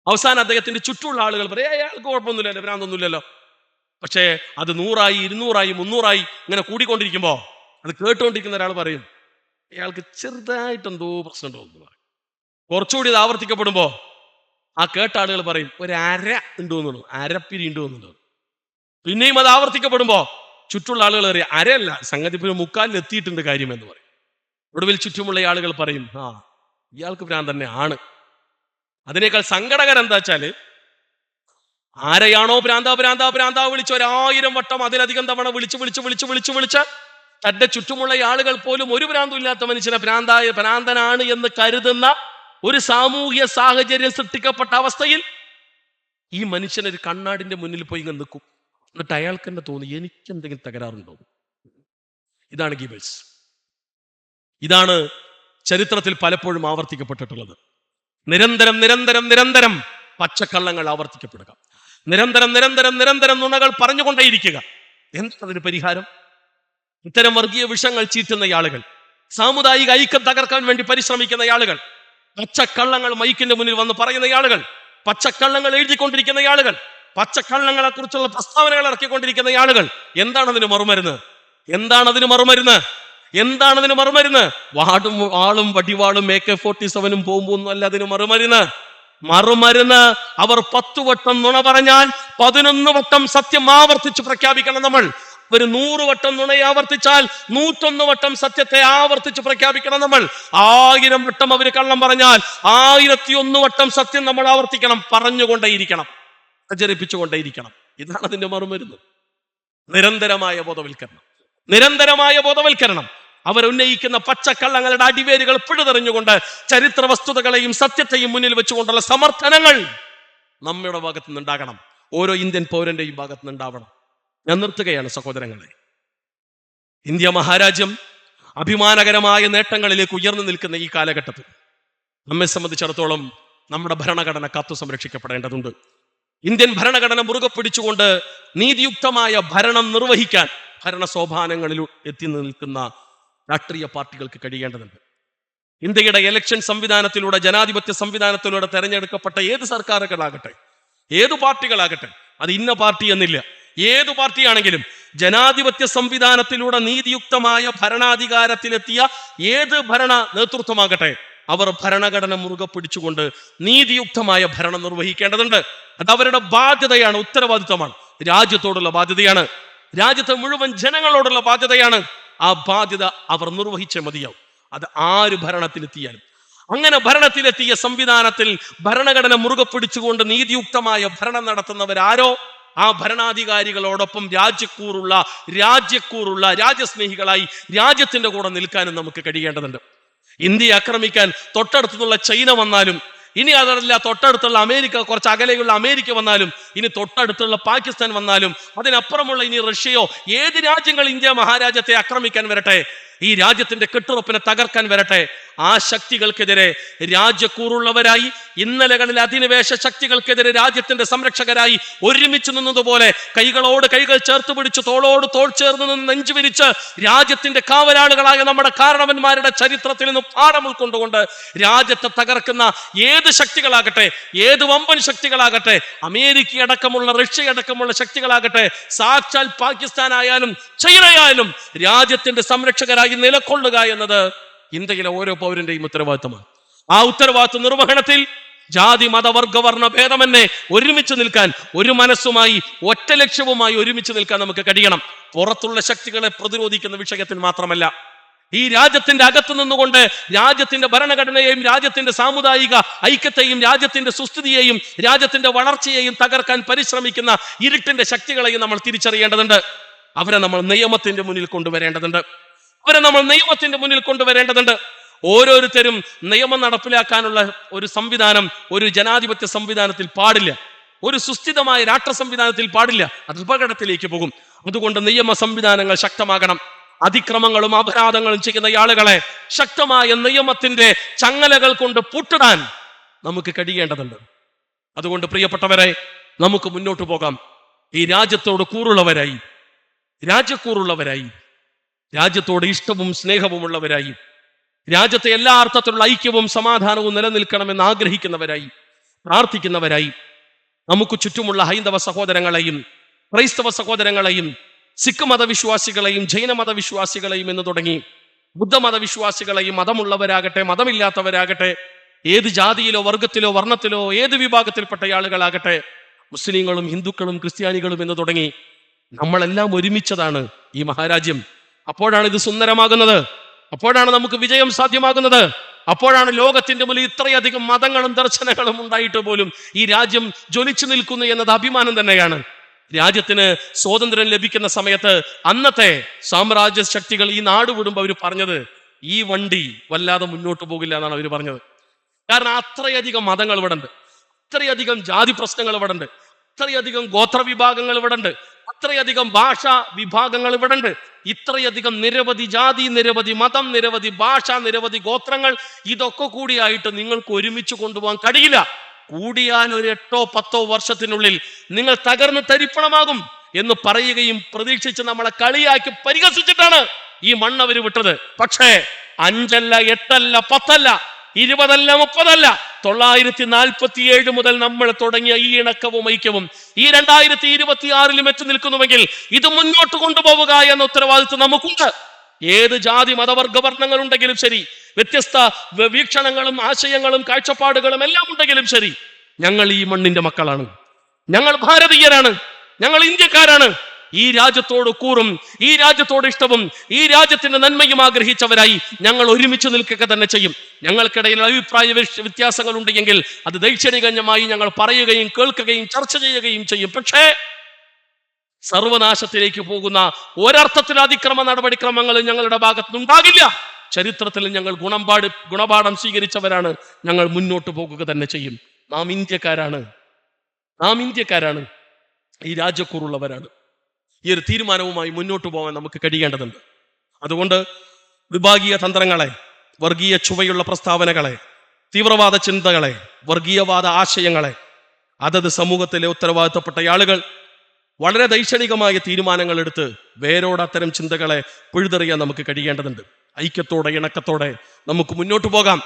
അവസാനം അദ്ദേഹത്തിന്റെ ചുറ്റുമുള്ള ആളുകൾ പറയും അയാൾക്ക് കുഴപ്പമൊന്നുമില്ലല്ലോ, ഭ്രാന്തൊന്നുമില്ലല്ലോ. പക്ഷേ അത് 100 200 300 ഇങ്ങനെ കൂടിക്കൊണ്ടിരിക്കുമ്പോ അത് കേട്ടുകൊണ്ടിരിക്കുന്ന ഒരാൾ പറയും അയാൾക്ക് ചെറുതായിട്ട് എന്തോ പ്രശ്നം ഉണ്ടോ. കുറച്ചുകൂടി ഇത് ആവർത്തിക്കപ്പെടുമ്പോ ആ കേട്ട ആളുകൾ പറയും ഒരു അര ഉണ്ടോന്നു, അരപ്പിരി ഉണ്ടോന്നുണ്ടോ. പിന്നെയും അത് ആവർത്തിക്കപ്പെടുമ്പോ ചുറ്റുള്ള ആളുകൾ പറയും അരയല്ല, സംഗതി പിന്നെ 3/4 എത്തിയിട്ടുണ്ട് കാര്യം എന്ന് പറയും. ഒടുവിൽ ചുറ്റുമുള്ള ആളുകൾ പറയും ഇയാൾക്ക് ഭ്രാന്ത് തന്നെ ആണ്. അതിനേക്കാൾ സങ്കടകരം എന്താ വെച്ചാല് ആരെയാണോ ഭ്രാന്ത ഭ്രാന്ത ഭ്രാന്ത വിളിച്ച് 1000 വട്ടം അതിലധികം തവണ വിളിച്ച് തന്റെ ചുറ്റുമുള്ള ആളുകൾ പോലും ഒരു ഭ്രാന്തും ഇല്ലാത്ത മനുഷ്യനെ ഭ്രാന്തനാണ് എന്ന് കരുതുന്ന ഒരു സാമൂഹ്യ സാഹചര്യം സൃഷ്ടിക്കപ്പെട്ട അവസ്ഥയിൽ ഈ മനുഷ്യനൊരു കണ്ണാടിന്റെ മുന്നിൽ പോയി ഇങ്ങനെ നിൽക്കും. എന്നിട്ട് അയാൾക്ക് തന്നെ തോന്നി എനിക്ക് എന്തെങ്കിലും തകരാറുണ്ടോ. ഇതാണ് ഗീബൽസ്. ഇതാണ് ചരിത്രത്തിൽ പലപ്പോഴും ആവർത്തിക്കപ്പെട്ടിട്ടുള്ളത്. നിരന്തരം നിരന്തരം നിരന്തരം പച്ചക്കള്ളങ്ങൾ ആവർത്തിക്കപ്പെടുക, നിരന്തരം നിരന്തരം നിരന്തരം നുണകൾ പറഞ്ഞുകൊണ്ടേയിരിക്കുക. എന്തതിന് പരിഹാരം? ഇത്തരം വർഗീയ വിഷങ്ങൾ ചീറ്റുന്ന ആളുകൾ, സാമുദായിക ഐക്യം തകർക്കാൻ വേണ്ടി പരിശ്രമിക്കുന്ന ആളുകൾ, പച്ചക്കള്ളങ്ങൾ മൈക്കിന്റെ മുന്നിൽ വന്ന് പറയുന്ന ആളുകൾ, പച്ചക്കള്ളങ്ങൾ എഴുതിക്കൊണ്ടിരിക്കുന്ന ആളുകൾ, പച്ചക്കള്ളങ്ങളെ കുറിച്ചുള്ള പ്രസ്താവനകൾ ഇറക്കിക്കൊണ്ടിരിക്കുന്ന ആളുകൾ, എന്താണതിന് മറുമരുന്ന്? എന്താണതിന് മറുമരുന്ന്? എന്താണതിന് മറുമരുന്ന്? ആളും വടിവാളും AK-47 പോകുമ്പോ അല്ല അതിന് മറുമരുന്ന്. മറുമരുന്ന് അവർ 10 വട്ടം നുണ പറഞ്ഞാൽ 11 വട്ടം സത്യം ആവർത്തിച്ച് പ്രഖ്യാപിക്കണം. നമ്മൾ ഒരു 100 വട്ടം നുണയെ ആവർത്തിച്ചാൽ 101 വട്ടം സത്യത്തെ ആവർത്തിച്ച് പ്രഖ്യാപിക്കണം. നമ്മൾ 1000 വട്ടം അവര് കള്ളം പറഞ്ഞാൽ 1001 വട്ടം സത്യം നമ്മൾ ആവർത്തിക്കണം, പറഞ്ഞുകൊണ്ടേയിരിക്കണം, പ്രചരിപ്പിച്ചുകൊണ്ടേയിരിക്കണം. ഇതാണ് അതിന്റെ മറുമരുന്ന്. നിരന്തരമായ ബോധവൽക്കരണം, നിരന്തരമായ ബോധവൽക്കരണം. അവരുന്നയിക്കുന്ന പച്ചക്കള്ളങ്ങളുടെ അടിവേരുകൾ പിഴുതെറിഞ്ഞുകൊണ്ട് ചരിത്ര വസ്തുതകളെയും സത്യത്തെയും മുന്നിൽ വെച്ചുകൊണ്ടുള്ള സമർത്ഥനങ്ങൾ നമ്മുടെ ഭാഗത്തു നിന്നുണ്ടാകണം, ഓരോ ഇന്ത്യൻ പൗരന്റെയും ഭാഗത്തു നിന്നുണ്ടാവണം. ഞാൻ നിർത്തുകയാണ് സഹോദരങ്ങളെ. ഇന്ത്യ മഹാരാജ്യം അഭിമാനകരമായ നേട്ടങ്ങളിലേക്ക് ഉയർന്നു നിൽക്കുന്ന ഈ കാലഘട്ടത്തിൽ നമ്മെ സംബന്ധിച്ചിടത്തോളം നമ്മുടെ ഭരണഘടന കാത്തു സംരക്ഷിക്കപ്പെടേണ്ടതുണ്ട്. ഇന്ത്യൻ ഭരണഘടന മുറുകെ പിടിച്ചുകൊണ്ട് നീതിയുക്തമായ ഭരണം നിർവഹിക്കാൻ ഭരണ സോപാനങ്ങളിൽ എത്തി നിൽക്കുന്ന രാഷ്ട്രീയ പാർട്ടികൾക്ക് കഴിയേണ്ടതുണ്ട്. ഇന്ത്യയുടെ ഇലക്ഷൻ സംവിധാനത്തിലൂടെ, ജനാധിപത്യ സംവിധാനത്തിലൂടെ തെരഞ്ഞെടുക്കപ്പെട്ട ഏത് സർക്കാരുകളാകട്ടെ, ഏതു പാർട്ടികളാകട്ടെ, അത് ഇന്ന പാർട്ടി എന്നില്ല, ഏതു പാർട്ടിയാണെങ്കിലും ജനാധിപത്യ സംവിധാനത്തിലൂടെ നീതിയുക്തമായ ഭരണാധികാരത്തിലെത്തിയ ഏത് ഭരണ നേതൃത്വമാകട്ടെ, അവർ ഭരണഘടന മുറുകെ പിടിച്ചുകൊണ്ട് നീതിയുക്തമായ ഭരണം നിർവഹിക്കേണ്ടതുണ്ട്. അത് അവരുടെ ബാധ്യതയാണ്, ഉത്തരവാദിത്വമാണ്, രാജ്യത്തോടുള്ള ബാധ്യതയാണ്, രാജ്യത്തെ മുഴുവൻ ജനങ്ങളോടുള്ള ബാധ്യതയാണ്. ആ ബാധ്യത അവർ നിർവഹിച്ചേ മതിയാവും, അത് ആര് ഭരണത്തിലെത്തിയാലും. അങ്ങനെ ഭരണത്തിലെത്തിയ സംവിധാനത്തിൽ ഭരണഘടന മുറുകെ പിടിച്ചുകൊണ്ട് നീതിയുക്തമായ ഭരണം നടത്തുന്നവരാരോ ആ ഭരണാധികാരികളോടൊപ്പം രാജ്യക്കൂറുള്ള രാജ്യസ്നേഹികളായി രാജ്യത്തിന്റെ കൂടെ നിൽക്കാനും നമുക്ക് കഴിയേണ്ടതുണ്ട്. ഇന്ത്യയെ ആക്രമിക്കാൻ തൊട്ടടുത്തുള്ള ചൈന വന്നാലും, ഇനി അതല്ല തൊട്ടടുത്തുള്ള അമേരിക്ക, കുറച്ച് അകലെയുള്ള അമേരിക്ക വന്നാലും, ഇനി തൊട്ടടുത്തുള്ള പാകിസ്ഥാൻ വന്നാലും, അതിനപ്പുറമുള്ള ഇനി റഷ്യയോ, ഏത് രാജ്യങ്ങൾ ഇന്ത്യ മഹാരാജ്യത്തെ ആക്രമിക്കാൻ വരട്ടെ, ഈ രാജ്യത്തിന്റെ കെട്ടുറപ്പിനെ തകർക്കാൻ വരട്ടെ, ആ ശക്തികൾക്കെതിരെ രാജ്യക്കൂറുള്ളവരായി, ഇന്നലകളിൽ അധിനിവേശ ശക്തികൾക്കെതിരെ രാജ്യത്തിന്റെ സംരക്ഷകരായി ഒരുമിച്ച് നിന്നതുപോലെ കൈകളോട് കൈകൾ ചേർത്ത് പിടിച്ച്, തോളോട് തോൾ ചേർന്ന് നിന്ന് നെഞ്ചുവിരിച്ച് രാജ്യത്തിന്റെ കാവലാളുകളായ നമ്മുടെ കാരണവന്മാരുടെ ചരിത്രത്തിൽ നിന്ന് പാഠം ഉൾക്കൊണ്ടുകൊണ്ട് രാജ്യത്തെ തകർക്കുന്ന ഏത് ശക്തികളാകട്ടെ, ഏത് വമ്പൻ ശക്തികളാകട്ടെ, അമേരിക്ക അടക്കമുള്ള, റഷ്യ അടക്കമുള്ള ശക്തികളാകട്ടെ, സാക്ഷാൽ പാകിസ്ഥാൻ ആയാലും ചൈനയായാലും രാജ്യത്തിന്റെ സംരക്ഷകരായി നിലകൊള്ളുക എന്നത് ഇന്ത്യയിലെ ഓരോ പൗരന്റെയും ഉത്തരവാദിത്തമാണ്. ആ ഉത്തരവാദിത്വ നിർവഹണത്തിൽ ജാതി മത വർഗ വർണ്ണ ഭേദമെന്നെ ഒരുമിച്ച് നിൽക്കാൻ, ഒരു മനസ്സുമായി ഒറ്റ ലക്ഷ്യവുമായി ഒരുമിച്ച് നിൽക്കാൻ നമുക്ക് കഴിയണം. പുറത്തുള്ള ശക്തികളെ പ്രതിരോധിക്കുന്ന വിഷയത്തിൽ മാത്രമല്ല, ഈ രാജ്യത്തിന്റെ അകത്ത് നിന്നുകൊണ്ട് രാജ്യത്തിന്റെ ഭരണഘടനയെയും രാജ്യത്തിന്റെ സാമുദായിക ഐക്യത്തെയും രാജ്യത്തിന്റെ സുസ്ഥിതിയെയും രാജ്യത്തിന്റെ വളർച്ചയെയും തകർക്കാൻ പരിശ്രമിക്കുന്ന ഇരുട്ടിന്റെ ശക്തികളെയും നമ്മൾ തിരിച്ചറിയേണ്ടതുണ്ട്. അവരെ നമ്മൾ നിയമത്തിന്റെ മുന്നിൽ കൊണ്ടുവരേണ്ടതുണ്ട്. ഓരോരുത്തരും നിയമം നടപ്പിലാക്കാനുള്ള ഒരു സംവിധാനം ഒരു ജനാധിപത്യ സംവിധാനത്തിൽ പാടില്ല, ഒരു സുസ്ഥിരമായ രാഷ്ട്ര സംവിധാനത്തിൽ പാടില്ല. അത് അപകടത്തിലേക്ക് പോകും. അതുകൊണ്ട് നിയമ സംവിധാനങ്ങൾ ശക്തമാകണം. അതിക്രമങ്ങളും അപരാധങ്ങളും ചെയ്യുന്ന ആളുകളെ ശക്തമായ നിയമത്തിന്റെ ചങ്ങലകൾ കൊണ്ട് പൂട്ടിടാൻ നമുക്ക് കഴിയേണ്ടതുണ്ട്. അതുകൊണ്ട് പ്രിയപ്പെട്ടവരെ, നമുക്ക് മുന്നോട്ട് പോകാം. ഈ രാജ്യത്തോട് കൂറുള്ളവരായി, രാജ്യക്കൂറുള്ളവരായി, രാജ്യത്തോട് ഇഷ്ടവും സ്നേഹവുമുള്ളവരായി, രാജ്യത്തെ എല്ലാ അർത്ഥത്തിലുള്ള ഐക്യവും സമാധാനവും നിലനിൽക്കണമെന്ന് ആഗ്രഹിക്കുന്നവരായി, പ്രാർത്ഥിക്കുന്നവരായി, നമുക്ക് ചുറ്റുമുള്ള ഹൈന്ദവ സഹോദരങ്ങളെയും ക്രൈസ്തവ സഹോദരങ്ങളെയും സിഖ് മതവിശ്വാസികളെയും ജൈന മതവിശ്വാസികളെയും എന്ന് തുടങ്ങി ബുദ്ധമത വിശ്വാസികളെയും, മതമുള്ളവരാകട്ടെ മതമില്ലാത്തവരാകട്ടെ, ഏത് ജാതിയിലോ വർഗത്തിലോ വർണ്ണത്തിലോ ഏത് വിഭാഗത്തിൽപ്പെട്ട ആളുകളാകട്ടെ, മുസ്ലിങ്ങളും ഹിന്ദുക്കളും ക്രിസ്ത്യാനികളും എന്ന് തുടങ്ങി നമ്മളെല്ലാം ഒരുമിച്ചതാണ് ഈ മഹാരാജ്യം. അപ്പോഴാണ് ഇത് സുന്ദരമാകുന്നത്, അപ്പോഴാണ് നമുക്ക് വിജയം സാധ്യമാകുന്നത്, അപ്പോഴാണ് ലോകത്തിന്റെ മുന്നിൽ ഇത്രയധികം മതങ്ങളും ദർശനങ്ങളും ഉണ്ടായിട്ട് പോലും ഈ രാജ്യം ജ്വലിച്ചു നിൽക്കുന്നു എന്നത് അഭിമാനം തന്നെയാണ്. രാജ്യത്തിന് സ്വാതന്ത്ര്യം ലഭിക്കുന്ന സമയത്ത് അന്നത്തെ സാമ്രാജ്യ ശക്തികൾ ഈ നാട് വിടുമ്പോൾ അവർ പറഞ്ഞത്, ഈ വണ്ടി വല്ലാതെ മുന്നോട്ട് പോകില്ല എന്നാണ് അവർ പറഞ്ഞത്. കാരണം അത്രയധികം മതങ്ങൾ ഇവിടെ ഉണ്ട്, അത്രയധികം ജാതി പ്രശ്നങ്ങൾ ഇവിടെ ഉണ്ട്, അത്രയധികം ഗോത്ര വിഭാഗങ്ങൾ ഇവിടെ ഉണ്ട്, അത്രയധികം ഭാഷാ വിഭാഗങ്ങൾ ഇവിടെ ഉണ്ട്, ഇത്രയധികം നിരവധി ജാതി, നിരവധി മതം, നിരവധി ഭാഷ, നിരവധി ഗോത്രങ്ങൾ, ഇതൊക്കെ കൂടിയായിട്ട് നിങ്ങൾക്ക് ഒരുമിച്ച് കൊണ്ടുപോകാൻ കഴിയില്ല. കൂടിയാൽ ഒരു 8-10 വർഷത്തിനുള്ളിൽ നിങ്ങൾ തകർന്ന് തരിപ്പണമാകും എന്ന് പറയുകയും പ്രതീക്ഷിച്ച് നമ്മളെ കളിയാക്കി പരിഹസിച്ചിട്ടാണ് ഈ മണ്ണവര് വിട്ടത്. പക്ഷേ 5 അല്ല 8 അല്ല 10 അല്ല 20 അല്ല 30 അല്ല, 947 മുതൽ നമ്മൾ തുടങ്ങിയ ഈ ഇണക്കവും ഐക്യവും ഈ 2026 എത്തി നിൽക്കുന്നുവെങ്കിൽ ഇത് മുന്നോട്ട് കൊണ്ടുപോവുക എന്ന ഉത്തരവാദിത്വം നമുക്കുണ്ട്. ഏത് ജാതി മതവർഗ വർണ്ണങ്ങൾ ഉണ്ടെങ്കിലും ശരി, വ്യത്യസ്ത വീക്ഷണങ്ങളും ആശയങ്ങളും കാഴ്ചപ്പാടുകളും എല്ലാം ഉണ്ടെങ്കിലും ശരി, ഞങ്ങൾ ഈ മണ്ണിന്റെ മക്കളാണ്, ഞങ്ങൾ ഭാരതീയരാണ്, ഞങ്ങൾ ഇന്ത്യക്കാരാണ്. ഈ രാജ്യത്തോട് കൂറും ഈ രാജ്യത്തോട് ഇഷ്ടവും ഈ രാജ്യത്തിന്റെ നന്മയും ആഗ്രഹിച്ചവരായി ഞങ്ങൾ ഒരുമിച്ച് നിൽക്കുക തന്നെ ചെയ്യും. ഞങ്ങൾക്കിടയിൽ അഭിപ്രായ വ്യത്യാസങ്ങൾ ഉണ്ടെങ്കിൽ അത് ദൈക്ഷണികമായി ഞങ്ങൾ പറയുകയും കേൾക്കുകയും ചർച്ച ചെയ്യുകയും ചെയ്യും. പക്ഷേ സർവനാശത്തിലേക്ക് പോകുന്ന ഒരർത്ഥത്തിൽ അതിക്രമ നടപടിക്രമങ്ങൾ ഞങ്ങളുടെ ഭാഗത്തുനിന്നുണ്ടാകില്ല. ചരിത്രത്തിൽ ഞങ്ങൾ ഗുണപാഠം സ്വീകരിച്ചവരാണ്, ഞങ്ങൾ മുന്നോട്ട് പോകുക തന്നെ ചെയ്യും. നാം ഇന്ത്യക്കാരാണ്, ഈ രാജ്യക്കൂറുള്ളവരാണ്. ഈ ഒരു തീരുമാനവുമായി മുന്നോട്ട് പോകാൻ നമുക്ക് കഴിയേണ്ടതുണ്ട്. അതുകൊണ്ട് വിഭാഗീയ തന്ത്രങ്ങളെ, വർഗീയ ചുവയുള്ള പ്രസ്താവനകളെ, തീവ്രവാദ ചിന്തകളെ, വർഗീയവാദ ആശയങ്ങളെ അതത് സമൂഹത്തിലെ ഉത്തരവാദിത്തപ്പെട്ട ആളുകൾ വളരെ ദൈക്ഷണികമായ തീരുമാനങ്ങൾ എടുത്ത് വേരോട് അത്തരം ചിന്തകളെ പിഴുതെറിയാൻ നമുക്ക് കഴിയേണ്ടതുണ്ട്. ഐക്യത്തോടെ ഇണക്കത്തോടെ നമുക്ക് മുന്നോട്ട് പോകാം.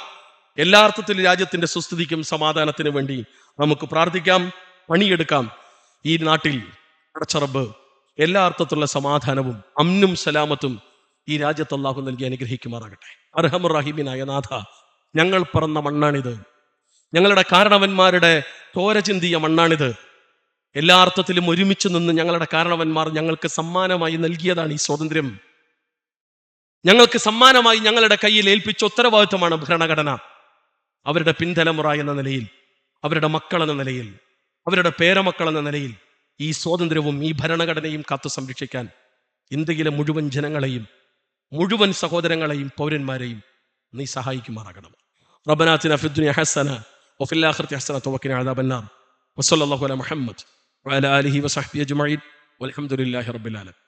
എല്ലാ അർത്ഥത്തിലും രാജ്യത്തിന്റെ സുസ്ഥിതിക്കും സമാധാനത്തിനു വേണ്ടി നമുക്ക് പ്രാർത്ഥിക്കാം, പണിയെടുക്കാം. ഈ നാട്ടിൽ പടച്ചറബ് എല്ലാ അർത്ഥത്തിലുള്ള സമാധാനവും അമ്നും സലാമത്തും ഈ രാജ്യത്ത് അല്ലാഹു നൽകി അനുഗ്രഹിക്കുമാറാകട്ടെ. അർഹമുർ റഹീമിനായ നാഥ, ഞങ്ങൾ പറന്ന മണ്ണാണിത്, ഞങ്ങളുടെ കാരണവന്മാരുടെ ചോര ചിന്തിയ മണ്ണാണിത്. എല്ലാ അർത്ഥത്തിലും ഒരുമിച്ച് നിന്ന് ഞങ്ങളുടെ കാരണവന്മാർ ഞങ്ങൾക്ക് സമ്മാനമായി നൽകിയതാണ് ഈ സ്വാതന്ത്ര്യം. ഞങ്ങൾക്ക് സമ്മാനമായി ഞങ്ങളുടെ കയ്യിൽ ഏൽപ്പിച്ച ഉത്തരവാദിത്വമാണ് ഭരണഘടന. അവരുടെ പിൻതലമുറ എന്ന നിലയിൽ, അവരുടെ മക്കൾ എന്ന നിലയിൽ, അവരുടെ പേരമക്കൾ എന്ന നിലയിൽ ഈ സ്വാതന്ത്ര്യവും ഈ ഭരണഘടനയും കാത്തു സംരക്ഷിക്കാൻ ഇന്ത്യയിലെ മുഴുവൻ ജനങ്ങളെയും, മുഴുവൻ സഹോദരങ്ങളെയും പൗരന്മാരെയും നീ സഹായിക്കുമാറാകണം. റബ്ബനാ ആതിനാ ഫിദ്ദുനിയ ഹസന വഫിൽ ആഖിറതി ഹസന വഖിനാ അദാബന്നാർ. വസല്ലല്ലാഹു അലാ മുഹമ്മദ് വഅലാ ആലിഹി വസഹ്ബിഹി അജ്മഈൻ വൽഹംദുലില്ലാഹി റബ്ബിൽ ആലമീൻ.